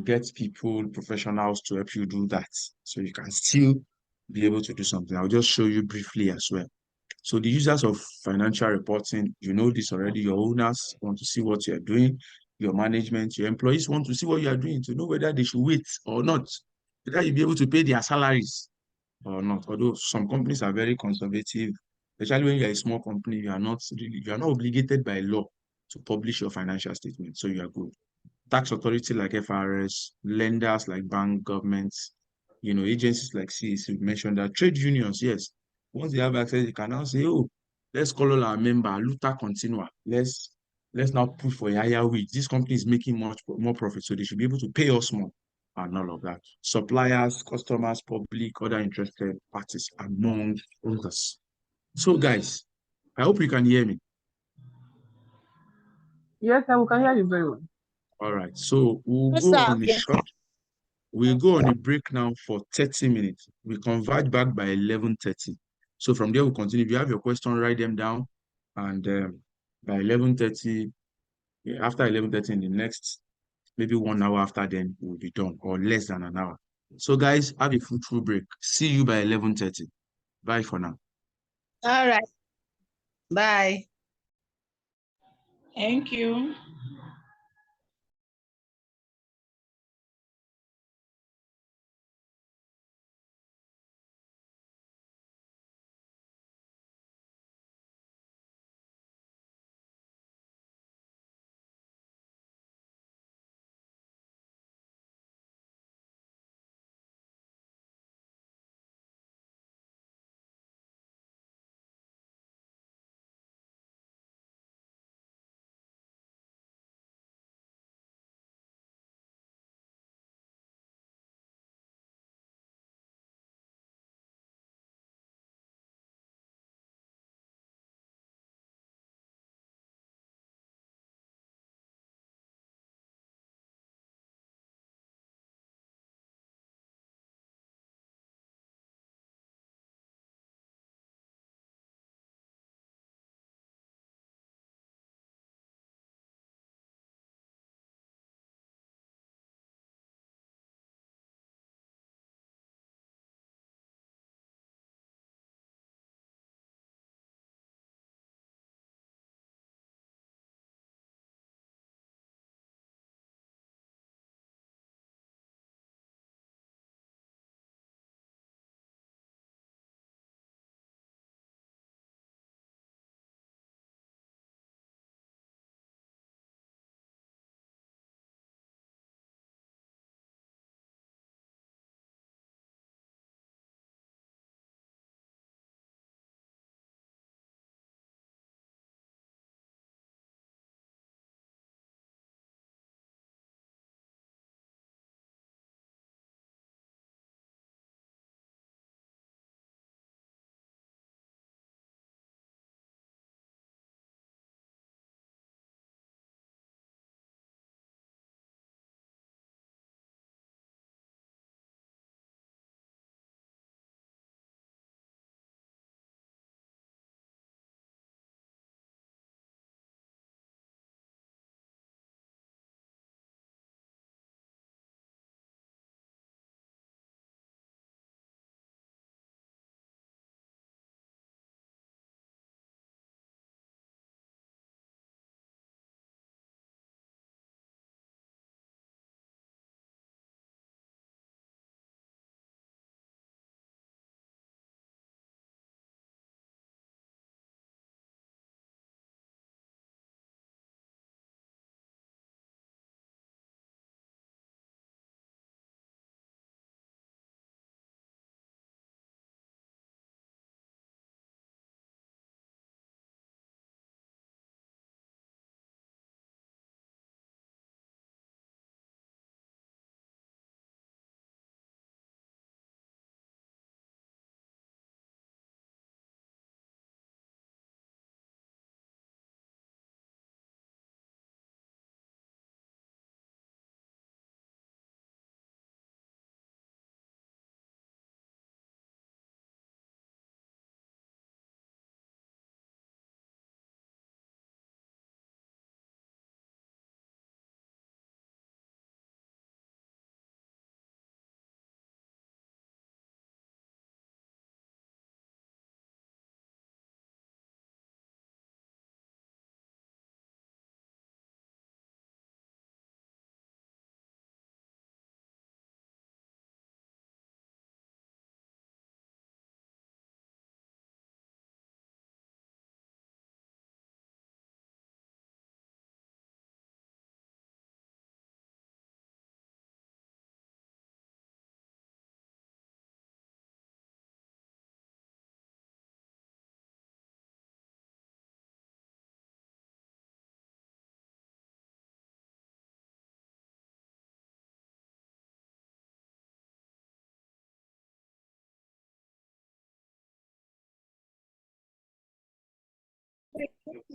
get people, professionals to help you do that. So you can still be able to do something. I'll just show you briefly as well. So the users of financial reporting, you know this already. Your owners want to see what you're doing. Your management, your employees want to see what you are doing to know whether they should wait or not, whether you'll be able to pay their salaries or not. Although some companies are very conservative, especially when you're a small company, you are not obligated by law to publish your financial statement. So you are good. Tax authority like FRS, lenders like bank, governments, agencies like CAC, we mentioned that, trade unions, yes. Once they have access, they can now say, oh, let's call all our member, Luta Continua. Let's now push for a higher wage. This company is making much more profit, so they should be able to pay us more and all of that. Suppliers, customers, public, other interested parties, among others. So, guys, I hope you can hear me. Yes, I can hear you very well. All right. So we'll Yes, go sir. on a Yes. short. We'll go on a break now for 30 minutes. We converge back by 11:30. So from there, we'll continue. If you have your question, write them down. And by 11:30, after 11:30 in the next, maybe 1 hour after then, we'll be done, or less than an hour. So guys, have a fruitful break. See you by 11:30. Bye for now. All right. Bye. Thank you.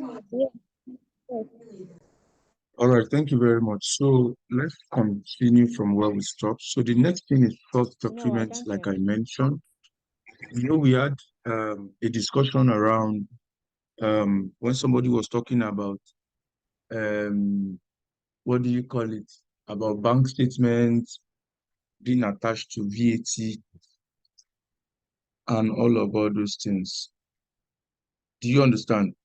Yes. Yes. All right, thank you very much. So let's continue from where we stopped. So the next thing is source No, I documents, can't like hear. I mentioned. We had a discussion around when somebody was talking about um, what do you call it? About bank statements being attached to VAT and all those things. Do you understand?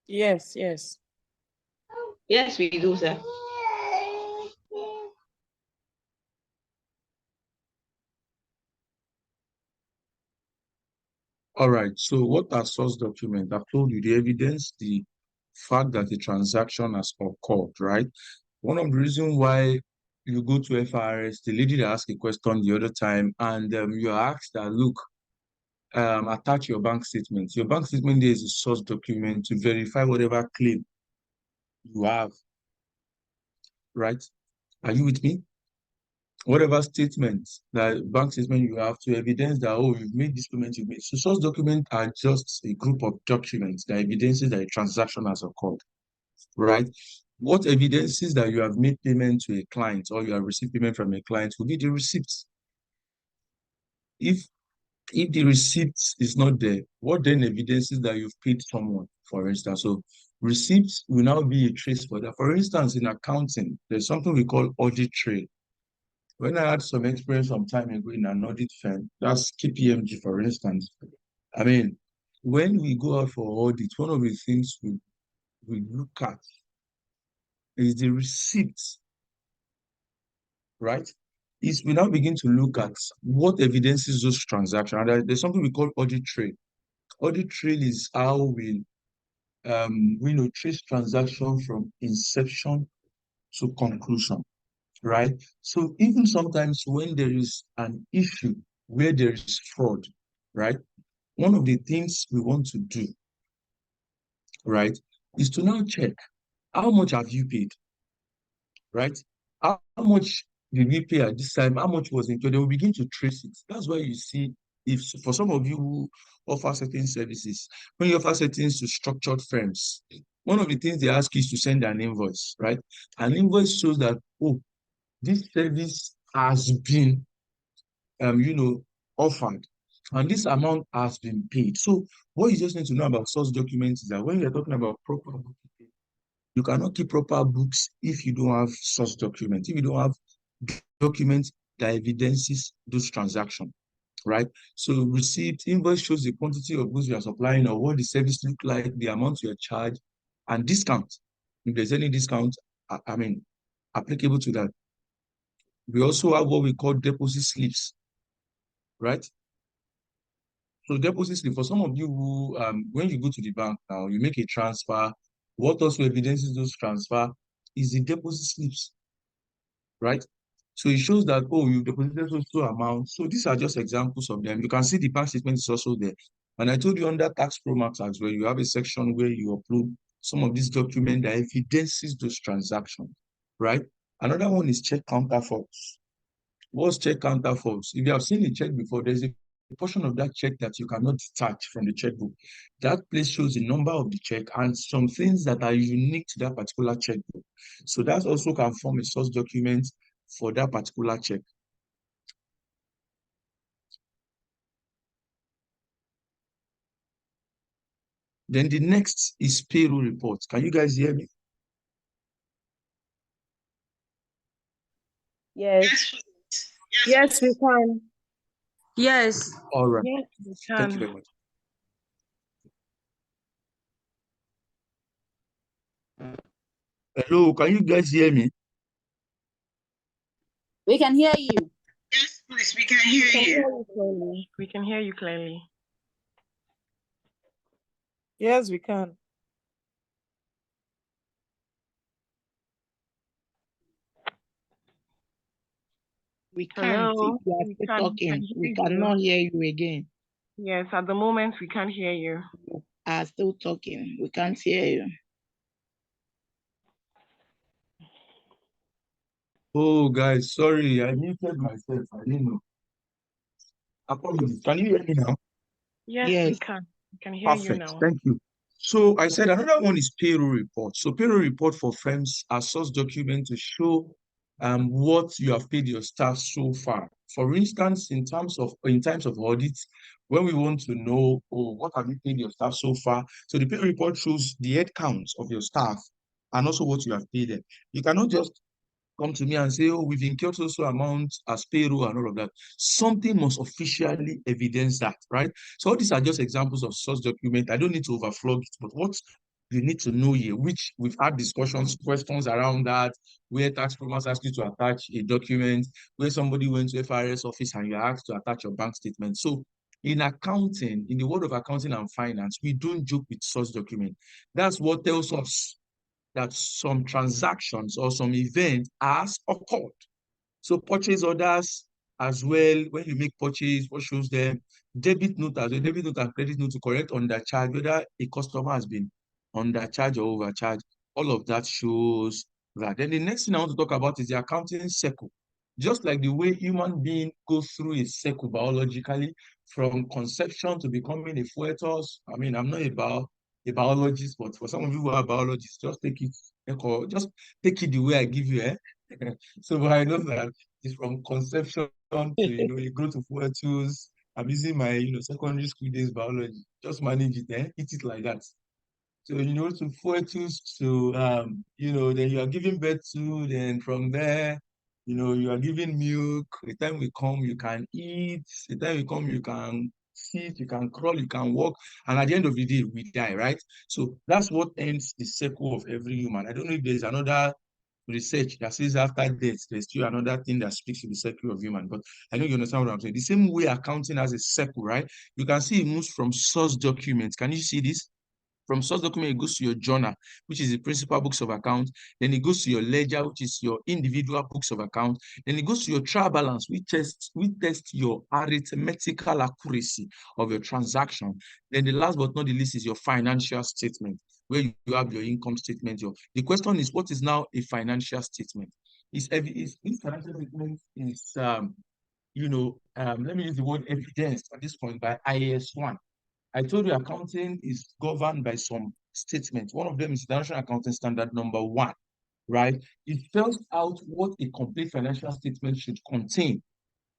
Yes, yes. Yes, we do, sir. All right. So what are source documents? I've told you the evidence, the fact that the transaction has occurred, right? One of the reasons why you go to FRS, the lady that asked a question the other time, and you are asked that, look, attach your bank statement. Your bank statement there is a source document to verify whatever claim you have, right? Are you with me? Whatever statement, that bank statement you have to evidence that, oh, you've made this payment, you've made. So source documents are just a group of documents that evidences that a transaction has occurred, right? What evidences that you have made payment to a client or you have received payment from a client will be the receipts. If the receipt is not there, what then evidences that you've paid someone, for instance? So receipts will now be a trace for that. For instance, in accounting, there's something we call audit trail. When I had some experience some time ago in an audit firm, that's KPMG, for instance. I mean, when we go out for audit, one of the things we look at is the receipts, right? Is we now begin to look at what evidences those transactions. And there's something we call audit trail. Audit trail is how we know trace transaction from inception to conclusion, right? So even sometimes when there is an issue where there is fraud, right? One of the things we want to do, right, is to now check how much have you paid, right? How much did we pay at this time? How much was included? They will begin to trace it. That's why you see, if for some of you who offer certain services, when you offer certain to structured firms, one of the things they ask you is to send an invoice, right? An invoice shows that, oh, this service has been, offered, and this amount has been paid. So what you just need to know about source documents is that when you're talking about proper bookkeeping, you cannot keep proper books if you don't have source documents, if you don't have documents that evidences those transactions, right? So receipt, invoice shows the quantity of goods you are supplying or what the service look like, the amount you are charged, and discount. If there's any discount, I mean, applicable to that. We also have what we call deposit slips, right? So deposit slip, for some of you who, when you go to the bank now, you make a transfer, what also evidences those transfer is the deposit slips, right? So it shows that, oh, you deposited so amount. So these are just examples of them. You can see the bank statement is also there. And I told you under Tax Pro Max as well, you have a section where you upload some of these documents that evidences those transactions, right? Another one is check counter forms. What's check counter forms? If you have seen a check before, there's a portion of that check that you cannot detach from the checkbook. That place shows the number of the check and some things that are unique to that particular checkbook. So that also can form a source document for that particular check. Then the next is payroll report. Can you guys hear me? Yes. Yes, we can. Yes. All right. Yes, we Thank you can. very much. Hello, can you guys hear me? We can hear you. Yes, please, we can hear We can hear you. you clearly. We can hear you clearly. Yes, we can. We can't. Hello. If you are We still can talking, hear we you. cannot hear you again. Yes, at the moment we can't hear you. You are still talking. We can't hear you. Oh, guys, sorry, I muted myself. I didn't know. Apologies. Can you hear me now? Yes, we Yes. can. We can hear you Perfect. now. Thank you. So I said another one is payroll report. So payroll report for firms are source document to show what you have paid your staff so far. For instance, in times of audits, when we want to know, oh, what have you paid your staff so far? So the payroll report shows the head counts of your staff and also what you have paid them. You cannot just come to me and say, oh, we've incurred so amount as payroll and all of that. Something must officially evidence that, right? So all these are just examples of source document. I don't need to overflog it, but what you need to know here, which we've had discussions, questions around that, where tax formers ask you to attach a document, where somebody went to FRS office and you're asked to attach your bank statement. So in accounting, in the world of accounting and finance, we don't joke with source document. That's what tells us that some transactions or some event has occurred. So purchase orders as well, when you make purchase, what shows them? Debit note as well, debit note and credit note to correct undercharge, whether a customer has been undercharged or overcharged. All of that shows that. Then the next thing I want to talk about is the accounting cycle. Just like the way human beings go through a cycle biologically, from conception to becoming a fetus. I mean, I'm not about a biologist, but for some of you who are biologists, just take it, just take it the way I give you, eh? So but I know that it's from conception to you grow to fetus. I'm using my secondary school days biology. Just manage it, eh? Eat it like that. So to fetus to then you are giving birth to, then from there, you are giving milk. The time will come, you can eat. The time will come, you can sit, you can crawl, you can walk, and at the end of the day, we die, right? So that's what ends the cycle of every human. I don't know if there's another research that says after death, there's still another thing that speaks to the cycle of human. But I know you understand what I'm saying. The same way accounting has a cycle, right? You can see it moves from source documents. Can you see this? From source document, it goes to your journal, which is the principal books of account. Then it goes to your ledger, which is your individual books of account. Then it goes to your trial balance, which test your arithmetical accuracy of your transaction. Then the last but not the least is your financial statement, where you have your income statement. The question is, what is now a financial statement? This financial statement is let me use the word evidence at this point by IAS 1. I told you accounting is governed by some statements. One of them is International Accounting Standard number 1, right? It spells out what a complete financial statement should contain.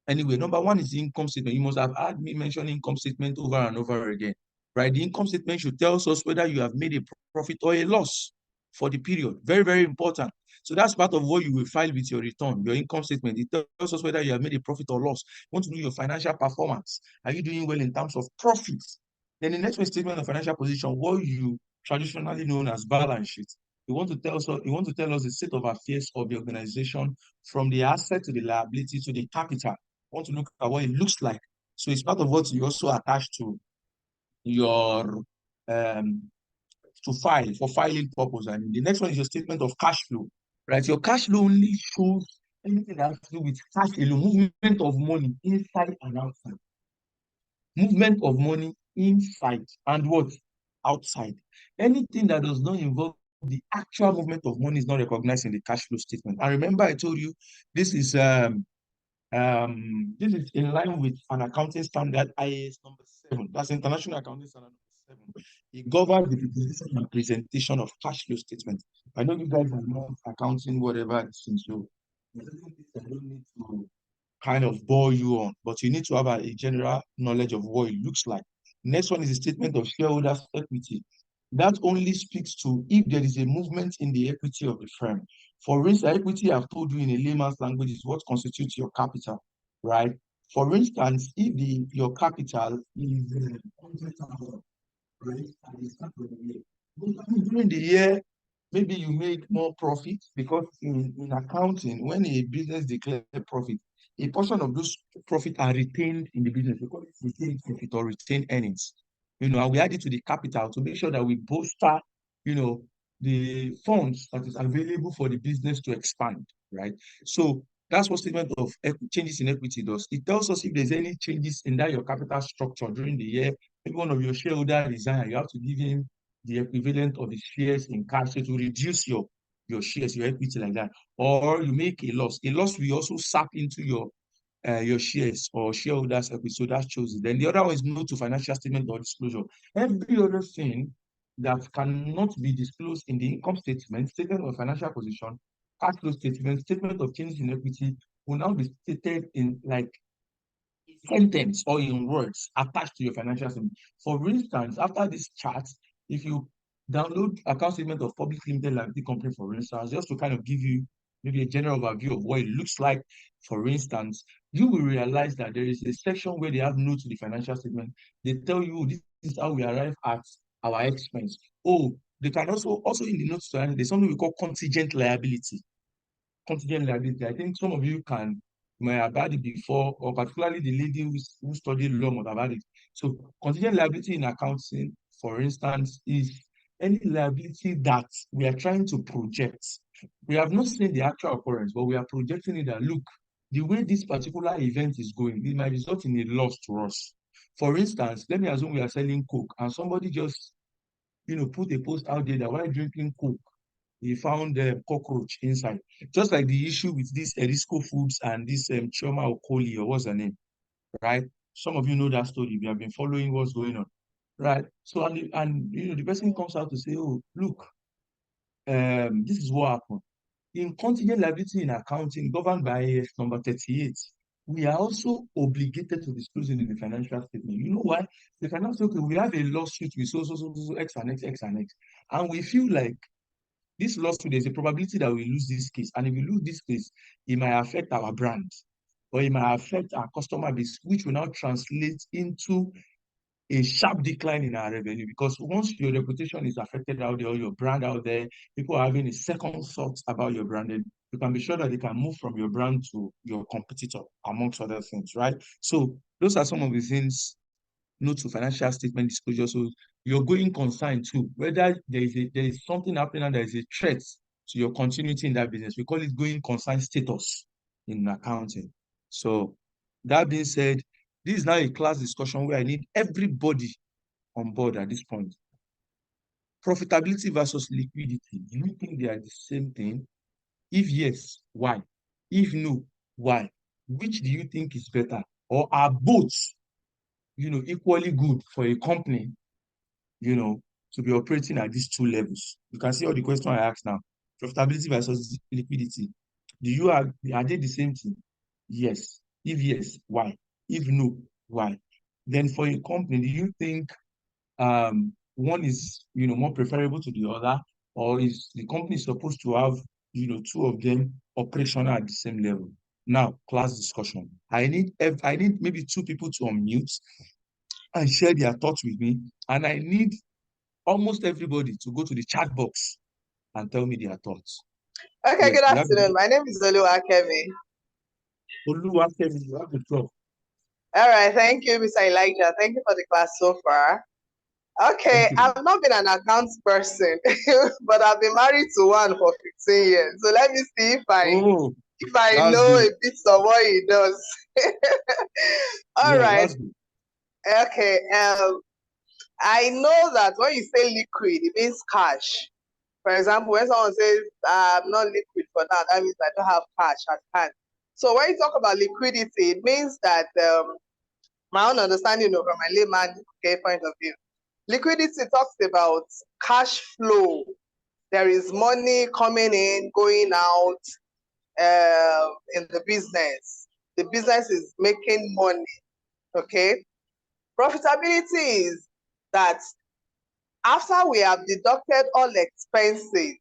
Anyway, number 1 is the income statement. You must have heard me mention income statement over and over again, right? The income statement should tell us whether you have made a profit or a loss for the period. Very, very important. So that's part of what you will file with your return, your income statement. It tells us whether you have made a profit or loss. You want to do your financial performance. Are you doing well in terms of profits? Then the next one is statement of financial position, what you traditionally known as balance sheet. You want to tell us the state of affairs of the organization from the asset to the liability to the capital. You want to look at what it looks like. So it's part of what you also attach to your to file for filing purpose. And the next one is your statement of cash flow, right? Your cash flow only shows anything that has to do with cash alone, movement of money inside and outside. Movement of money inside and what? Outside. Anything that does not involve the actual movement of money is not recognized in the cash flow statement. And remember, I told you this is in line with an accounting standard IAS number 7. That's International Accounting Standard number 7. It governs the preparation and presentation of cash flow statements. I know you guys are not accounting whatever, so I don't need to kind of bore you on, but you need to have a general knowledge of what it looks like. Next one is a statement of shareholders' equity. That only speaks to if there is a movement in the equity of the firm. For instance, equity, I've told you in a layman's language, is what constitutes your capital, right? For instance, if your capital is 100,000, right, at the start of the year, during the year, maybe you make more profit because in accounting, when a business declares profit, a portion of those profit are retained in the business because it's retained profit or retained earnings. And we add it to the capital to make sure that we bolster, the funds that is available for the business to expand, right? So that's what statement of changes in equity does. It tells us if there's any changes in that your capital structure during the year. Maybe one of your shareholder resign, you have to give him the equivalent of the shares in cash to reduce your shares, your equity like that. Or you make a loss. A loss will also sap into your your shares or shareholders equity. So that shows it. Then the other one is no to financial statement or disclosure. Every other thing that cannot be disclosed in the income statement, statement of financial position, cash flow statement, statement of changes in equity will now be stated in like sentence or in words attached to your financial statement. For instance, after this chart, if you download account statement of public limited liability company, for instance, just to kind of give you maybe a general overview of what it looks like, for instance, you will realize that there is a section where they have notes to the financial statement. They tell you this is how we arrive at our expense. Oh, they can also in the notes to there's something we call contingent liability. Contingent liability. I think some of you may have had it before, or particularly the lady who studied law must have had it. So contingent liability in accounting, for instance, is any liability that we are trying to project. We have not seen the actual occurrence, but we are projecting it that, look, the way this particular event is going, it might result in a loss to us. For instance, let me assume we are selling Coke and somebody just, put a post out there that while drinking Coke, he found a cockroach inside. Just like the issue with this Erisco Foods and this Chioma Okoli, or what's her name, right? Some of you know that story. We have been following what's going on, right? So, the person comes out to say, oh, look, this is what happened. In contingent liability in accounting, governed by AS number 38, we are also obligated to disclose it in the financial statement. You know why? They cannot say, okay, we have a lawsuit with so X and X, X and X. And we feel like this lawsuit, there's a probability that we lose this case. And if we lose this case, it might affect our brand or it might affect our customer base, which will now translate into a sharp decline in our revenue. Because once your reputation is affected out there, or your brand out there, people are having a second thought about your branding. You can be sure that they can move from your brand to your competitor, amongst other things, right? So those are some of the things. Note to financial statement disclosure. So you're going concern too, whether there is something happening and there is a threat to your continuity in that business. We call it going concern status in accounting. So that being said, this is now a class discussion where I need everybody on board at this point. Profitability versus liquidity. Do you think they are the same thing? If yes, why? If no, why? Which do you think is better? Or are both equally good for a company, to be operating at these two levels? You can see all the questions I asked now. Profitability versus liquidity. Are they the same thing? Yes. If yes, why? If no, why? Then for a company, do you think one is more preferable to the other, or is the company supposed to have two of them operational at the same level? Now, class discussion. I need maybe two people to unmute and share their thoughts with me. And I need almost everybody to go to the chat box and tell me their thoughts. Okay, Yes, good afternoon. My name is Oluwakemi. Oluwakemi, you have the floor. All right, thank you, Mr. Elijah. Thank you for the class so far. Okay, I've not been an accounts person, but I've been married to one for 15 years. So let me see if I know a bit of what he does. All right. Okay. I know that when you say liquid, it means cash. For example, when someone says, I'm not liquid for now, that means I don't have cash at hand. So when you talk about liquidity, it means that my own understanding from my layman point of view, liquidity talks about cash flow. There is money coming in, going out in the business. The business is making money, okay? Profitability is that after we have deducted all expenses,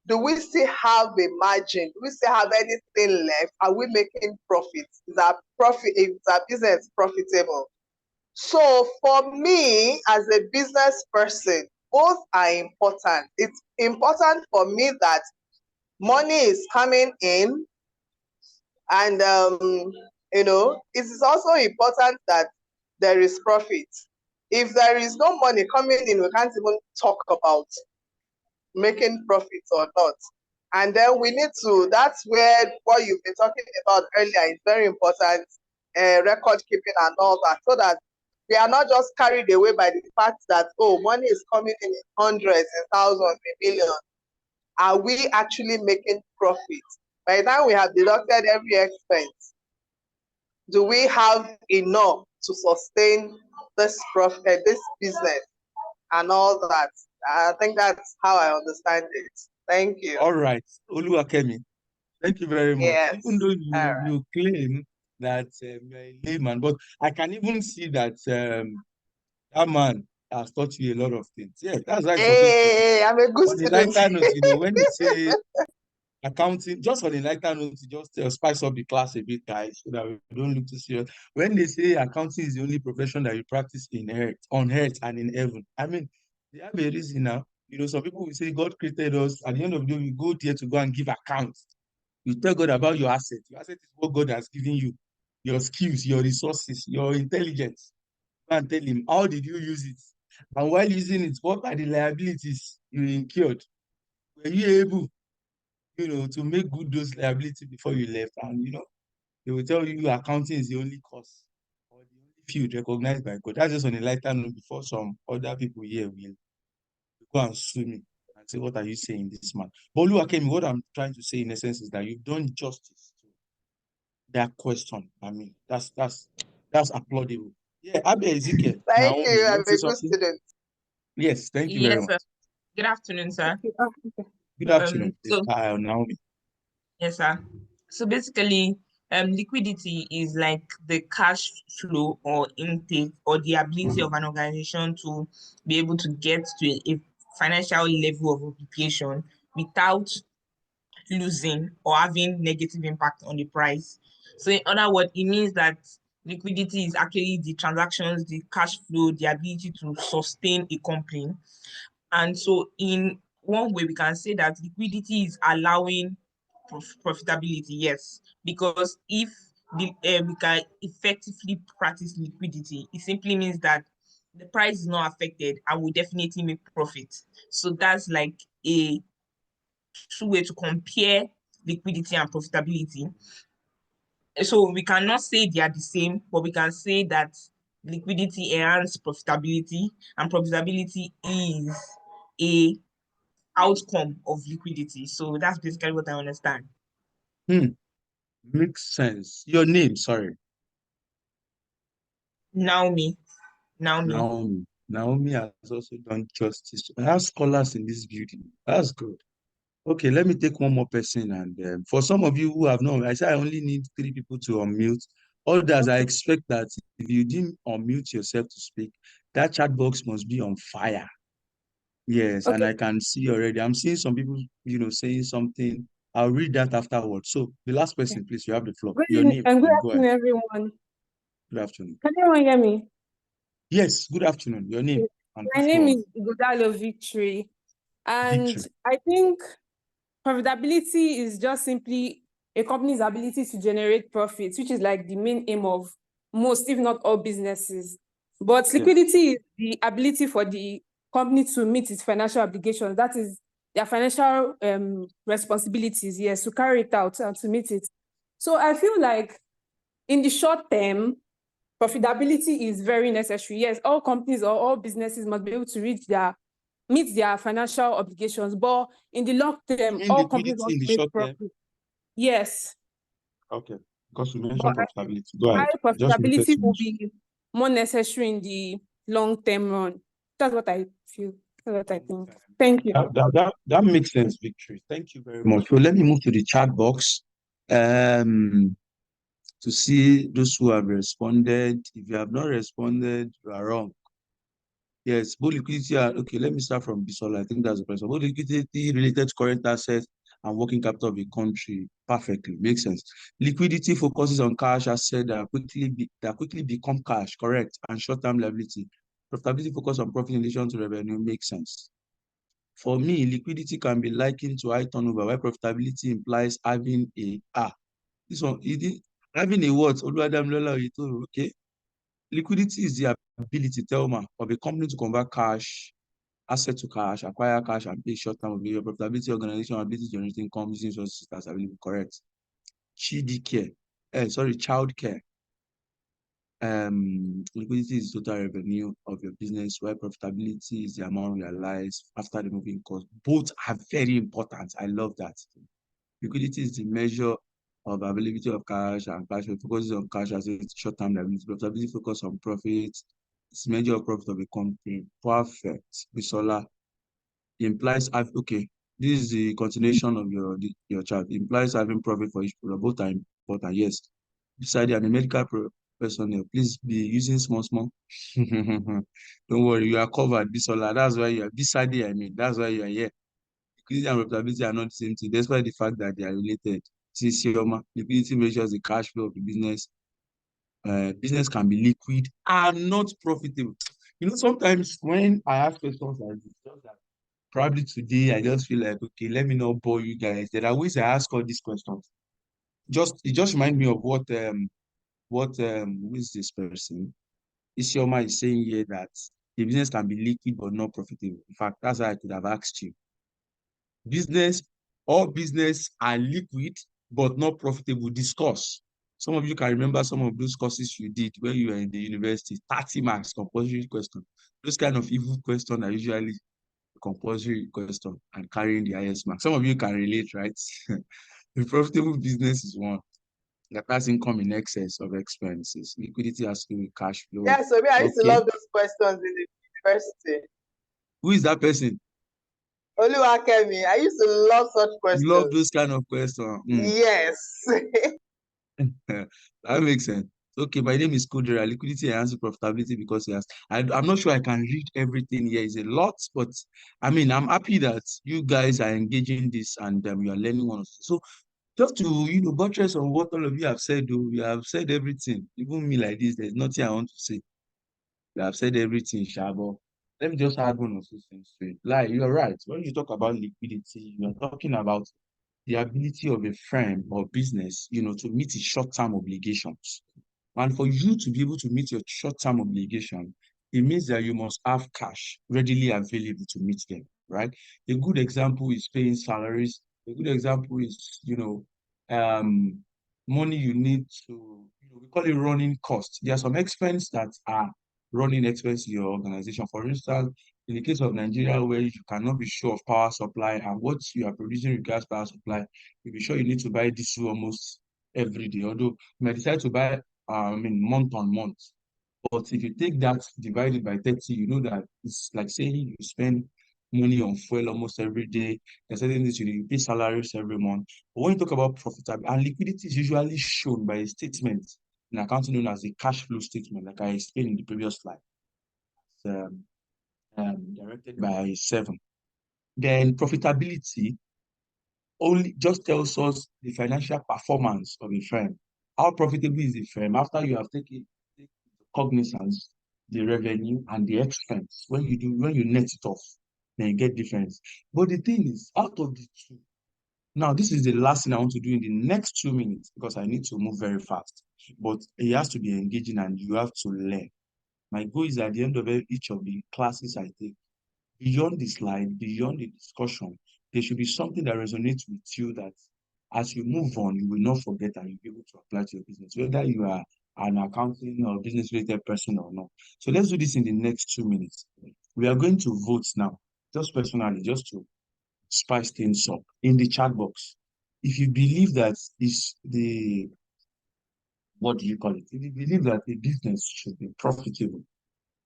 do we still have a margin? Do we still have anything left? Are we making profits? Is our business profitable? So for me, as a business person, both are important. It's important for me that money is coming in, and it is also important that there is profit. If there is no money coming in, we can't even talk about making profits or not. And then we need to, that's where what you've been talking about earlier is very important, record keeping and all that, so that we are not just carried away by the fact that, oh, money is coming in hundreds and thousands and millions. Are we actually making profit? By the time we have deducted every expense, do we have enough to sustain this this business and all that? I think that's how I understand it. Thank you. All right, Oluwakemi, thank you very much. Yes. Even though All right. you claim that you're a layman, but I can even see that that man has taught you a lot of things. Yeah, that's why it's supposed to be. Hey, I'm a good On a student. lighter note, when they say accounting, just on a lighter note, to just spice up the class a bit, guys, so that we don't look too serious. When they say accounting is the only profession that you practice on earth and in heaven, I mean, they have a reason now. Some people will say God created us. At the end of the day, we go there to go and give accounts. You tell God about your asset. Your asset is what God has given you, your skills, your resources, your intelligence. Go and tell him, how did you use it? And while using it, what are the liabilities you incurred? Were you able to make good those liabilities before you left? And, they will tell you accounting is the only course or the only field recognized by God. That's just on a lighter note before some other people here will go and sue me and say, what are you saying, this man? But Oluwakemi, what I'm trying to say in essence is that you've done justice to that question. I mean, that's applaudable. Yeah, Abia Ezekiel, Thank Naomi, you. you I'm want to say a good something? student. Yes, thank you very Yes, much. sir. Good afternoon, sir. Okay. Good afternoon, So Naomi. yes, sir. So basically, liquidity is like the cash flow or intake or the ability of an organization to be able to get to a financial level of obligation without losing or having negative impact on the price. So in other words, it means that liquidity is actually the transactions, the cash flow, the ability to sustain a company. And so in one way, we can say that liquidity is allowing profitability, yes, because if we can effectively practice liquidity, it simply means that the price is not affected and will definitely make profit. So that's like a true way to compare liquidity and profitability. So we cannot say they are the same, but we can say that liquidity enhances profitability and profitability is a outcome of liquidity. So that's basically what I understand. Makes sense. Your name, sorry. Naomi. Naomi has also done justice. I have scholars in this building. That's good. Okay, let me take one more person. And for some of you who have known, I say I only need 3 people to unmute. Others, I expect that if you didn't unmute yourself to speak, that chat box must be on fire. Yes, and I can see already. I'm seeing some people, saying something. I'll read that afterwards. So the last person, please, you have the floor. Good Your evening name, and good and go ahead. afternoon, everyone. Good afternoon. Can everyone hear me? Yes, good afternoon. Your name and My the name floor. is Godalo Victory, and Victory. I think profitability is just simply a company's ability to generate profits, which is like the main aim of most, if not all, businesses. But liquidity is the ability for the company to meet its financial obligations. That is their financial responsibilities, yes, to carry it out and to meet it. So I feel like in the short term, profitability is very necessary. Yes, all companies or all businesses must be able to meet their financial obligations, but in the long term, all companies Liquidity want in to the make short term? profit. Yes. Okay, because you mentioned But profitability. Go ahead. high Just wanted profitability to will mention. be more necessary in the long term run. That's what I feel. That's what I think. Thank you. That makes sense, Victory. Thank you very much. So let me move to the chat box to see those who have responded. If you have not responded, you are wrong. Yes, both liquidity are okay. Let me start from Bisola. I think that's the person. Both liquidity related to current assets and working capital of the country. Perfectly makes sense. Liquidity focuses on cash assets that quickly become cash, correct, and short-term liability. Profitability focuses on profit in relation to revenue. Makes sense. For me, liquidity can be likened to high turnover, while profitability implies having this one, having a what? Okay. Liquidity is the ability, Telma, of a company to convert cash, asset to cash, acquire cash, and pay short-term obligations. Profitability, organization, ability to generate income using resources that's available. Correct. Child care. Liquidity is total revenue of your business, while profitability is the amount realized after removing costs. Both are very important. I love that. Liquidity is the measure of availability of cash and cash flow focuses on cash as a short-term liability. Profitability focus on profit. It's measure of profit of a company. Perfect. Bisola implies okay. This is the continuation of your chart. Implies having profit for each product. Both are important. Yes. Beside I'm a medical personnel. Please be using small. Don't worry, you are covered. Bisola. That's why you are beside I mean. That's why you are here. Liquidity and profitability are not the same thing, despite the fact that they are related. Since liquidity measures the cash flow of the business. Business can be liquid and not profitable. Sometimes when I ask questions like this, just that probably today I just feel like, okay, let me not bore you guys. There are ways I ask all these questions. It just reminds me of what who is this person? Isioma is saying here that the business can be liquid but not profitable. In fact, that's why I could have asked you. All business are liquid but not profitable. Discuss. Some of you can remember some of those courses you did when you were in the university. 30 marks, compulsory question. Those kind of evil questions are usually compulsory question and carrying the highest mark. Some of you can relate, right? The profitable business is one that has income in excess of expenses. Liquidity has to do with cash flow. Yeah, so I used to love those questions in the university. Who is that person? Oluwakemi. I used to love such questions. You love those kind of questions. Yes. That makes sense. Okay, my name is Kudera. Liquidity enhances profitability because he has. I'm not sure I can read everything here. It's a lot, but I mean, I'm happy that you guys are engaging this and you are learning one. So just to buttress on what all of you have said, though, you have said everything. Even me like this, there's nothing I want to say. You have said everything, Shabo. Let me just add one or two things to it. Like, you're right. When you talk about liquidity, you're talking about the ability of a firm or business, to meet its short-term obligations. And for you to be able to meet your short-term obligation, it means that you must have cash readily available to meet them, right? A good example is paying salaries. A good example is, money you need to, we call it running costs. There are some expenses that are running expenses in your organization. For instance, in the case of Nigeria, where you cannot be sure of power supply and what you are producing regards power supply, you'll be sure you need to buy diesel almost every day. Although you might decide to buy, month on month. But if you take that divided by 30, you know that it's like saying you spend money on fuel almost every day. There's certain things you pay salaries every month. But when you talk about profitability, and liquidity is usually shown by a statement in accounting known as a cash flow statement, like I explained in the previous slide. Directed by 7. Then profitability only just tells us the financial performance of a firm. How profitable is the firm after you have taken cognizance, the revenue and the expense. When you net it off, then you get difference. But the thing is, out of the two, now this is the last thing I want to do in the next 2 minutes because I need to move very fast. But it has to be engaging and you have to learn. My goal is at the end of each of the classes I take, beyond the slide, beyond the discussion, there should be something that resonates with you that as you move on, you will not forget and you'll be able to apply to your business, whether you are an accounting or business-related person or not. So let's do this in the next 2 minutes. We are going to vote now, just personally, just to spice things up in the chat box. If you believe that what do you call it? If you believe that a business should be profitable,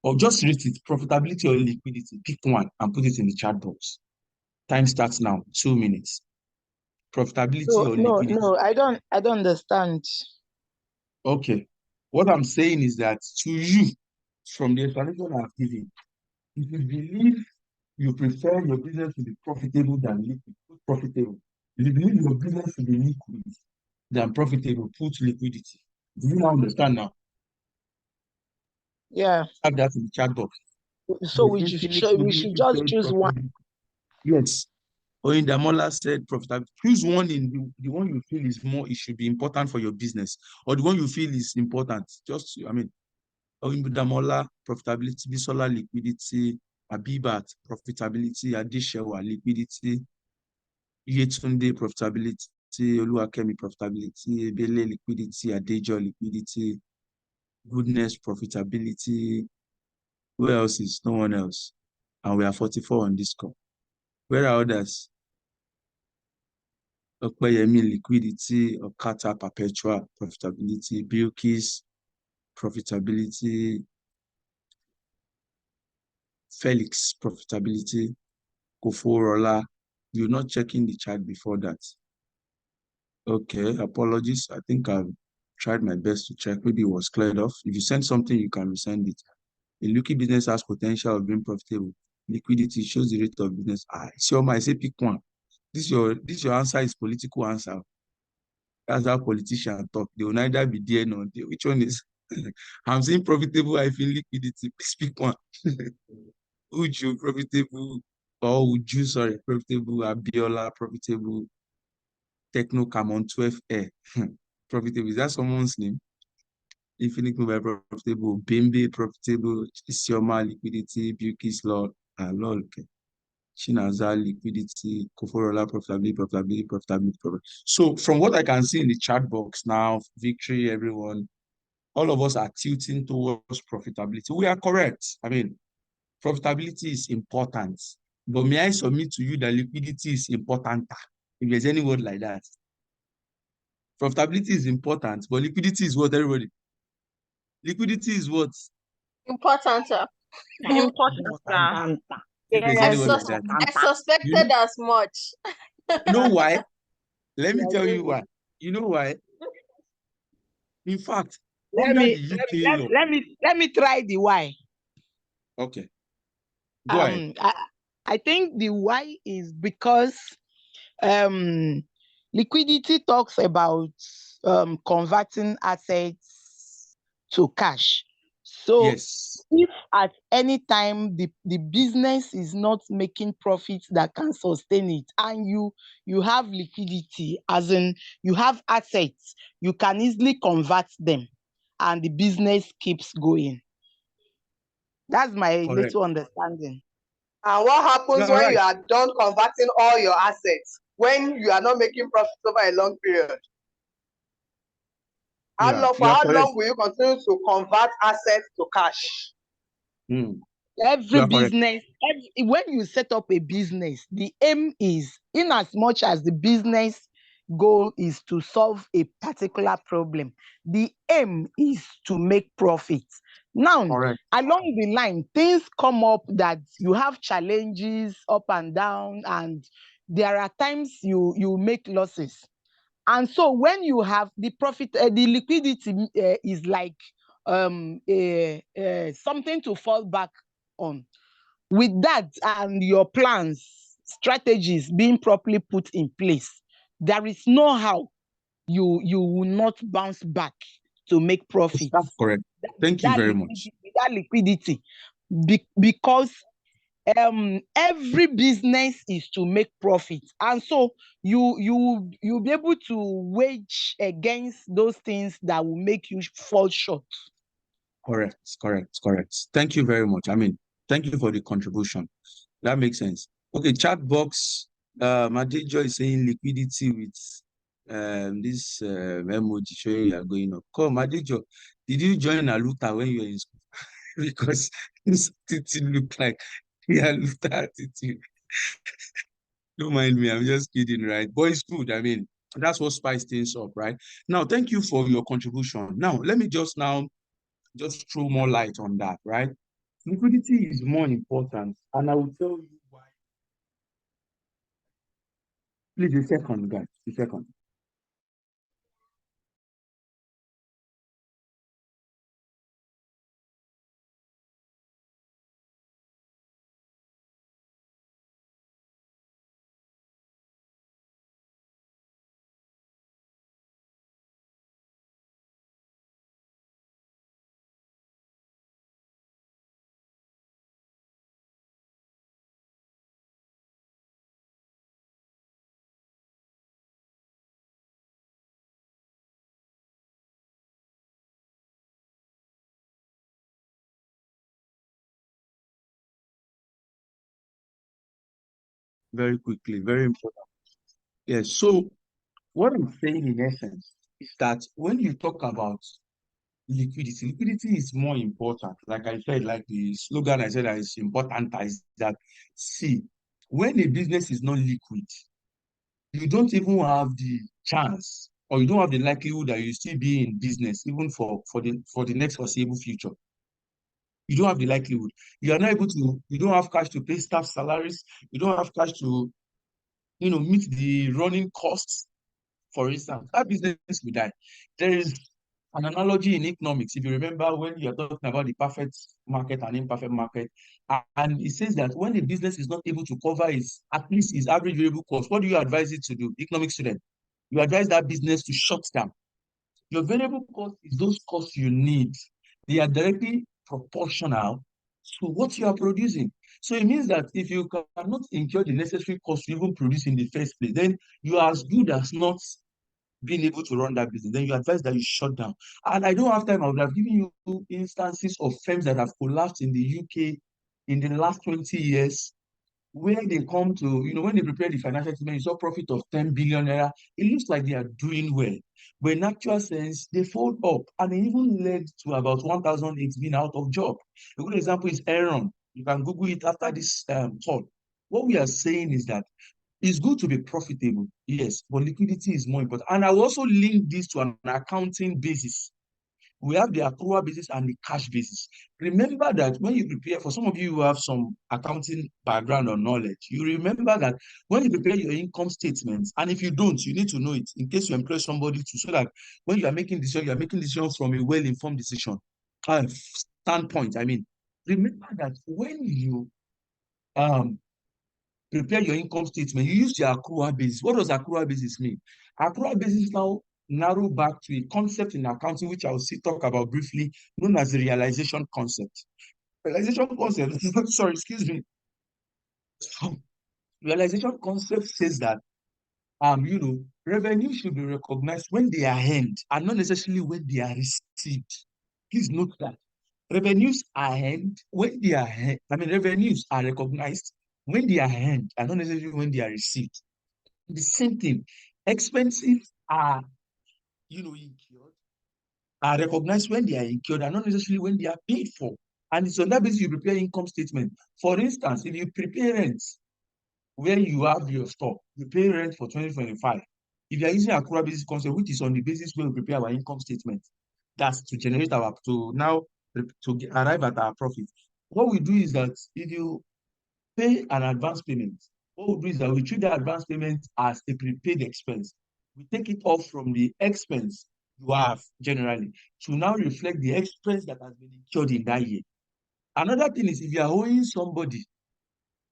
or just rate it, profitability or liquidity, pick one and put it in the chat box. Time starts now, 2 minutes. Profitability or liquidity? No, I don't understand. Okay. What I'm saying is that to you, from the explanation I've given, if you believe you prefer your business to be profitable than liquid, put profitable. If you believe your business to be liquid than profitable, put liquidity. Do you now understand now? Yeah. Have that in the chat box. So we should just choose one. Yes. Oyindamola said profitability. Choose one in the one you feel is more, it should be important for your business, or the one you feel is important. Oyindamola, profitability, Bisola, liquidity, Abibat, profitability, Adeshewa, liquidity, Yetunde, profitability, Oluwakemi, profitability, Ebele, liquidity, Adejo, liquidity, goodness, profitability. Who else is? No one else. And we are 44 on this call. Where are others? Okpeyemi liquidity, Okata perpetual profitability, Bilkis profitability, Felix profitability, Koforola. You're not checking the chart before that. Okay, apologies. I think I've tried my best to check. Maybe it was cleared off. If you send something, you can resend it. A liquid business has potential of being profitable. Liquidity shows the rate of business. So I say pick one. This your answer is political answer. That's how politicians talk. They will neither be there nor there. Which one is? I'm saying profitable. I feel liquidity. Please pick one. Uju profitable, or Uju sorry profitable. Abiola profitable. Techno Camon 12 Air profitable. Is that someone's name? Infinite Mobile profitable. Bimbe profitable. Isioma liquidity. Bukis law. Law. Okay. Chinaza liquidity, Koforola profitability. So from what I can see in the chat box now, Victory, everyone, all of us are tilting towards profitability. We are correct. I mean, profitability is important. But may I submit to you that liquidity is important? If there's any word like that. Profitability is important, but liquidity is what, everybody? Liquidity is what? Important, sir. Important, sir. If there's I, any word sus like that. I suspected as much. You know why? Let me Yeah, tell yeah. you why. You know why? In fact, Let under me the let, UK let, law. let me try the why. Okay, go ahead. I think the why is because liquidity talks about converting assets to cash. So Yes, if at any time the business is not making profits that can sustain it, and you have liquidity, as in you have assets, you can easily convert them and the business keeps going. That's my correct. little understanding. And what You happens are when right. you are done converting all your assets? When you are not making profits over a long period? Yeah, For you are how correct. long will you continue to convert assets to cash? Every You are correct. business, when you set up a business, the aim is, in as much as the business goal is to solve a particular problem, the aim is to make profits. Now, Correct. along the line, things come up that you have challenges up and down, and there are times you make losses. And so when you have the profit, the liquidity is like something to fall back on. With that and your plans, strategies being properly put in place, there is no how you will not bounce back to make profits. That's correct. Thank you very much. That liquidity, because every business is to make profits, and so you'll be able to wage against those things that will make you fall short. Correct. Thank you very much. I mean, thank you for the contribution. That makes sense. Okay, chat box. Madejo is saying liquidity with this emoji showing you are going up. Come, Madejo, did you join Aluta when you were in school? Because this attitude look like Aluta attitude. Don't mind me, I'm just kidding, right? But it's good. I mean, that's what spice things up, right? Now, thank you for your contribution. Now, let me just throw more light on that, right? Liquidity is more important, and I will tell you why. Please, a second, guys, a second. Very quickly, very important. Yes, so what I'm saying in essence is that when you talk about liquidity is more important. Like I said, like the slogan I said that is important is that, see, when a business is not liquid, you don't even have the chance, or you don't have the likelihood that you still be in business even for the next foreseeable future. You don't have the likelihood. You are not able to, you don't have cash to pay staff salaries, you don't have cash to, meet the running costs. For instance, that business will die. There is an analogy in economics, if you remember, when you're talking about the perfect market and imperfect market, and it says that when a business is not able to cover at least its average variable cost, what do you advise it to do? Economic student, you advise that business to shut down. Your variable cost is those costs you need. They are directly proportional to what you are producing. So it means that if you cannot incur the necessary cost to even produce in the first place, then you are as good as not being able to run that business. Then you advise that you shut down. And I don't have time. I would have given you instances of firms that have collapsed in the UK in the last 20 years, where they come to, when they prepare the financial statement, you saw profit of 10 billion naira. It looks like they are doing well. But in actual sense, they fold up, and it even led to about 1,008 being out of job. A good example is Aaron. You can Google it after this talk. What we are saying is that it's good to be profitable, yes, but liquidity is more important. And I will also link this to an accounting basis. We have the accrual basis and the cash basis. Remember that when you prepare, for some of you who have some accounting background or knowledge, you remember that when you prepare your income statements, and if you don't, you need to know it in case you employ somebody to, so that when you are making decisions, you are making decisions from a well-informed standpoint. I mean, remember that when you prepare your income statement, you use your accrual basis. What does accrual basis mean? Accrual basis now narrow back to a concept in accounting, which I will talk about briefly, known as the realization concept. Realization concept, sorry, excuse me. Realization concept says that, revenue should be recognized when they are earned and not necessarily when they are received. Please note that. Revenues are earned when they are earned. Revenues are recognized when they are earned and not necessarily when they are received. The same thing. Expenses are, incurred, are recognized when they are incurred and not necessarily when they are paid for. And it's on that basis you prepare income statement. For instance, if you prepare rent where you have your stock, you pay rent for 2025. If you are using accrual basis concept, which is on the basis where we prepare our income statement, that's to generate to arrive at our profit. What we do is that if you pay an advance payment, what we do is that we treat the advance payment as a prepaid expense. We take it off from the expense you have generally to now reflect the expense that has been incurred in that year. Another thing is, if you are owing somebody,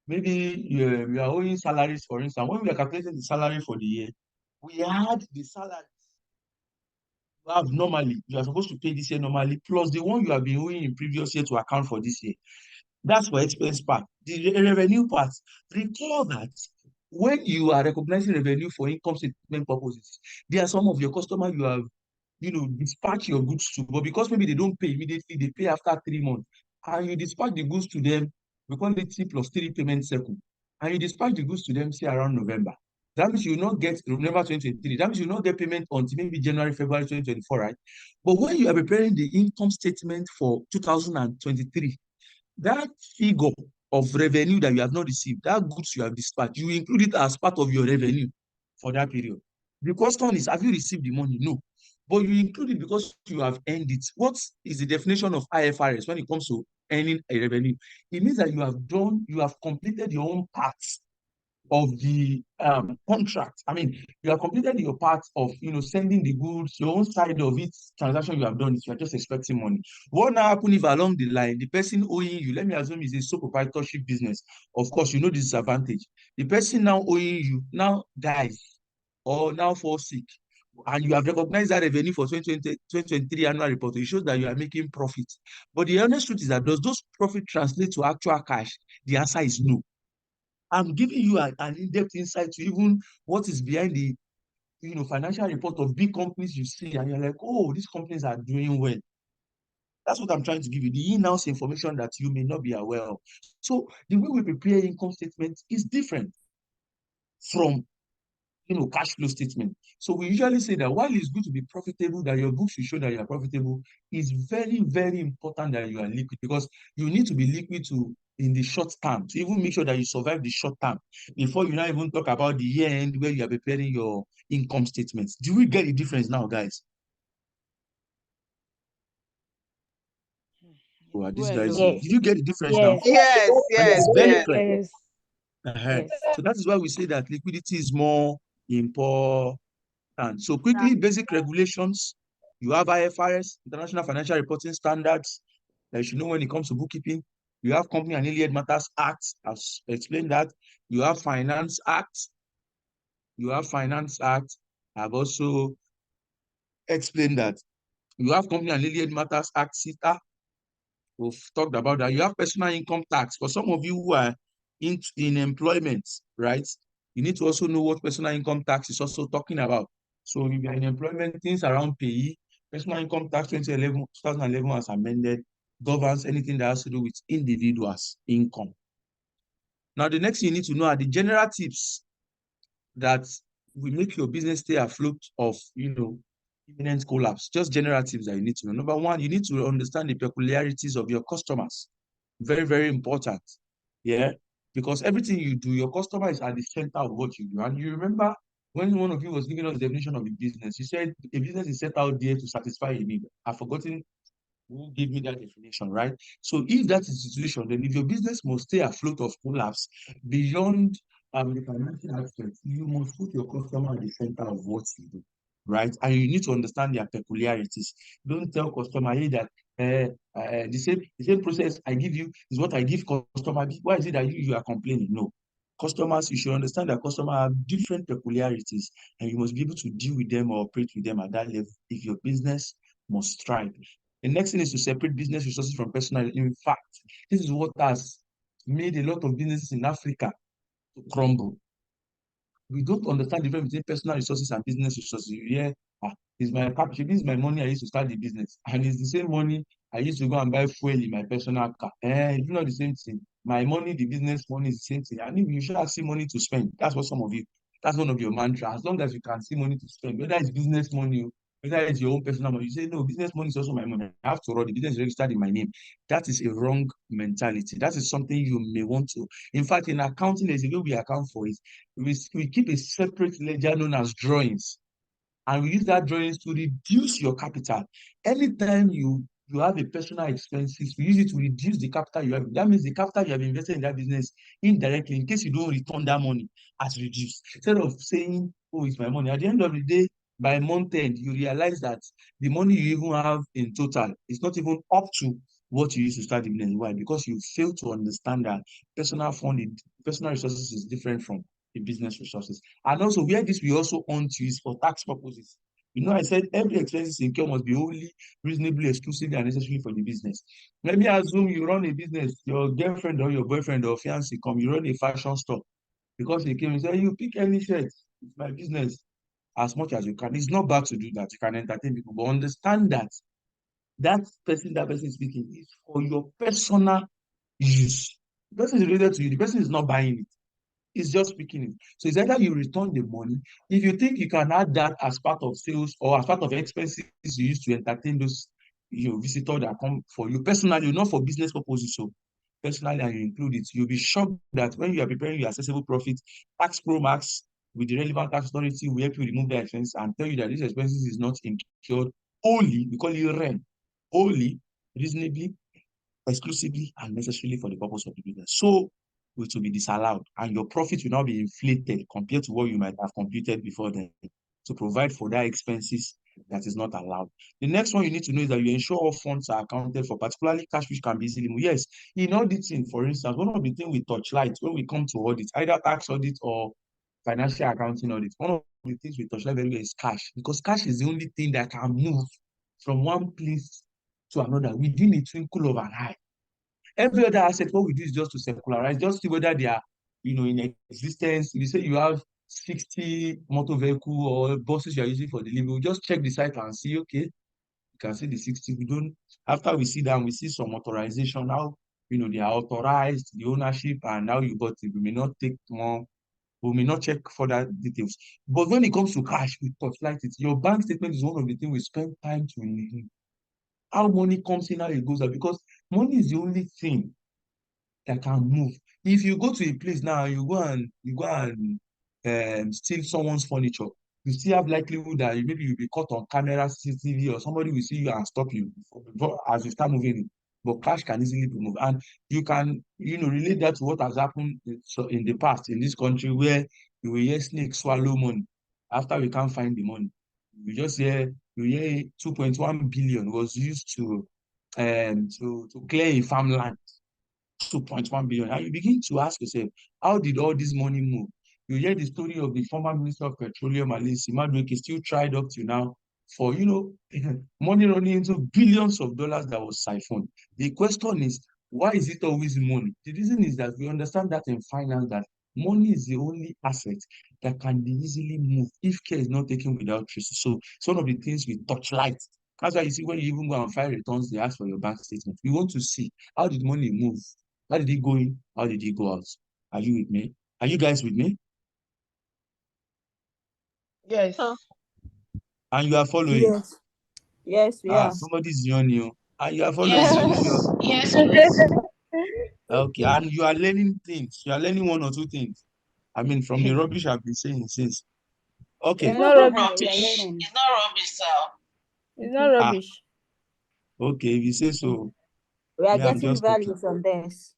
maybe you are owing salaries, for instance, when we are calculating the salary for the year, we add the salary you have normally, you are supposed to pay this year normally, plus the one you have been owing in previous year to account for this year. That's for expense part. The revenue part, recall that when you are recognizing revenue for income statement purposes, there are some of your customers you have, dispatch your goods to, but because maybe they don't pay immediately, they pay after 3 months, and you dispatch the goods to them, we call it T+3 payment cycle, and you dispatch the goods to them, say around November. That means you will not get November 2023. That means you will not get payment until maybe January, February 2024, right? But when you are preparing the income statement for 2023, that figure of revenue that you have not received, that goods you have dispatched, you include it as part of your revenue for that period. The question is, have you received the money? No. But you include it because you have earned it. What is the definition of IFRS when it comes to earning a revenue? It means that you have completed your own parts of the contract. You have completed your part of sending the goods, your own side of it, transaction you have done, you are just expecting money. What now happen if along the line the person owing you, let me assume is a sole proprietorship business, of course you know the disadvantage. The person now owing you now dies or now falls sick, and you have recognized that revenue for 2023 annual report, it shows that you are making profit. But the honest truth is that, does those profit translate to actual cash? The answer is no. I'm giving you an in-depth insight to even what is behind the financial report of big companies you see, and you're like, oh, these companies are doing well. That's what I'm trying to give you, the in-house information that you may not be aware of. So the way we prepare income statements is different from cash flow statement. So we usually say that while it's good to be profitable, that your books should show that you are profitable, it's very, very important that you are liquid, because you need to be liquid to in the short term, to even make sure that you survive the short term before you now even talk about the year end where you are preparing your income statements. Do we get the difference now, guys? Well, this guy Well, is, oh, Yes. did you get the difference now? Yes. Yes, And yes, it's very yes. clear. Yes. Yes. So that is why we say that liquidity is more important. So quickly, basic regulations. You have IFRS, International Financial Reporting Standards, that you should know when it comes to bookkeeping. You have Company and Allied Matters Act, as explained that. You have Finance Act. You have Finance Act. I've also explained that. You have Company and Allied Matters Act, CITA. We've talked about that. You have personal income tax. For some of you who are in employment, right? You need to also know what personal income tax is also talking about. So if you're in employment, things around pay, personal income tax 2011 has amended, governs anything that has to do with individuals' income. Now, the next thing you need to know are the general tips that will make your business stay afloat of, imminent collapse. Just general tips that you need to know. Number one, you need to understand the peculiarities of your customers. Very, very important. Yeah. Because everything you do, your customer is at the center of what you do. And you remember when one of you was giving us the definition of a business, you said a business is set out there to satisfy a need. I've forgotten who gave me that definition, right? So if that is the situation, then if your business must stay afloat of collapse beyond the financial aspect, you must put your customer at the center of what you do, right? And you need to understand their peculiarities. Don't tell customer, hey, that the same process I give you is what I give customer. Why is it that you are complaining? No. Customers, you should understand that customers have different peculiarities, and you must be able to deal with them or operate with them at that level if your business must thrive. The next thing is to separate business resources from personal. In fact, this is what has made a lot of businesses in Africa to crumble. We don't understand the difference between personal resources and business resources. You hear, it's my capital, this is my money I used to start the business, and it's the same money I used to go and buy fuel in my personal car. It's not the same thing. My money, the business money is the same thing. And if you should see money to spend, that's what some of you, that's one of your mantra. As long as you can see money to spend, whether it's business money, whether it's your own personal money, you say, no, business money is also my money. I have to run the business registered in my name. That is a wrong mentality. That is something you may want to. In fact, in accounting, there's a way we account for it. We keep a separate ledger known as drawings, and we use that drawings to reduce your capital. Anytime you have a personal expenses, we use it to reduce the capital you have. That means the capital you have invested in that business indirectly, in case you don't return that money, has reduced. Instead of saying, oh, it's my money, at the end of the day, by month end, you realize that the money you even have in total is not even up to what you used to start the business. Why? Because you fail to understand that personal resources is different from the business resources. And also, where this we also own to is for tax purposes. I said every expenses income must be only reasonably, exclusively, and necessarily for the business. Let me assume you run a business, your girlfriend or your boyfriend or fiancé come, you run a fashion store. Because he came and said, you pick any shirt, it's my business, as much as you can. It's not bad to do that. You can entertain people, but understand that that person is speaking is for your personal use. The person is related to you. The person is not buying it. It's just speaking it. So it's either you return the money. If you think you can add that as part of sales or as part of expenses you use to entertain those visitors that come for you personally, not for business purposes. So personally, and you include it, you'll be shocked that when you are preparing your accessible profit, Tax Pro Max with the relevant tax authority will help you remove the expense and tell you that this expenses is not incurred only, we call it rent, only, reasonably, exclusively, and necessarily for the purpose of the business. So it will be disallowed, and your profit will now be inflated compared to what you might have computed before then to provide for that expenses that is not allowed. The next one you need to know is that you ensure all funds are accounted for, particularly cash which can be easily moved. Yes, in auditing, for instance, one of the things we touchlight when we come to audit, either tax audit or financial accounting audit, one of the things we touchlight very well is cash, because cash is the only thing that can move from one place to another within a twinkle of an eye. Every other asset, what we do is just to secularize, just see whether they are, in existence. If you say you have 60 motor vehicle or buses you are using for delivery, we just check the site and see, okay, you can see the 60. We don't, after we see that, we see some authorization, now, they are authorized, the ownership, and now you bought it. We may not take more, we may not check further details. But when it comes to cash, we touchlight it. Your bank statement is one of the things we spend time to review. How money comes in, how it goes out, because money is the only thing that can move. If you go to a place now, you go and steal someone's furniture, you still have likelihood that maybe you'll be caught on camera, CCTV, or somebody will see you and stop you as you start moving in. But cash can easily be moved. And you can, relate that to what has happened in the past in this country, where you will hear snake swallow money after we can't find the money. You hear 2.1 billion was used to clear a farmland. 2.1 billion. And you begin to ask yourself, how did all this money move? You hear the story of the former Minister of Petroleum, Alice Madueke, still tried up to now for, money running into billions of dollars that was siphoned. The question is, why is it always money? The reason is that we understand that in finance, that money is the only asset that can be easily moved if care is not taken without traces. So it's one of the things we touchlight. That's why you see when you even go and file returns, they ask for your bank statement. We want to see, how did money move? How did it go in? How did it go out? Are you with me? Are you guys with me? Yes. And you are following? Yes. Yes, we are. Somebody's on you. And you are following Yes, me. please. Yes, please. Okay, and you are learning things. You are learning one or two things. I mean, from the rubbish I've been saying since. Okay. It's It's not not rubbish, we are rubbish. learning. It's not rubbish, sir. It's not Ah, rubbish. okay. If you say so, We are me, I'm getting just talking. value from this.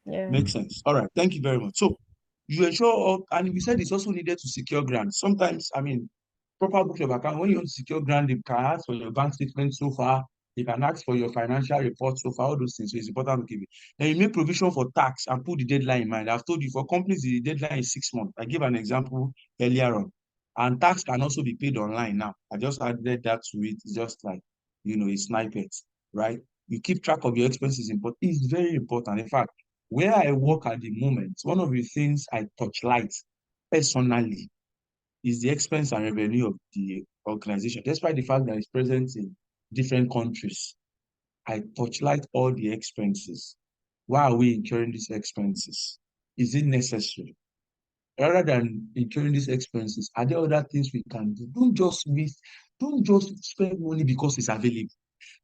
Yeah. Makes sense. All right. Thank you very much. So you ensure, and we said it's also needed to secure grants. Sometimes, I mean, proper books of account, when you want to secure grant, they can ask for your bank statement so far. They can ask for your financial report so far, all those things. So it's important to keep it. Then you make provision for tax and put the deadline in mind. I've told you, for companies, the deadline is 6 months. I gave an example earlier on. And tax can also be paid online now. I just added that to it. It's just like, a snippet, right? You keep track of your expenses, but it's very important. In fact, where I work at the moment, one of the things I touchlight personally is the expense and revenue of the organization. Despite the fact that it's present in different countries, I touchlight all the expenses. Why are we incurring these expenses? Is it necessary? Rather than incurring these expenses, are there other things we can do? Don't just spend money because it's available.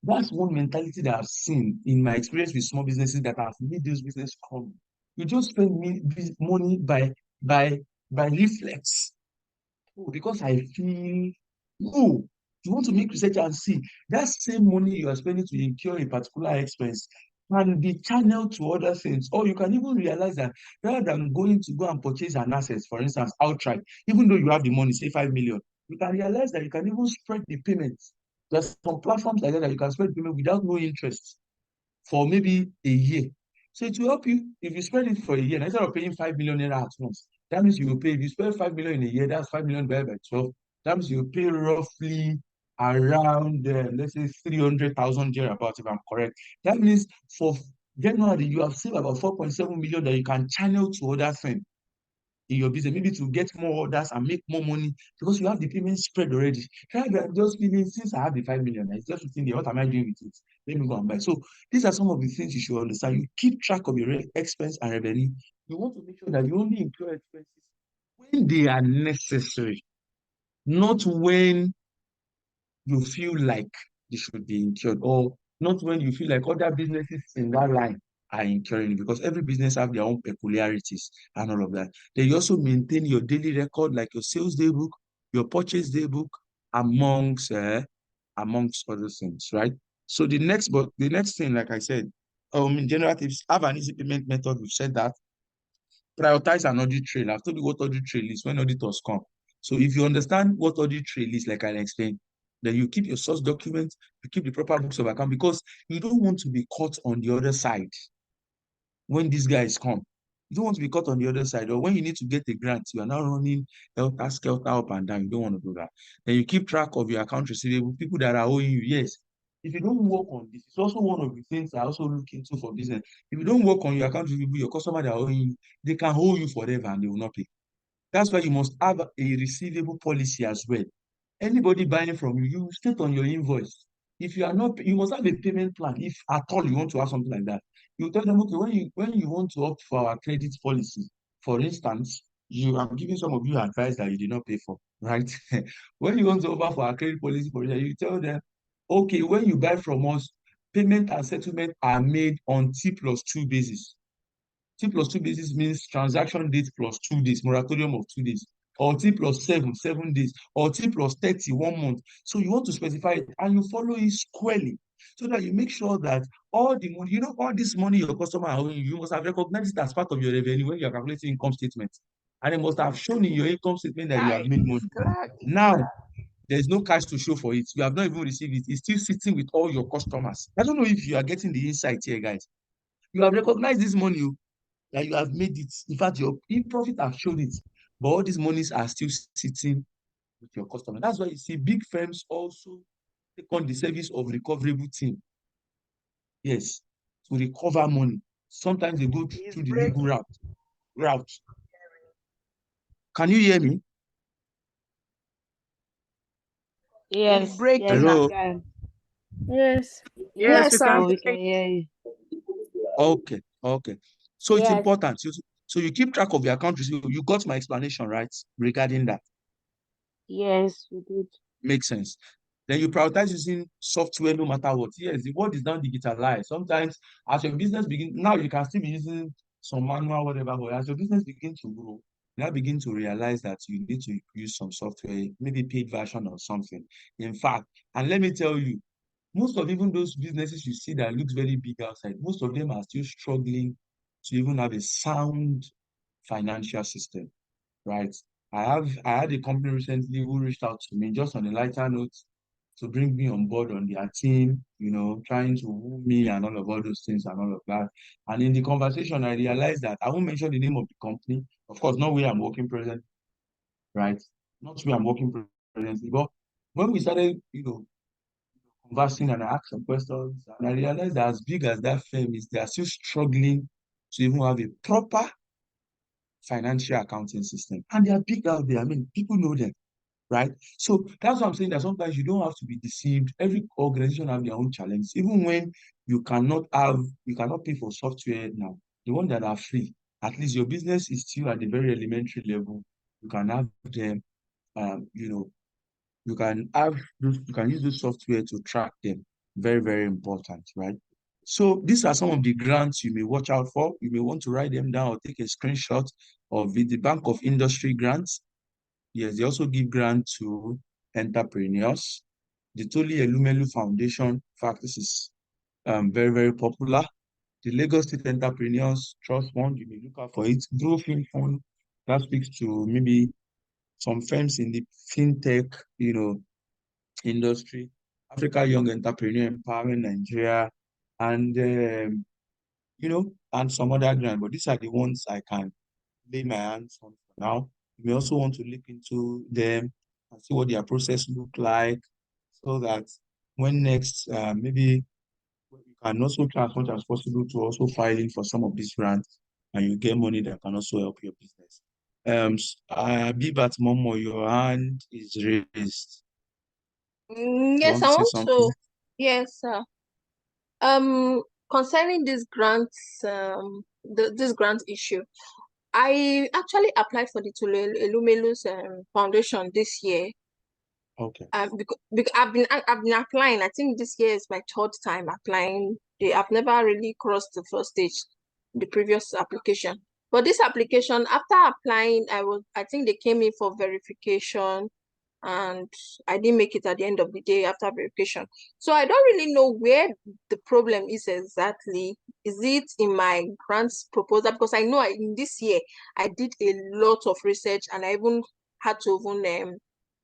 That's one mentality that I've seen in my experience with small businesses that have made those businesses come. You just spend money by by reflex. Oh, because I feel no. You want to make research and see that same money you are spending to incur a particular expense can be channeled to other things. Or you can even realize that rather than going to go and purchase an asset, for instance, outright, even though you have the money, say 5 million, you can realize that you can even spread the payments. There's some platforms like that you can spread payment without no interest for maybe a year. So it will help you if you spend it for a year, and instead of paying 5 million naira at once. That means you will pay, if you spend 5 million in a year, that's 5 million divided by 12. That means you will pay roughly around, let's say, 300,000 about, if I'm correct. That means for January, you have saved about 4.7 million that you can channel to other things in your business, maybe to get more orders and make more money because you have the payment spread already. Rather than just feeling, since I have the 5 million, it's just sitting there, what am I doing with it? Let me go and buy. So these are some of the things you should understand. You keep track of your expense and revenue. You want to make sure that you only incur expenses when they are necessary, not when you feel like they should be incurred, or not when you feel like other businesses in that line are incurring, because every business have their own peculiarities and all of that. Then you also maintain your daily record, like your sales day book, your purchase day book, amongst other things, right? So the next thing, like I said, in general tips, have an easy payment method. We've said that. Prioritize an audit trail. I've told you what audit trail is when auditors come. So if you understand what audit trail is, like I explained, then you keep your source documents, you keep the proper books of account, because you don't want to be caught on the other side when these guys come. You don't want to be caught on the other side, or when you need to get a grant, you are now running helter skelter up and down. You don't want to do that. Then you keep track of your account receivable, people that are owing you. Yes, if you don't work on this, it's also one of the things I also look into for business. If you don't work on your account receivable, your customer that are owing you, they can hold you forever and they will not pay. That's why you must have a receivable policy as well. Anybody buying from you, you state on your invoice. If you are not, you must have a payment plan. If at all you want to have something like that, you tell them, okay, when you want to opt for our credit policy, for instance, I'm giving some of you advice that you did not pay for, right? When you want to offer for our credit policy, for example, you tell them, okay, when you buy from us, payment and settlement are made on T+2 basis. T plus 2 basis means transaction date plus 2 days, moratorium of 2 days, or T plus 7 days, or T plus 30, 1 month. So you want to specify it and you follow it squarely so that you make sure that all the money, all this money your customer are owing you must have recognized it as part of your revenue when you are calculating income statement. And it must have shown in your income statement that you have made money. Now, there's no cash to show for it. You have not even received it. It's still sitting with all your customers. I don't know if you are getting the insight here, guys. You have recognized this money that you have made it. In fact, your profit have shown it. But all these monies are still sitting with your customer. That's why you see big firms also take on the service of recoverable team. Yes, to recover money. Sometimes they go through the legal route. Can you hear me? It's Yes, breaking. yes, we Hello? can. Yes. Yes, we Yes, sir. can. We can hear you. Okay. So it's Yes. important. So you keep track of your account receivable. You got my explanation, right? Regarding that. Yes, we did. Makes sense. Then you prioritize using software no matter what. Yes, the world is now digitalized. Sometimes as your business begins, now you can still be using some manual, whatever, but as your business begins to grow, you now begin to realize that you need to use some software, maybe paid version or something. In fact, and let me tell you, most of even those businesses you see that looks very big outside, most of them are still struggling to even have a sound financial system, right? I had a company recently who reached out to me just on a lighter note to bring me on board on their team, trying to woo me and all those things and all of that. And in the conversation, I realized that I won't mention the name of the company, of course, not where I'm working presently, right? Not where I'm working presently, but when we started, conversing and I asked some questions, and I realized that as big as that firm is, they are still struggling to even have a proper financial accounting system. And they are big out there. I mean, people know them, right? So that's why I'm saying that sometimes you don't have to be deceived. Every organization have their own challenges. Even when you cannot pay for software now, the ones that are free, at least your business is still at the very elementary level. You can have them, you can use this software to track them. Very, very important, right? So these are some of the grants you may watch out for. You may want to write them down or take a screenshot of it. The Bank of Industry grants. Yes, they also give grants to entrepreneurs. The Toli Elumelu Foundation, in fact, this is very, very popular. The Lagos State Entrepreneurs Trust Fund, you may look out for it. Growth Fund, that speaks to maybe some firms in the fintech, industry. Africa Young Entrepreneur Empowerment Nigeria, and and some other grants. But these are the ones I can lay my hands on for now. You may also want to look into them and see what their process look like, so that when next, maybe you can also try as much as possible to also file in for some of these grants, and you get money that can also help your business. Bibat Momo, your hand is raised. You Yes, want I to say want something? to. Yes, sir. Concerning this grants, this grant issue, I actually applied for the Tule Elumelu's foundation this year. Okay. Because I've been applying. I think this year is my third time applying. I've never really crossed the first stage, the previous application. But this application, after applying, I think they came in for verification, and I didn't make it at the end of the day after verification. So I don't really know where the problem is exactly. Is it in my grants proposal? Because I know in this year I did a lot of research, and I even had to even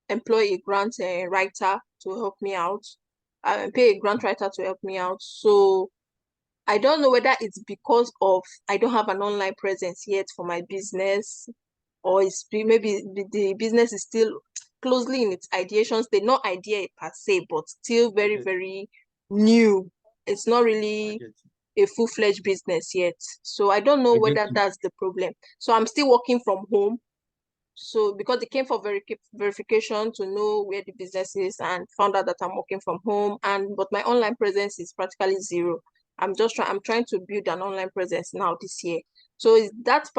employ a grant writer to help me out, pay a grant writer to help me out. So I don't know whether it's because of I don't have an online presence yet for my business, or maybe the business is still closely in its ideation stage, not idea per se, but still very, very new. It's not really a full-fledged business yet. So I don't know I get whether you. that's the problem. So I'm still working from home. So because they came for verification to know where the business is, and found out that I'm working from home, but my online presence is practically zero. I'm trying to build an online presence now this year. So is that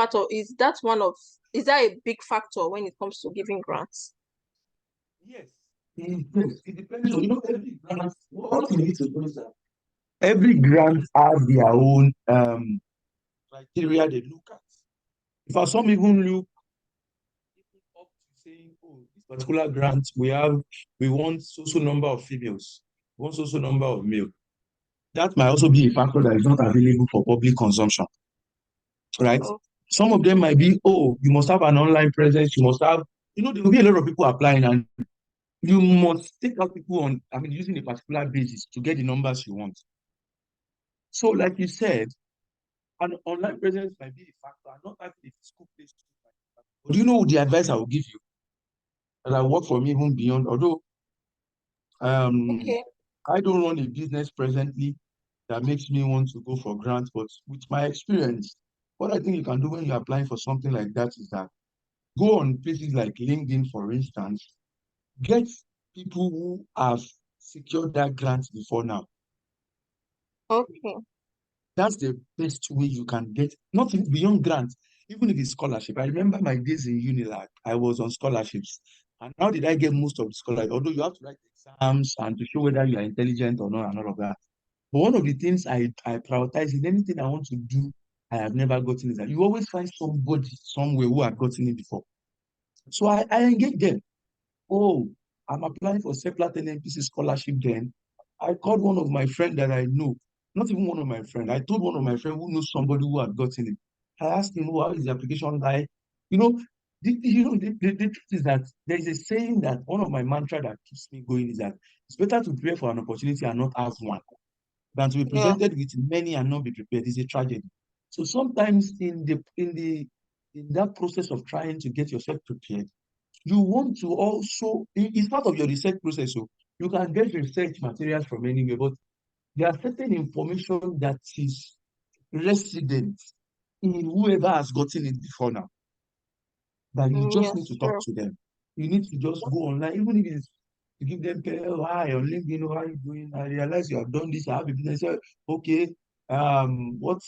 a big factor when it comes to giving grants? Yes. It depends on, every grant, what you need to do is that every grant has their own criteria they look at. In fact, some even look up to saying, oh, this particular grant, we want so number of females, we want so number of male. That might also be a factor that is not available for public consumption, right? Oh. Some of them might be, oh, you must have an online presence, you must have, there will be a lot of people applying, and you must take out people using a particular basis to get the numbers you want. So, like you said, an online presence might be a factor, not that it's school place. But do you know the advice I will give you? That I work for me even beyond, although Okay. I don't run a business presently that makes me want to go for grants, but with my experience, what I think you can do when you're applying for something like that is that go on places like LinkedIn, for instance, get people who have secured that grant before now. Okay. That's the best way you can get, not beyond grants, even if it's scholarship. I remember my days in Unilag, I was on scholarships. And how did I get most of the scholarships? Although you have to write exams and to show whether you are intelligent or not and all of that. But one of the things I prioritize in anything I want to do, I have never gotten, is that you always find somebody somewhere who have gotten it before. So I engage them. Oh, I'm applying for CEPLAT NNPC scholarship then. I called one of my friends that I know, not even one of my friends. I told one of my friends who knows somebody who had gotten it. I asked him, how is the application like? The truth is that there is a saying that one of my mantra that keeps me going is that it's better to prepare for an opportunity and not have one than to be presented with many and not be prepared. It's a tragedy. So sometimes in that process of trying to get yourself prepared, you want to also, it's part of your research process. So you can get research materials from anywhere, but there are certain information that is resident in whoever has gotten it before now, that you just need Yes, to talk true. to them. You need to just go online, even if it's to give them, oh, hi, on LinkedIn, how are you doing? I realize you have done this. I have a business. Okay, what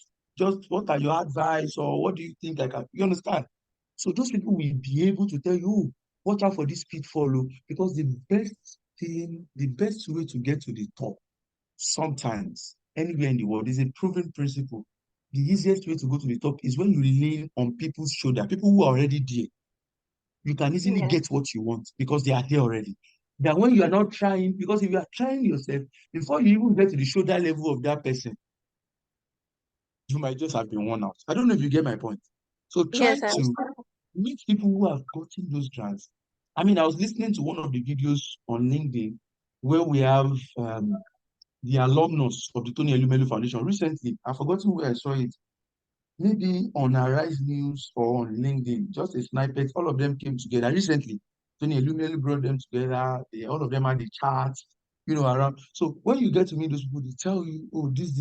are your advice, or what do you think? You understand? So those people will be able to tell you, oh, watch out for this pitfall, because the best way to get to the top, sometimes anywhere in the world, is a proven principle. The easiest way to go to the top is when you lean on people's shoulder, people who are already there. You can easily get what you want because they are there already. That when you are not trying, because if you are trying yourself, before you even get to the shoulder level of that person, you might just have been worn out. I don't know if you get my point. So try Yes, I to understand. meet people who have gotten those grants. I was listening to one of the videos on LinkedIn where we have the alumnus of the Tony Elumelu Foundation. Recently, I've forgotten where I saw it. Maybe on Arise News or on LinkedIn, just a snippet. All of them came together recently. Tony Elumelu brought them together. All of them had the charts, around. So when you get to meet those people, they tell you, oh, this,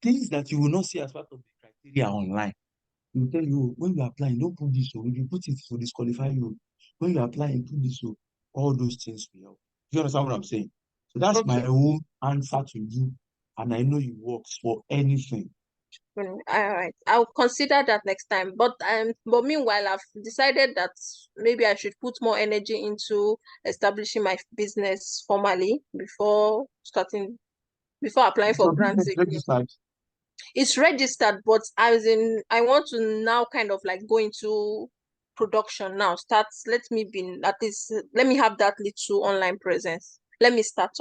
things that you will not see as part of the criteria online. They will tell you, when you are applying, don't put this. So if you put it, to disqualify you. When you are applying, put this. So all those things will help. Do you understand what I'm saying? So that's my own answer to you, and I know it works for anything. All right, I'll consider that next time. But meanwhile, I've decided that maybe I should put more energy into establishing my business formally before applying for Your grants business again. registered. It's registered, but I want to now kind of like go into production now. Let me have that little online presence. Let me start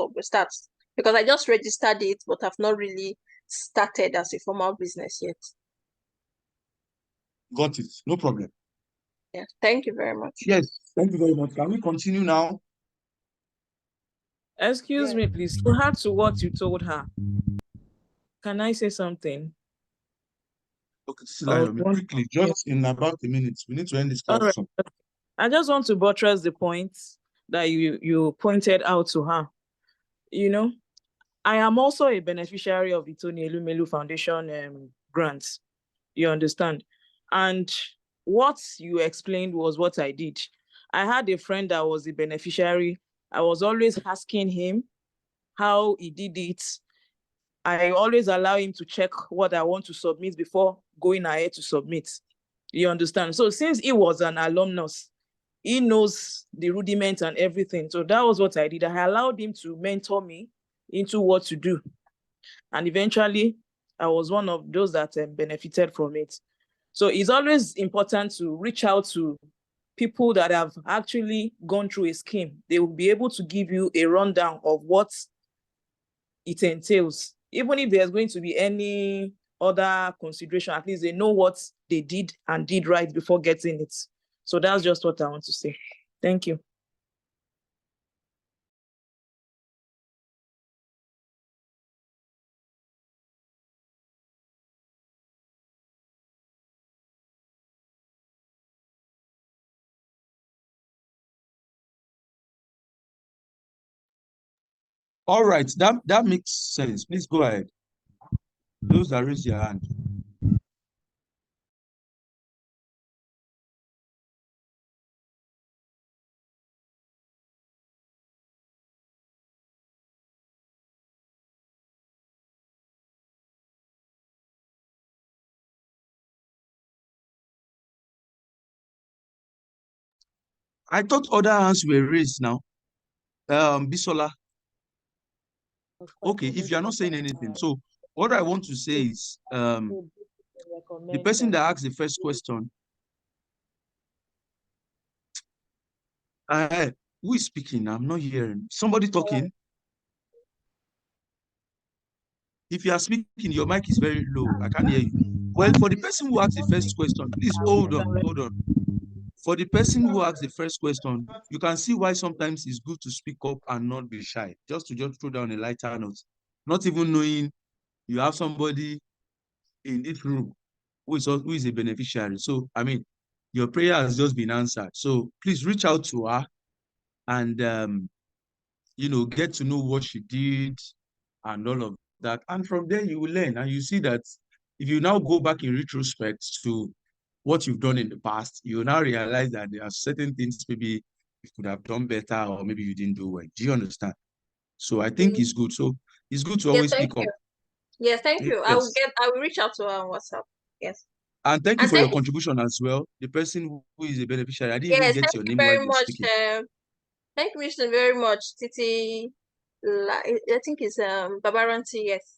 because I just registered it, but I've not really started as a formal business yet. Got it. No problem. Yeah, thank you very much. Yes, thank you very much. Can we continue now? Excuse me, please. To add to what you told her, can I say something? Okay, this is quickly, just in about a minute. We need to end this class soon. I just want to buttress the point that you pointed out to her. I am also a beneficiary of the Tony Elumelu Foundation grants. You understand? And what you explained was what I did. I had a friend that was a beneficiary. I was always asking him how he did it. I always allow him to check what I want to submit before going ahead to submit. You understand? So since he was an alumnus, he knows the rudiments and everything. So that was what I did. I allowed him to mentor me into what to do. And eventually, I was one of those that benefited from it. So it's always important to reach out to people that have actually gone through a scheme. They will be able to give you a rundown of what it entails. Even if there's going to be any other consideration, at least they know what they did and did right before getting it. So that's just what I want to say. Thank you. All right, that makes sense. Please go ahead. Those that raise their hand. I thought other hands were raised now. Bisola. Okay, if you're not saying anything. So what I want to say is the person that asked the first question, who is speaking? I'm not hearing. Somebody talking? If you are speaking, your mic is very low. I can't hear you. Well, for the person who asked the first question, please hold on. For the person who asked the first question, you can see why sometimes it's good to speak up and not be shy. Just throw down a lighter note. Not even knowing you have somebody in this room who is a beneficiary. So, I mean, your prayer has just been answered. So please reach out to her and, get to know what she did and all of that. And from there, you will learn. And you see that if you now go back in retrospect to what you've done in the past, you now realize that there are certain things maybe you could have done better or maybe you didn't do well. Do you understand? So I think it's good. So it's good to always speak up. Yes, thank you. Yes. I will reach out to her on WhatsApp. Yes. And thank you for your contribution as well. The person who is a beneficiary, I didn't even get your name while you were speaking. Thank you very much, Titi. I think it's Babaranti. Yes,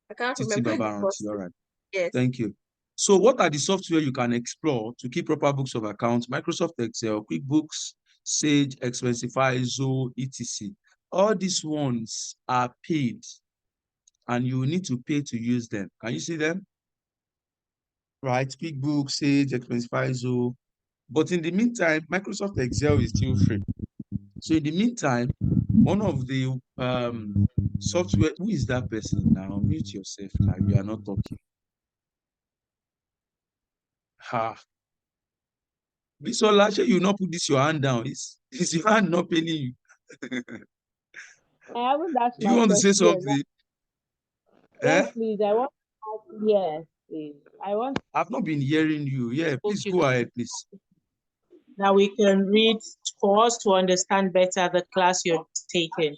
I can't remember. Babaranti, all right. Yes. Thank you. So what are the software you can explore to keep proper books of accounts? Microsoft Excel, QuickBooks, Sage, Expensify, Zoho, etc. All these ones are paid and you need to pay to use them. Can you see them? Right, QuickBooks, Sage, Expensify, Zoho. But in the meantime, Microsoft Excel is still free. So in the meantime, one of the software, who is that person now? Mute yourself now, you are not talking. Ha. Bisola, you not put this your hand down. Is your hand not paining you? I haven't asked Do you want to say something? Yes, please. I want to ask, yes, please. I've not been hearing you. Yeah, please go ahead, please. Now we can read for us to understand better the class you're taking.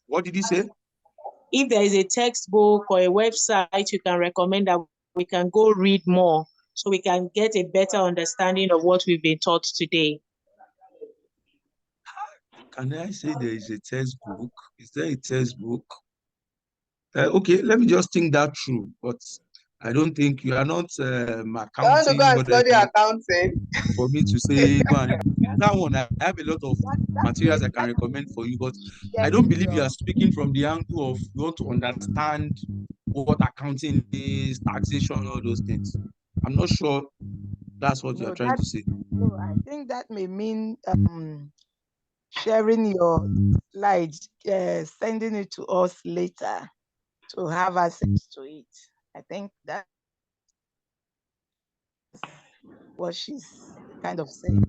What did you say? If there is a textbook or a website you can recommend that we can go read more so we can get a better understanding of what we've been taught today. Can I say there is a textbook? Is there a textbook? Okay, let me just think that through. But I don't think you are not accounting. Go and study accounting. For me to say, go and that one, I have a lot of materials I can recommend for you, but I don't believe you are speaking from the angle of you want to understand what accounting is, taxation, all those things. I'm not sure that's what you're trying to say. No, I think that may mean sharing your slides, sending it to us later to have access to it. I think that's what she's kind of saying.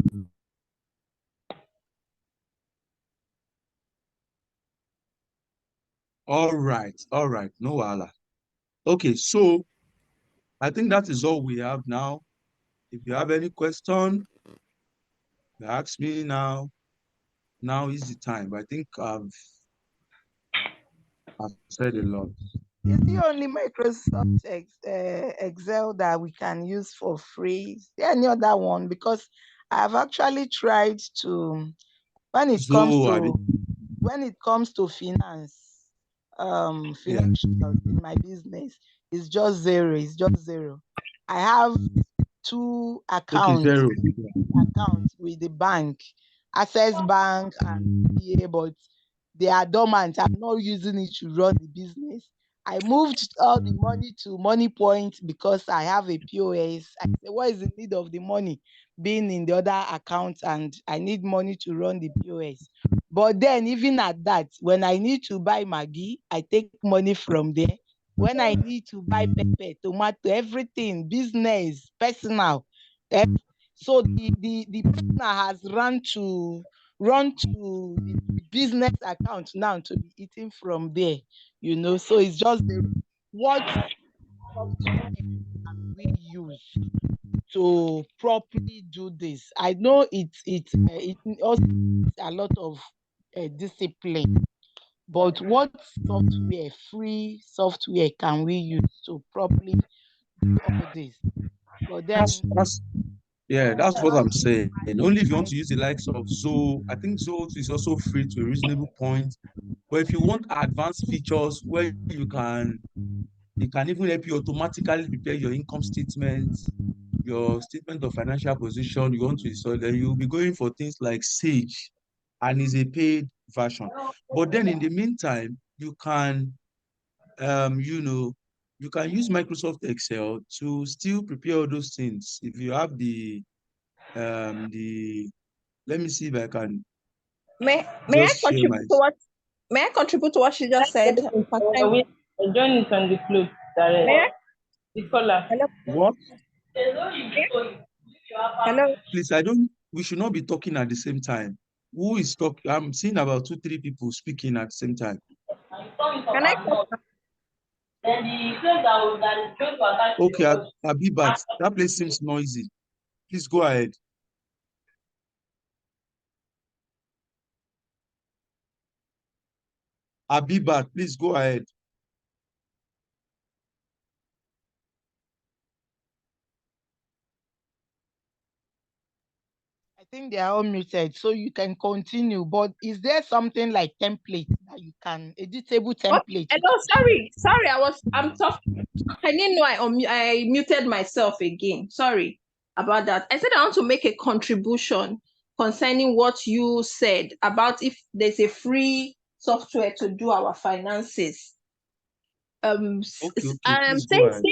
All right, no wahala. Okay, so I think that is all we have now. If you have any question, you ask me now. Now is the time. I think I've said a lot. Is the only Microsoft Excel that we can use for free? Is there any other one? Because I've actually tried to, when it comes to finance, financial in my business, It's just zero. It's just zero. I have two Okay, accounts zero. with the bank, Access Bank and PA, but they are dormant. I'm not using it to run the business. I moved all the money to Money Point because I have a POS. I said, what is the need of the money being in the other account? And I need money to run the POS. But then, even at that, when I need to buy Maggi, I take money from there. When I need to buy pepper, tomato, everything, business, personal. So the partner has run to the business account now to be eating from there, So it's just what software can we use to properly do this. I know it also needs a lot of discipline, but what free software can we use to properly do all this? But then That's what I'm saying. Only if you want to use the likes of Zoho, I think Zoho is also free to a reasonable point. But if you want advanced features where it can even help you automatically prepare your income statement, your statement of financial position, you want to install, then you'll be going for things like Sage, and is a paid version. But then in the meantime, you can you can use Microsoft Excel to still prepare all those things. If you have let me see if I can May I just share my. contribute to what she just said? We join it on the float direct. May I? The caller. Hello? What? Hello? Please, we should not be talking at the same time. Who is talking? I'm seeing about 2-3 people speaking at the same time. Can I talk? Then the place that is going to attach to Okay, Abibat, that place seems noisy. Please go ahead. Abibat, please go ahead. I think they are all muted, so you can continue. But is there something like template that you can editable template? Hello, sorry, I'm tough. I didn't know I muted myself again. Sorry about that. I said I want to make a contribution concerning what you said about if there's a free software to do our finances. Okay, please go ahead.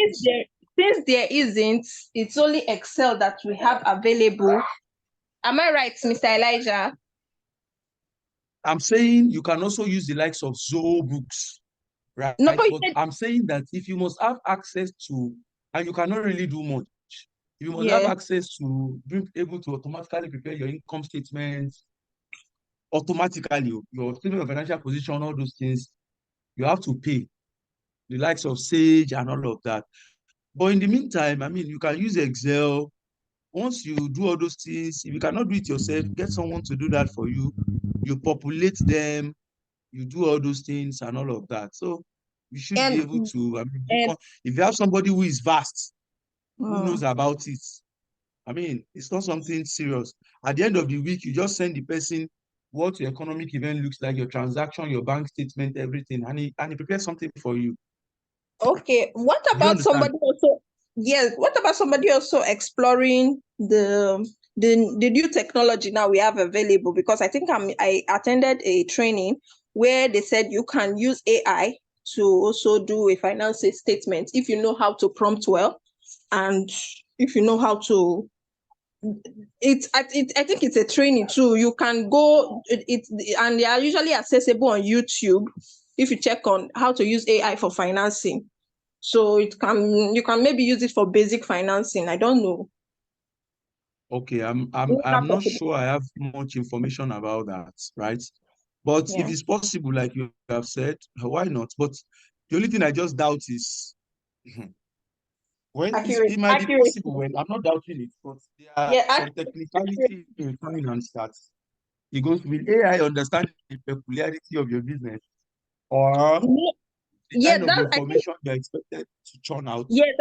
Since there isn't, it's only Excel that we have available. Am I right, Mr. Elijah? I'm saying you can also use the likes of Zoho books, right? No, but I'm saying that if you must have access to, and you cannot really do much, you must have access to being able to automatically prepare your income statement automatically, your statement of financial position, all those things, you have to pay the likes of Sage and all of that. But in the meantime, I mean, you can use Excel. Once you do all those things, if you cannot do it yourself, get someone to do that for you. You populate them, you do all those things and all of that. So you should be able to, I mean, if you have somebody who is vast, who knows about it, I mean, it's not something serious. At the end of the week, you just send the person what your economic event looks like, your transaction, your bank statement, everything, and he prepares something for you. Okay. What about somebody also? Yes. What about somebody also exploring the new technology now we have available? Because I think I attended a training where they said you can use AI to also do a financial statement if you know how to prompt well, and if you know how to. I think it's a training too. You can go and they are usually accessible on YouTube if you check on how to use AI for financing. So you can maybe use it for basic financing. I don't know. Okay, I'm not sure I have much information about that, right? But if it's possible, like you have said, why not? But the only thing I just doubt is when it might be possible. When I'm not doubting it, but there are some technicality in finance that it goes, will AI understand the peculiarity of your business or the kind of information you're expected to churn out? Yes,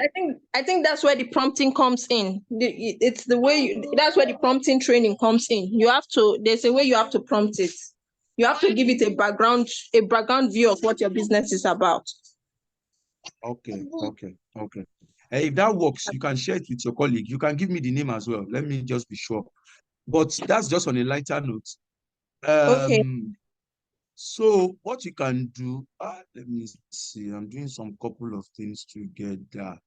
I think that's where the prompting comes in. It's the way that's where the prompting training comes in. There's a way you have to prompt it. You have to give it a background view of what your business is about. Okay, okay, okay. If that works, you can share it with your colleague. You can give me the name as well. Let me just be sure. But that's just on a lighter note. Okay. So what you can do, let me see. I'm doing some couple of things together.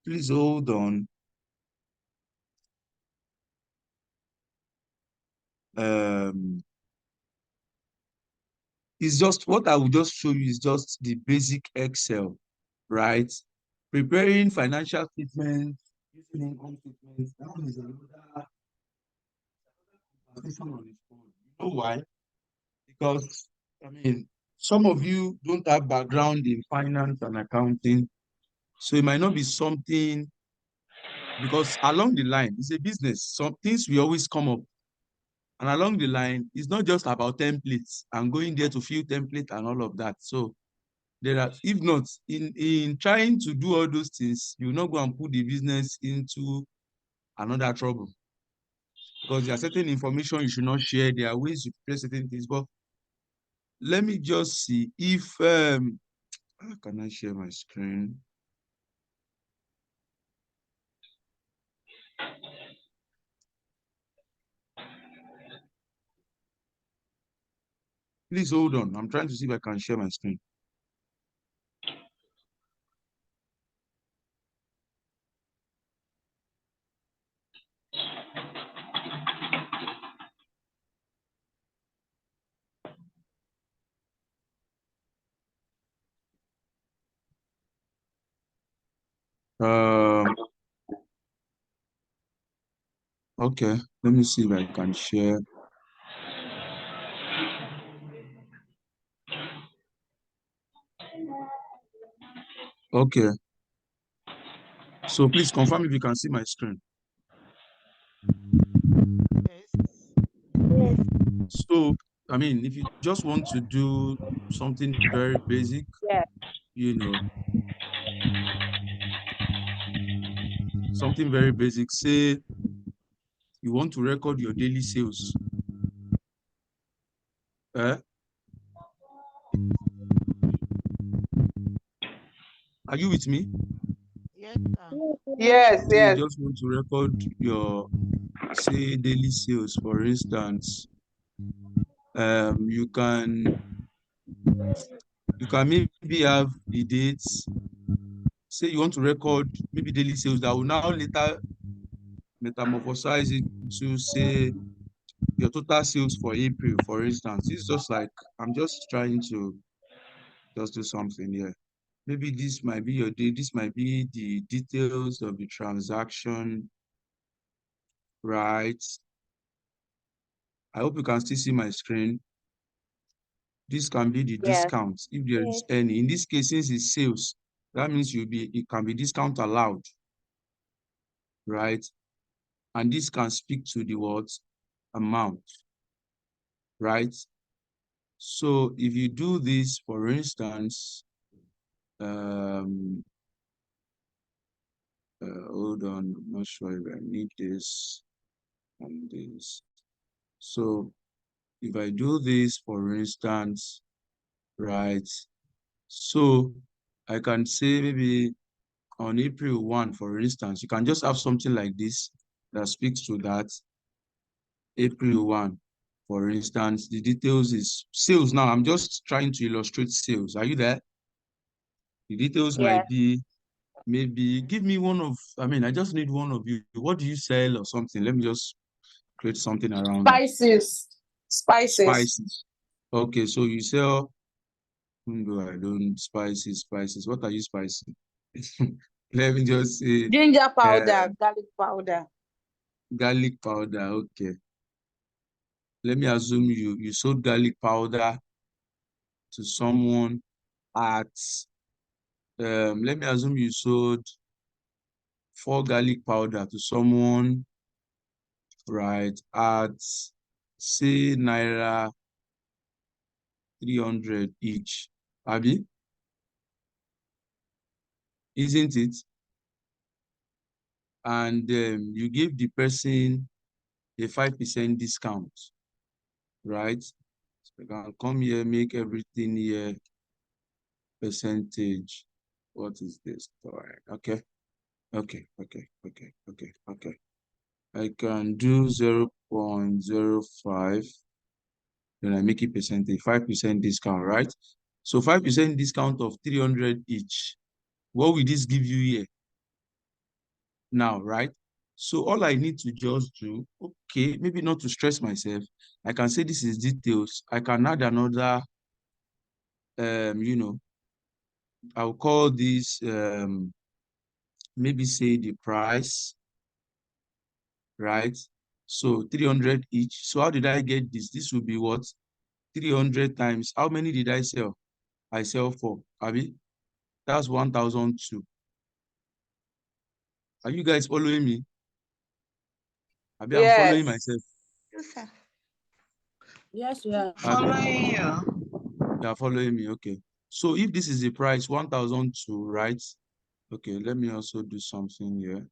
Please hold on. It's just what I will just show you is just the basic Excel, right? Preparing financial statements, using income statements. That one is another conversation on its own. You know why? Because I mean, some of you don't have background in finance and accounting, so it might not be something because along the line, it's a business. Some things will always come up. And along the line, it's not just about templates and going there to fill template and all of that. So there are, if not, in trying to do all those things, you will not go and put the business into another trouble. Because there are certain information you should not share. There are ways you prepare certain things. But let me just see if how can I share my screen? Please hold on. I'm trying to see if I can share my screen. Okay, let me see if I can share. Okay. So please confirm if you can see my screen. Yes. So, I mean, if you just want to do something very basic, Yeah. you know, something very basic, say you want to record your daily sales. Are you with me? Yes, sir. Yes, So you yes. just want to record your, say, daily sales, for instance. You can maybe have the dates. Say you want to record maybe daily sales that will now later metamorphosize it to, say, your total sales for April, for instance. It's just like, I'm just trying to just do something here. Maybe this might be your day, this might be the details of the transaction, right? I hope you can still see my screen. This can be the Yes. discount, if there is any. In this case, since it's sales, that means it can be discount allowed, right? And this can speak to the what? Amount, right? So if you do this, for instance, hold on, I'm not sure if I need this and this. So if I do this, for instance, right? So I can say maybe on April 1, for instance, you can just have something like this that speaks to that. April 1, for instance, the details is sales. Now I'm just trying to illustrate sales. Are you there? The details Yes. might be, maybe give me one of, I mean, I just need one of you. What do you sell or something? Let me just create something around that. Spices. Spices. Spices. Okay, so you sell, no, I don't, spices. What are you spicing? Let me just say, Ginger powder, garlic powder. garlic powder. Okay. Let me assume you sold garlic powder to someone at, let me assume you sold 4 garlic powder to someone, right, at, say, Naira 300 each. Abi, isn't it? And you give the person a 5% discount, right? So you can come here, make everything here percentage. What is this? All right. Okay. Okay. I can do 0.05. Then I make it percentage, 5% discount, right? So 5% discount of 300 each. What will this give you here? Now, right? So all I need to just do, okay, maybe not to stress myself, I can say this is details. I can add another, I'll call this, maybe say the price, right? So 300 each. So how did I get this? This will be what? 300 times. How many did I sell? I sell 4. Abi? That's 1,002. Are you guys following me? Abi, I'm following Yes. myself. Yes, sir. Yes, we are. Abi, Following you. you are following me. Okay. So if this is the price, 1,002, right? Okay, let me also do something here.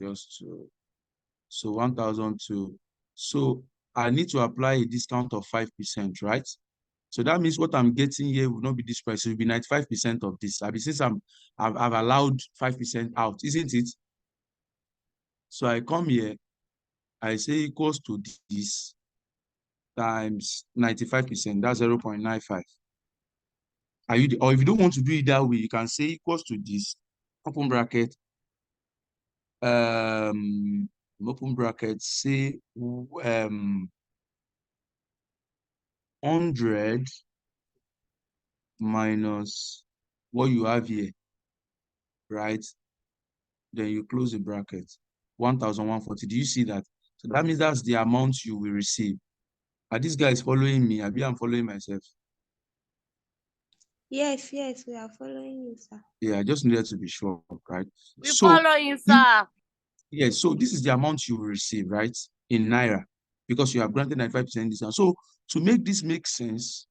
Just to, so 1,002. So I need to apply a discount of 5%, right? So that means what I'm getting here will not be this price. It will be 95% of this. Since I've allowed 5% out, isn't it? So I come here, I say equals to this times 95%. That's 0.95. Or if you don't want to do it that way, you can say equals to this, open bracket, open bracket, say 100 minus what you have here, right? Then you close the bracket. 1,140. Do you see that? So that means that's the amount you will receive. Are these guys following me? I'm following myself. Yes, we are following you, sir. Yeah, I just needed to be sure, right? We So follow you, sir. yes, so this is the amount you will receive, right? In Naira, because you have granted 95% discount. So to make this make sense,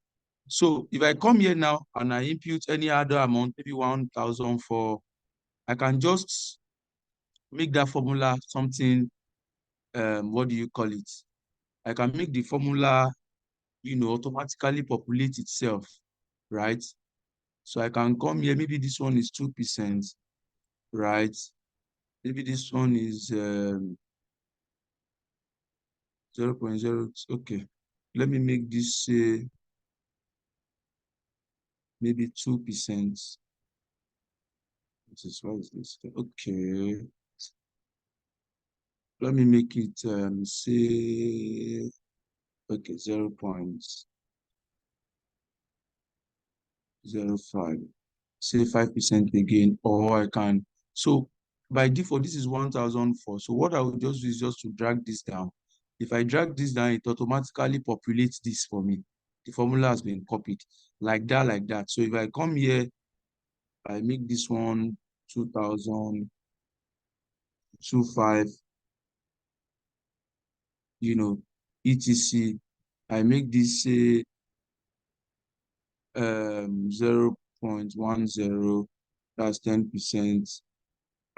so if I come here now and I input any other amount, maybe 1,004, I can just make that formula something, what do you call it? I can make the formula, automatically populate itself, right? So I can come here, maybe this one is 2%, right? Maybe this one is 0.0, okay. Let me make this maybe 2%. What is this? Okay. Let me make it say okay, 0.05. Say 5% again, or I can. So by default, this is 1,004. So what I will just do is just to drag this down. If I drag this down, it automatically populates this for me. The formula has been copied like that, like that. So if I come here, I make this one 2,025, etc. I make this say 0.10, that's 10%,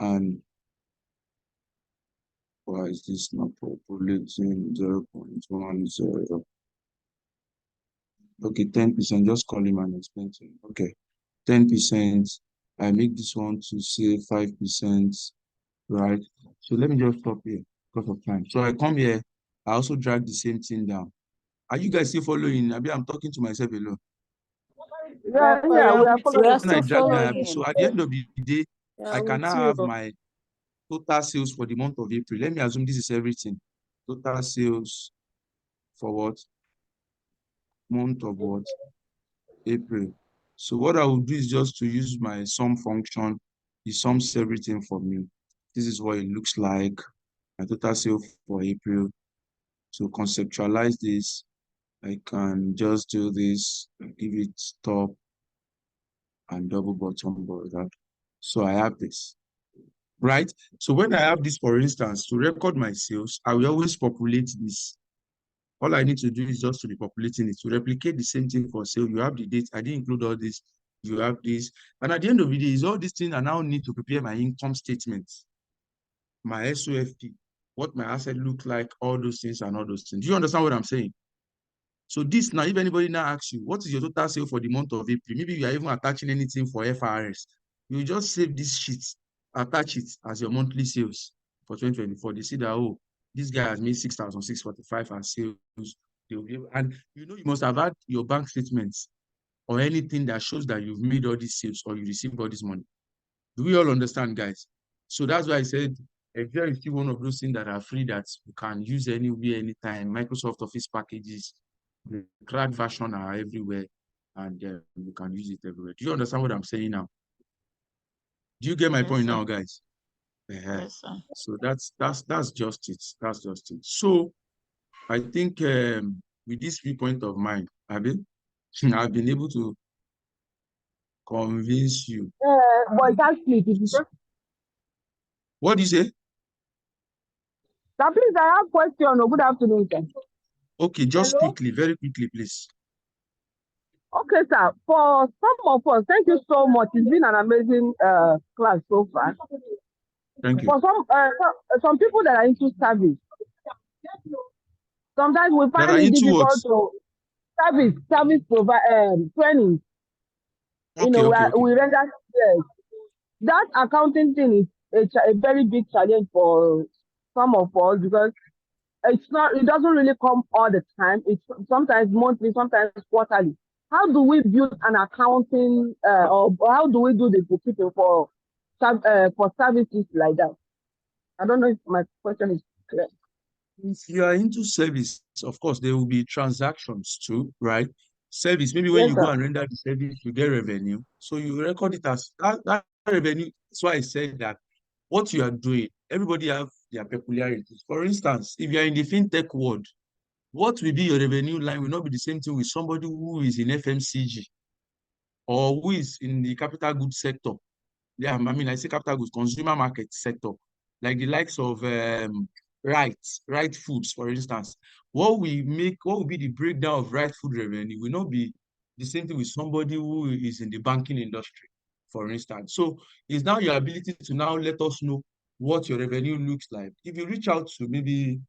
and why is this not populating? 0.10. Okay, 10%, just call him and explain to him. Okay, 10%. I make this one to say 5%, right? So let me just stop here because of time. So I come here, I also drag the same thing down. Are you guys still following? Maybe I'm talking to myself alone. Yeah, we are We are following. When I still drag down, following so you. at the end of the day, Yeah, I can with now you. have my total sales for the month of April. Let me assume this is everything. Total sales for what? Month of what? April. So what I will do is just to use my sum function. It sums everything for me. This is what it looks like. My total sale for April. To conceptualize this, I can just do this, give it top and double bottom border. So I have this, right? So when I have this, for instance, to record my sales, I will always populate this. All I need to do is just to be populating it. To replicate the same thing for sale, you have the date. I didn't include all this. You have this. And at the end of the day, is all these things I now need to prepare my income statement, my SOFP, what my asset look like, all those things and all those things. Do you understand what I'm saying? So this now, if anybody now asks you, what is your total sale for the month of April? Maybe you are even attaching anything for FRS. You just save this sheet, attach it as your monthly sales for 2024. They see that, oh, this guy has made 6,645 as sales. And you must have had your bank statements or anything that shows that you've made all these sales or you received all this money. Do we all understand, guys? So that's why I said Excel is still one of those things that are free that you can use anywhere, anytime. Microsoft Office packages, the crack version are everywhere, and you can use it everywhere. Do you understand what I'm saying now? Do you get my point now, guys? Yes, sir. So that's just it. That's just it. So I think with this viewpoint of mine, I've been able to convince you. But you can't split it. What do you say? Sir, please, I have question. Oh, good afternoon, sir. Okay, just Hello? quickly, very quickly, please. Okay, sir. For some of us, thank you so much. It's been an amazing class so far. Thank you. For some people that are into service, sometimes we That find are it into what? difficult to service provide training. Okay. We render, yes. That accounting thing is a very big challenge for some of us because it doesn't really come all the time. It's sometimes monthly, sometimes quarterly. How do we build an accounting or how do we do the bookkeeping for services like that? I don't know if my question is clear. If you are into service, of course, there will be transactions too, right? Service, maybe when Yes, you go sir. and render the service, you get revenue. So you record it as that revenue. That's why I said that what you are doing, everybody have their peculiarities. For instance, if you are in the fintech world, what will be your revenue line will not be the same thing with somebody who is in FMCG or who is in the capital goods sector. Yeah, I mean, I say capital goods, consumer market sector, like the likes of right foods, for instance. What will be the breakdown of right food revenue will not be the same thing with somebody who is in the banking industry, for instance. So it's now your ability to now let us know what your revenue looks like. If you reach out to maybe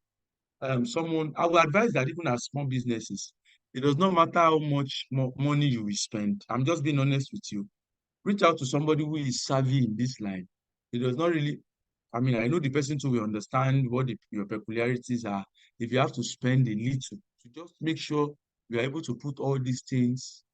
someone, I would advise that even as small businesses, it does not matter how much more money you will spend. I'm just being honest with you. Reach out to somebody who is savvy in this line. It does not really, I mean, I know the person too will understand what your peculiarities are. If you have to spend a little, to just make sure you are able to put all these things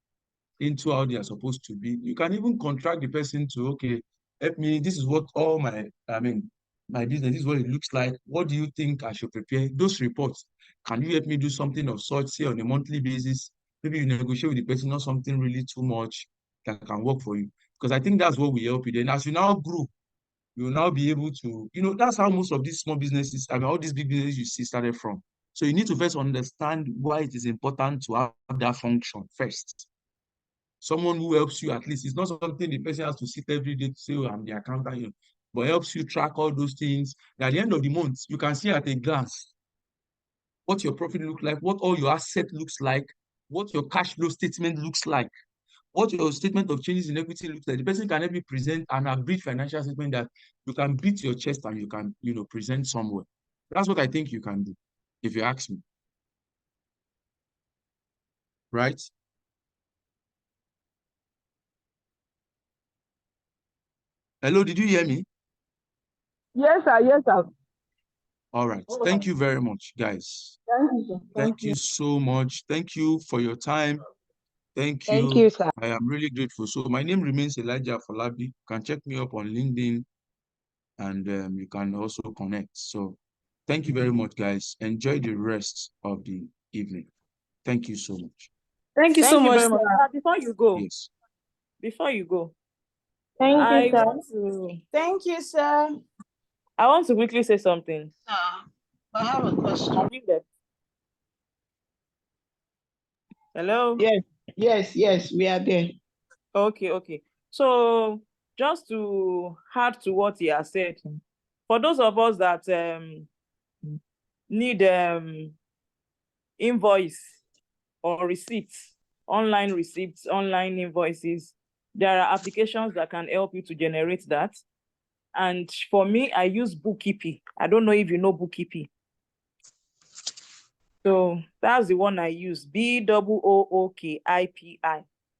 into how they are supposed to be. You can even contract the person to, okay, help me. This is what my business, this is what it looks like. What do you think I should prepare? Those reports, can you help me do something of such, say on a monthly basis? Maybe you negotiate with the person, not something really too much that can work for you. Because I think that's what we help you. Then as you now grow, you will now be able to, that's how most of these small businesses, all these big businesses you see started from. So you need to first understand why it is important to have that function first. Someone who helps you, at least it's not something the person has to sit every day to say, oh, I'm the accountant, but helps you track all those things. At the end of the month, you can see at a glance what your profit looks like, what all your asset looks like, what your cash flow statement looks like, what your statement of changes in equity looks like. The person can help you present an agreed financial statement that you can beat your chest and you can, present somewhere. That's what I think you can do, if you ask me. Right? Hello, did you hear me? Yes, sir. Yes, sir. All right. Thank you very much, guys. Thank you, sir. Thank you so much. Thank you for your time. Thank Thank you. you, sir. I am really grateful. So my name remains Elijah Falabi. You can check me up on LinkedIn and you can also connect. So thank you very much, guys. Enjoy the rest of the evening. Thank you so much. Thank you so Thank you much, very much. sir. Before you go, Yes. Thank you, I sir. want to Thank you, sir. quickly say something. I have a question. Hello? Yes, we are there. Okay. So just to add to what he has said, for those of us that need invoice or receipts, online receipts, online invoices, there are applications that can help you to generate that. And for me, I use Bookkeeping. I don't know if you know Bookkeeping. So that's the one I use, BOOKIPI.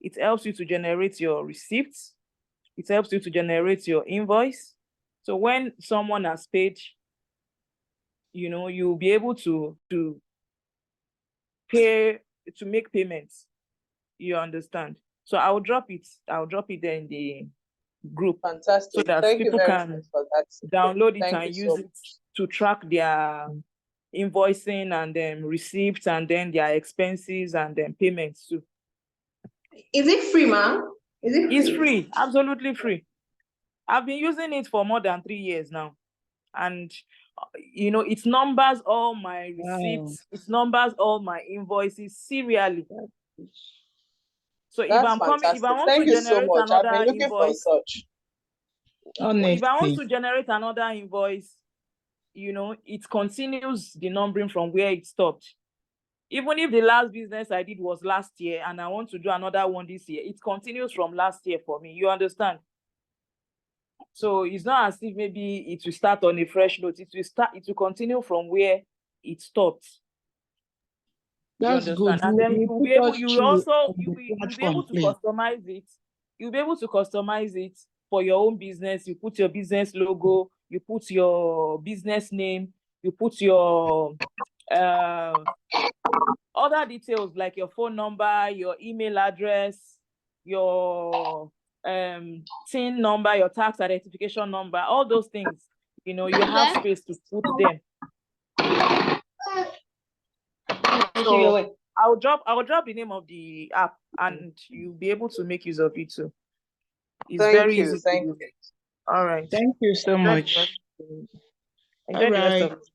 It helps you to generate your receipts. It helps you to generate your invoice. So when someone has paid, you'll be able to make payments. You understand? So I'll drop it there in the group so Fantastic. that Thank you people very can much for that. download it Thank you and so use it much. to track their invoicing and then receipts and then their expenses and then payments too. Is it free, ma'am? Is it It's free? free, absolutely free. I've been using it for more than 3 years now. And it numbers all my receipts, it numbers all my invoices serially. So if That's I want Thank to you so generate much. I've another been looking for invoice, such. if I want Honestly. to generate another invoice, it continues the numbering from where it stopped. Even if the last business I did was last year and I want to do another one this year, it continues from last year for me. You understand? So it's not as if maybe it will start on a fresh note. It will continue from where it stopped. You That's good. understand? And then You you'll be put able, us you will through also, on you'll the be able platform, to please. customize it. You'll be able to customize it for your own business. You put your business logo, you put your business name, you put your other details like your phone number, your email address, your TIN number, your tax identification number, all those things. You have space to put them. So I'll drop the name of the app and you'll be able to make use of it too. It's very easy to use. All right. Thank you so Enjoy the much. rest- All Enjoy the rest right. of it.